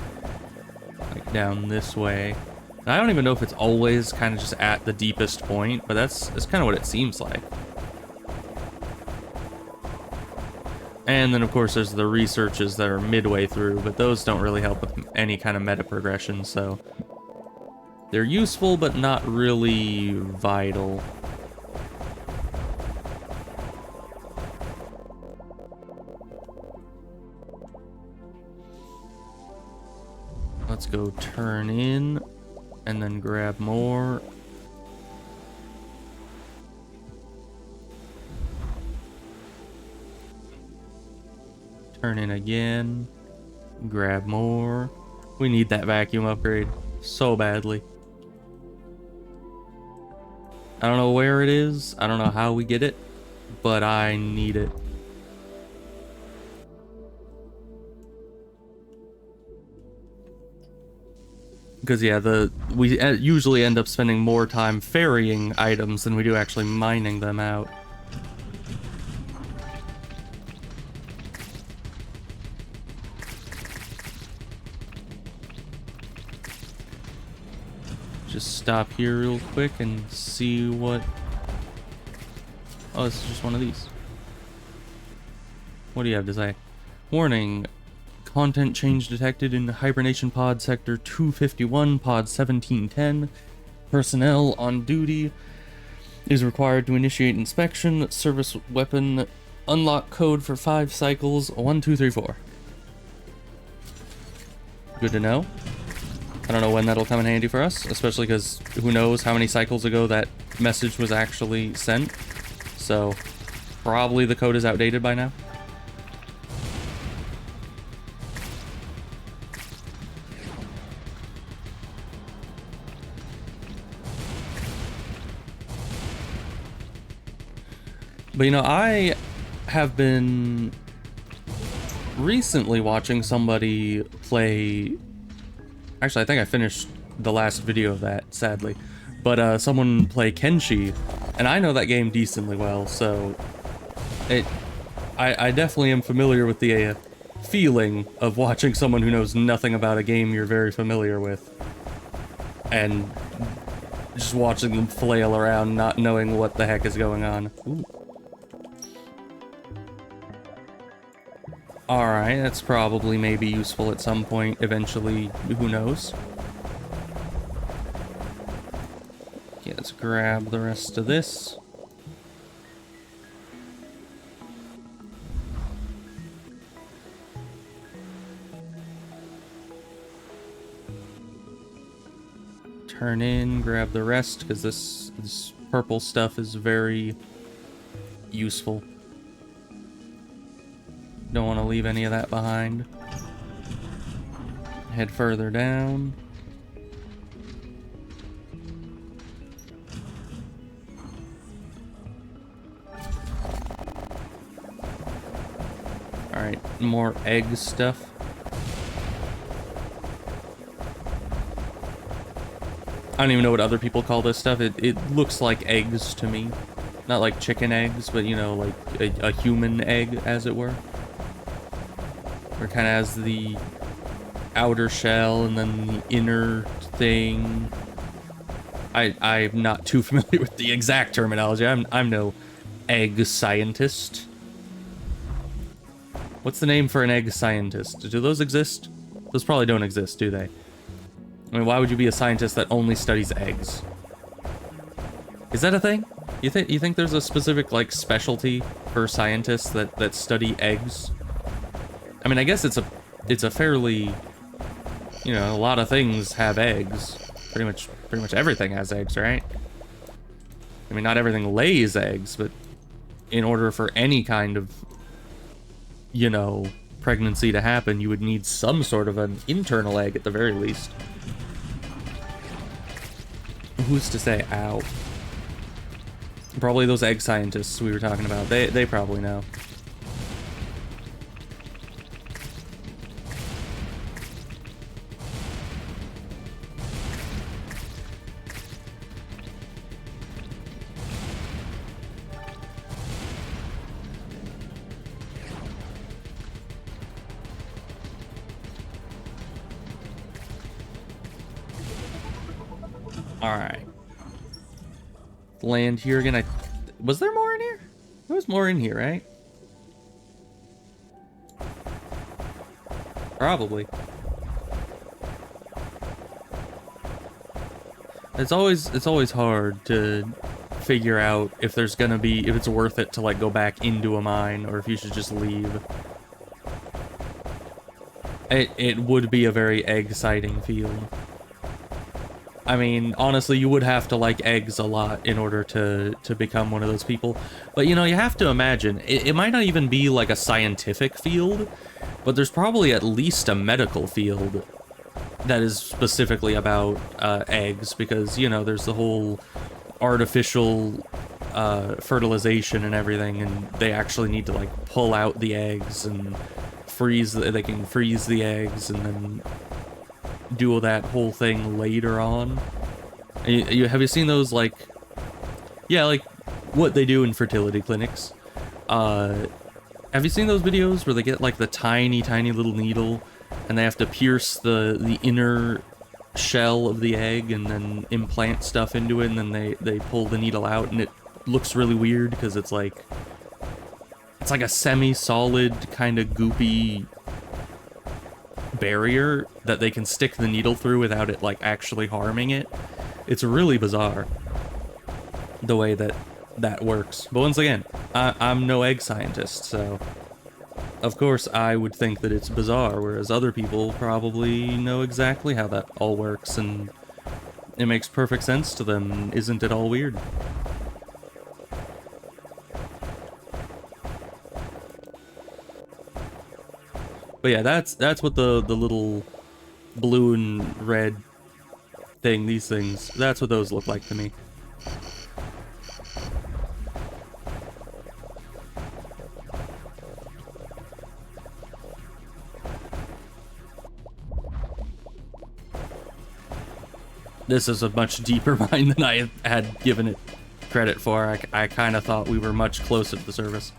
Like down this way. And I don't even know if it's always kind of just at the deepest point, but that's kind of what it seems like. And then, of course, there's the researches that are midway through, but those don't really help with any kind of meta progression, so they're useful, but not really vital. Let's go turn in, and then grab more. Turn in again, grab more. We need that vacuum upgrade so badly. I don't know where it is, I don't know how we get it, but I need it. Because yeah, we usually end up spending more time ferrying items than we do actually mining them out. Just stop here real quick and see what... Oh, this is just one of these. What do you have to say? Warning. Content change detected in hibernation pod sector 251, pod 1710. Personnel on duty is required to initiate inspection. Service weapon unlock code for 5 cycles. 1, 2, 3, 4. Good to know. I don't know when that'll come in handy for us, especially because who knows how many cycles ago that message was actually sent. So, probably the code is outdated by now. But you know, I have been recently watching somebody play... Actually, I think I finished the last video of that, sadly. But someone play Kenshi, and I know that game decently well, so I definitely am familiar with the feeling of watching someone who knows nothing about a game you're very familiar with, and just watching them flail around not knowing what the heck is going on. Ooh. Alright, that's probably maybe useful at some point, eventually, who knows. Okay, let's grab the rest of this. Turn in, grab the rest, because this purple stuff is very useful. Don't want to leave any of that behind. Head further down. Alright, more egg stuff. I don't even know what other people call this stuff. It looks like eggs to me. Not like chicken eggs, but you know, like a human egg, as it were. Where it kind of has the outer shell and then the inner thing. I'm not too familiar with the exact terminology. I'm no egg scientist. What's the name for an egg scientist? Do those exist? Those probably don't exist, do they? I mean, why would you be a scientist that only studies eggs? Is that a thing? You think there's a specific like specialty for scientists that study eggs? I mean, I guess it's a fairly, you know, a lot of things have eggs. Pretty much everything has eggs, right? I mean, not everything lays eggs, but in order for any kind of you know, pregnancy to happen, you would need some sort of an internal egg at the very least. Who's to say? Ow. Probably those egg scientists we were talking about. They probably know. Alright. Land here again. Was there more in here? There was more in here, right? Probably. It's always hard to figure out if there's gonna be, if it's worth it to like go back into a mine or if you should just leave. It would be a very egg-sighting field. I mean, honestly, you would have to like eggs a lot in order to become one of those people. But, you know, you have to imagine, it might not even be like a scientific field, but there's probably at least a medical field that is specifically about eggs, because, you know, there's the whole artificial fertilization and everything, and they actually need to like pull out the eggs and they can freeze the eggs and then do that whole thing later on. And have you seen those, like, yeah, like what they do in fertility clinics? Have you seen those videos where they get like the tiny little needle and they have to pierce the inner shell of the egg and then implant stuff into it, and then they pull the needle out, and it looks really weird because it's like a semi-solid kind of goopy barrier that they can stick the needle through without it like actually harming it. It's really bizarre the way that works. But once again, I'm no egg scientist, so of course I would think that it's bizarre, whereas other people probably know exactly how that all works and it makes perfect sense to them. Isn't it all weird? But yeah, that's what the little blue and red thing, these things, that's what those look like to me. This is a much deeper mine than I had given it credit for. I kind of thought we were much closer to the surface.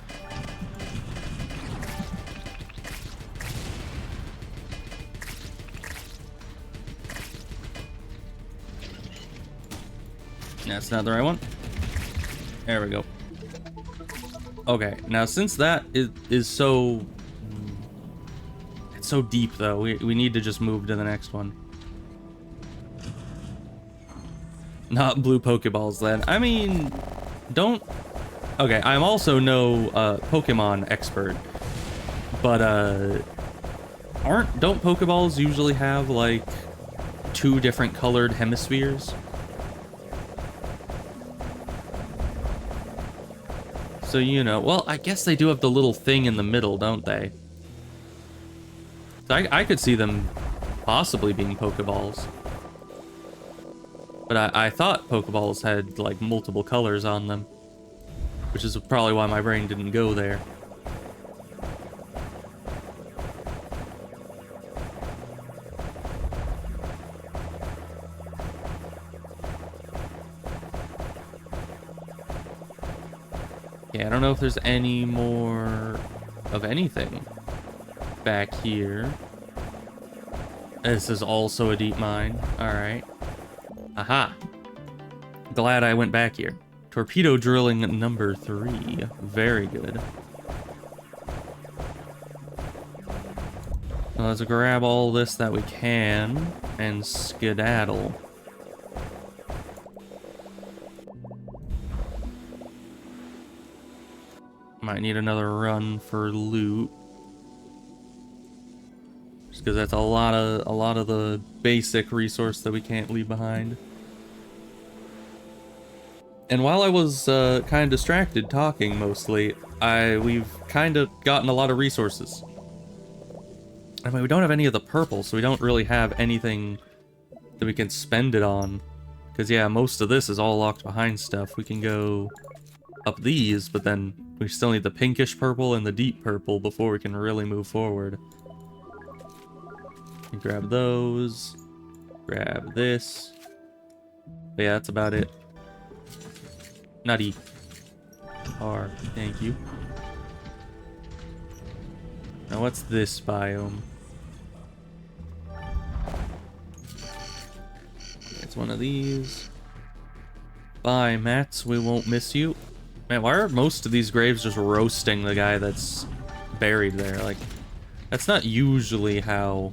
That's not the right one. There we go. Okay, now since that is so... It's so deep, though, we need to just move to the next one. Not blue Pokeballs, then. I mean, don't... Okay, I'm also no Pokemon expert, but don't Pokeballs usually have, like, 2 different colored hemispheres? So, you know, well, I guess they do have the little thing in the middle, don't they? So I could see them possibly being Pokeballs. But I thought Pokeballs had, like, multiple colors on them, which is probably why my brain didn't go there. Yeah, I don't know if there's any more of anything back here. This is also a deep mine. Alright. Aha. Glad I went back here. Torpedo drilling number 3. Very good. Well, let's grab all this that we can and skedaddle. Might need another run for loot, just because that's a lot of the basic resource that we can't leave behind. And while I was kind of distracted talking mostly, we've kind of gotten a lot of resources. I mean, we don't have any of the purple, so we don't really have anything that we can spend it on. Because, yeah, most of this is all locked behind stuff. We can go up these, but then we still need the pinkish purple and the deep purple before we can really move forward. Grab those. Grab this. But yeah, that's about it. Nutty. R. Thank you. Now what's this biome? It's one of these. Bye, Mats. We won't miss you. Man, why are most of these graves just roasting the guy that's buried there? Like, that's not usually how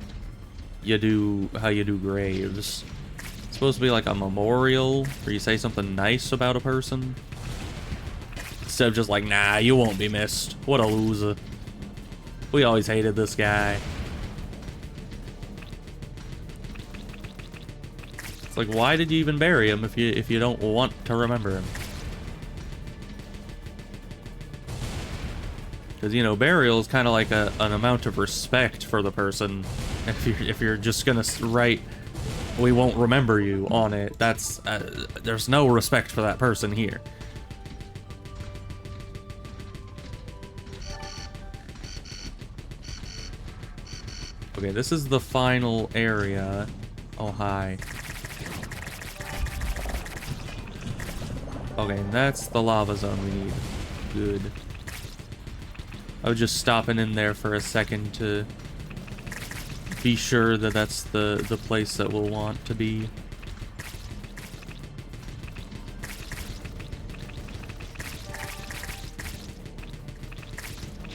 you do graves. It's supposed to be like a memorial where you say something nice about a person. Instead of just like, nah, you won't be missed. What a loser. We always hated this guy. It's like, why did you even bury him if you don't want to remember him? Because, you know, burial is kind of like an amount of respect for the person. If you're just gonna write, we won't remember you on it, that's there's no respect for that person here. Okay, this is the final area. Oh, hi. Okay, that's the lava zone we need. Good. I was just stopping in there for a second to be sure that that's the place that we'll want to be.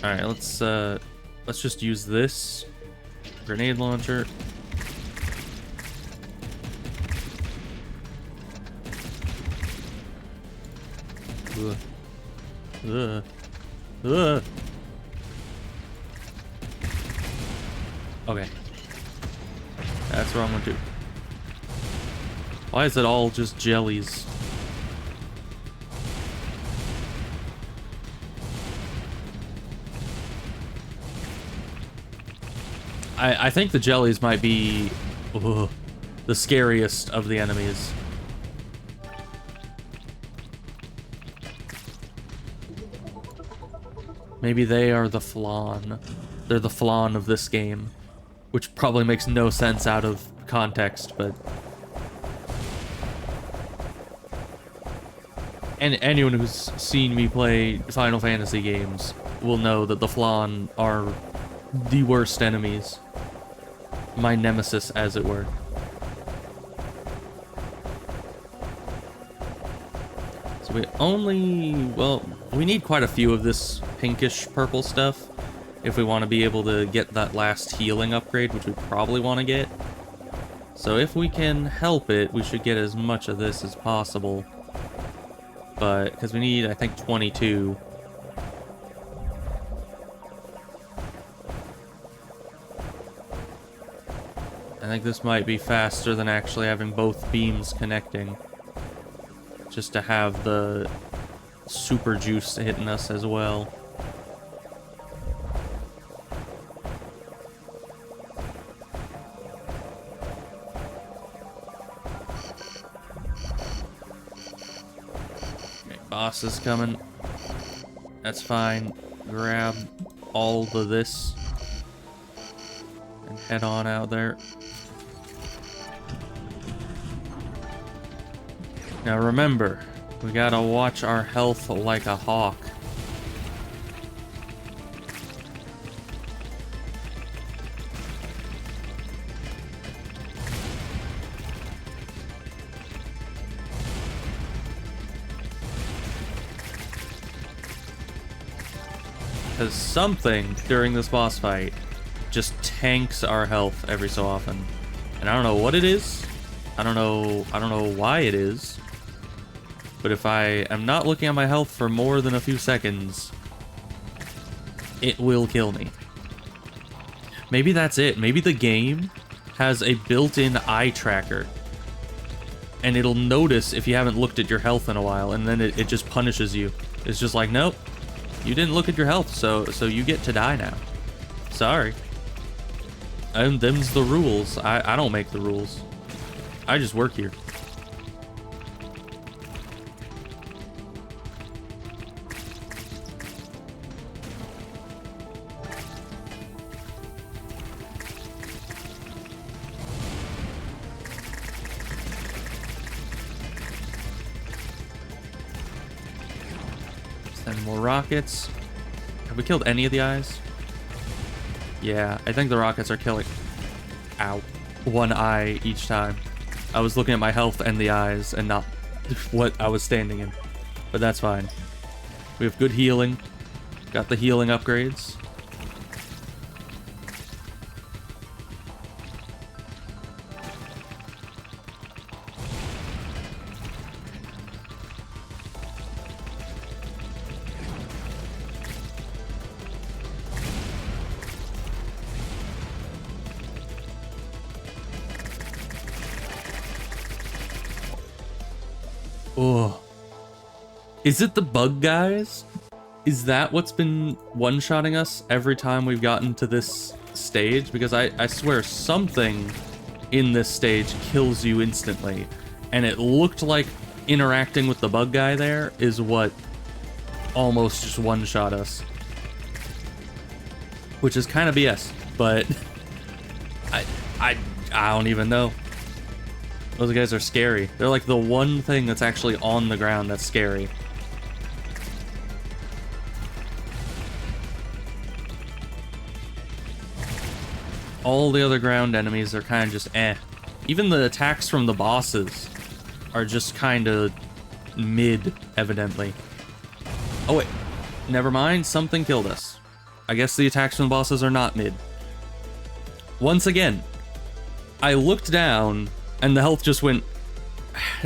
All right, let's just use this grenade launcher. Ugh. Ugh. Ugh. Okay. That's where I'm going to. Why is it all just jellies? I think the jellies might be the scariest of the enemies. Maybe they are the flan. They're the flan of this game. Which probably makes no sense out of context, but... And anyone who's seen me play Final Fantasy games will know that the flan are the worst enemies. My nemesis, as it were. So we only... Well, we need quite a few of this pinkish purple stuff if we want to be able to get that last healing upgrade, which we probably want to get. So if we can help it, we should get as much of this as possible. But, because we need, I think, 22. I think this might be faster than actually having both beams connecting. Just to have the super juice hitting us as well. Okay, boss is coming. That's fine. Grab all of this and head on out there. Now remember, we gotta watch our health like a hawk. Because something during this boss fight just tanks our health every so often. And I don't know what it is. I don't know why it is. But if I am not looking at my health for more than a few seconds, it will kill me. Maybe that's it. Maybe the game has a built-in eye tracker. And it'll notice if you haven't looked at your health in a while, and then it just punishes you. It's just like, nope, You didn't look at your health, so you get to die now. Sorry. And them's the rules. I don't make the rules. I just work here. Send more rockets. Have we killed any of the eyes? Yeah, I think the rockets are killing... Ow. One eye each time. I was looking at my health and the eyes and not what I was standing in. But that's fine. We have good healing. Got the healing upgrades. Oh. Is it the bug guys? Is that what's been one-shotting us every time we've gotten to this stage? Because I swear something in this stage kills you instantly. And it looked like interacting with the bug guy there is what almost just one-shot us. Which is kind of BS, but I don't even know. Those guys are scary. They're like the one thing that's actually on the ground that's scary. All the other ground enemies are kind of just eh. Even the attacks from the bosses are just kind of mid, evidently. Oh wait, never mind, something killed us. I guess the attacks from the bosses are not mid. Once again, I looked down and the health just went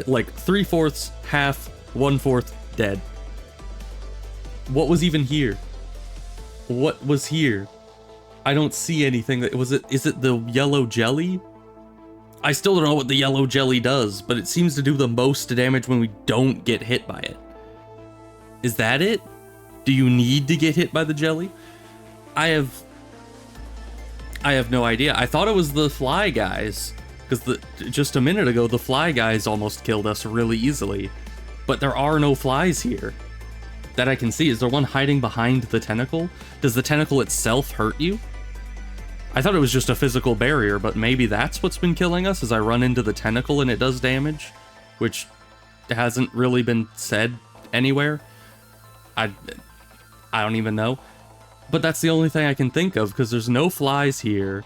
like 3/4, half, 1/4 dead. What was even here? What was here? I don't see anything. Is it the yellow jelly? I still don't know what the yellow jelly does, but it seems to do the most damage when we don't get hit by it. Is that it? Do you need to get hit by the jelly? I have no idea. I thought it was the fly guys, because just a minute ago the fly guys almost killed us really easily, but there are no flies here that I can see. Is there one hiding behind the tentacle? Does the tentacle itself hurt you? I thought it was just a physical barrier, but maybe that's what's been killing us, is I run into the tentacle and it does damage, which hasn't really been said anywhere. I don't even know. But that's the only thing I can think of, because there's no flies here.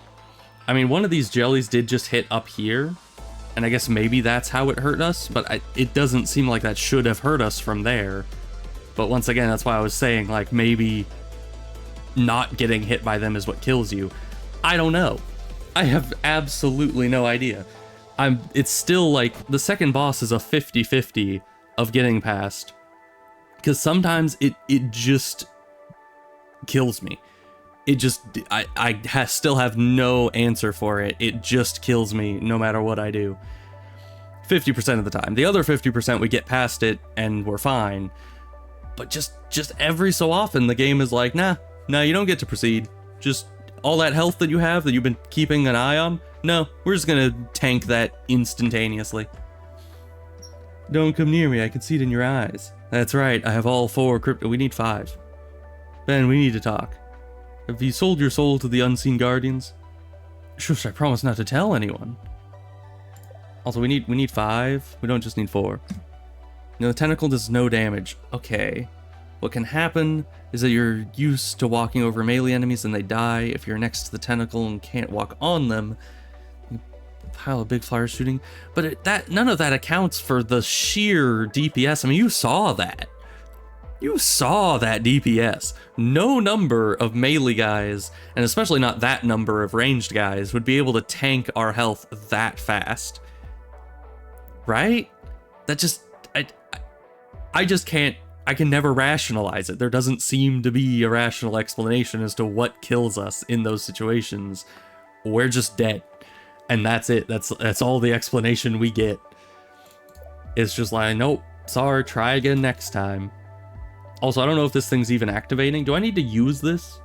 I mean, one of these jellies did just hit up here, and I guess maybe that's how it hurt us, but it doesn't seem like that should have hurt us from there. But once again, that's why I was saying, like, maybe not getting hit by them is what kills you. I don't know. I have absolutely no idea. It's still like, the second boss is a 50-50 of getting past, because sometimes it just kills me. It just, I still have no answer for it. It just kills me no matter what I do. 50% of the time. The other 50% we get past it and we're fine. But just every so often the game is like, nah, you don't get to proceed. Just all that health that you have that you've been keeping an eye on, no, we're just gonna tank that instantaneously. Don't come near me, I can see it in your eyes. That's right, I have all 4 crypto. We need 5. Ben, we need to talk. Have you sold your soul to the unseen guardians? Shush, I promise not to tell anyone. Also, we need 5. We don't just need 4. No, the tentacle does no damage. Okay. What can happen is that you're used to walking over melee enemies and they die. If you're next to the tentacle and can't walk on them, you pile of big flyers shooting. But none of that accounts for the sheer DPS. I mean, you saw that. You saw that DPS. No number of melee guys, and especially not that number of ranged guys, would be able to tank our health that fast. Right? That just... I just can't... I can never rationalize it. There doesn't seem to be a rational explanation as to what kills us in those situations. We're just dead. And that's it. That's all the explanation we get. It's just like, nope, sorry, try again next time. Also, I don't know if this thing's even activating. Do I need to use this?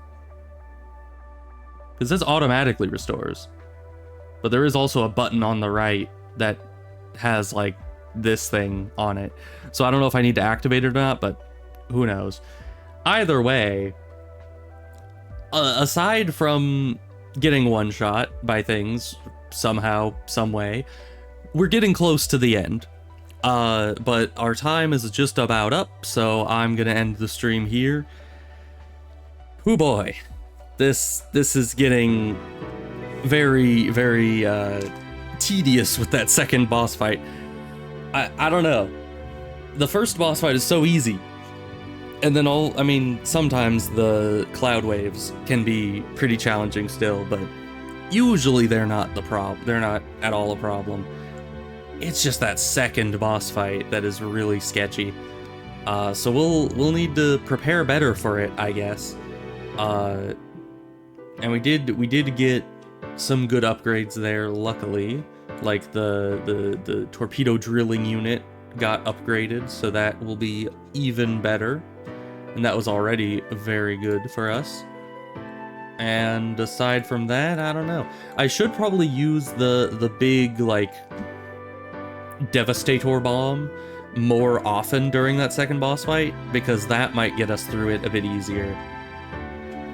Because this automatically restores. But there is also a button on the right that has, like, this thing on it. So I don't know if I need to activate it or not, but who knows. Either way, aside from getting one shot by things somehow, some way, we're getting close to the end. But our time is just about up, so I'm gonna end the stream here. Hoo boy, this is getting very, very tedious with that second boss fight. I don't know. The first boss fight is so easy. And then sometimes the cloud waves can be pretty challenging still, but usually they're not they're not at all a problem. It's just that second boss fight that is really sketchy. So we'll need to prepare better for it, I guess. And we did get some good upgrades there, luckily. Like the torpedo drilling unit got upgraded, so that will be even better. And that was already very good for us. And aside from that, I don't know. I should probably use the big, like, Devastator bomb more often during that second boss fight, because that might get us through it a bit easier.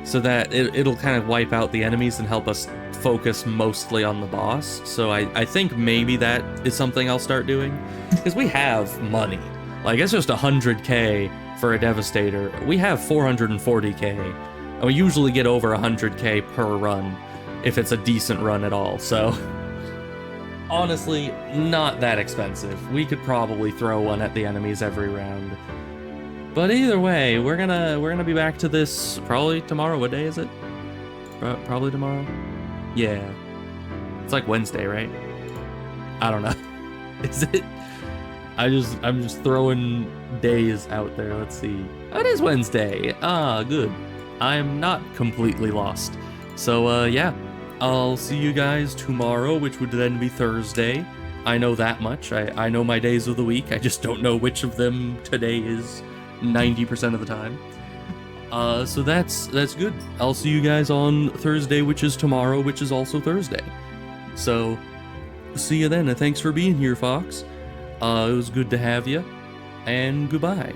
So that it'll kind of wipe out the enemies and help us focus mostly on the boss. So I think maybe that is something I'll start doing. Because we have money. Like, it's just 100k for a Devastator. We have 440k. And we usually get over 100k per run, if it's a decent run at all. So, honestly, not that expensive. We could probably throw one at the enemies every round. But either way, we're gonna be back to this probably tomorrow. What day is it? Probably tomorrow? Yeah. It's like Wednesday, right? I don't know. Is it? I'm just throwing days out there. Let's see. Oh, it is Wednesday. Ah, good. I'm not completely lost. So, yeah. I'll see you guys tomorrow, which would then be Thursday. I know that much. I know my days of the week. I just don't know which of them today is 90% of the time. So that's good. I'll see you guys on Thursday, which is tomorrow, which is also Thursday. So, see you then, and thanks for being here, Fox. It was good to have you, and goodbye.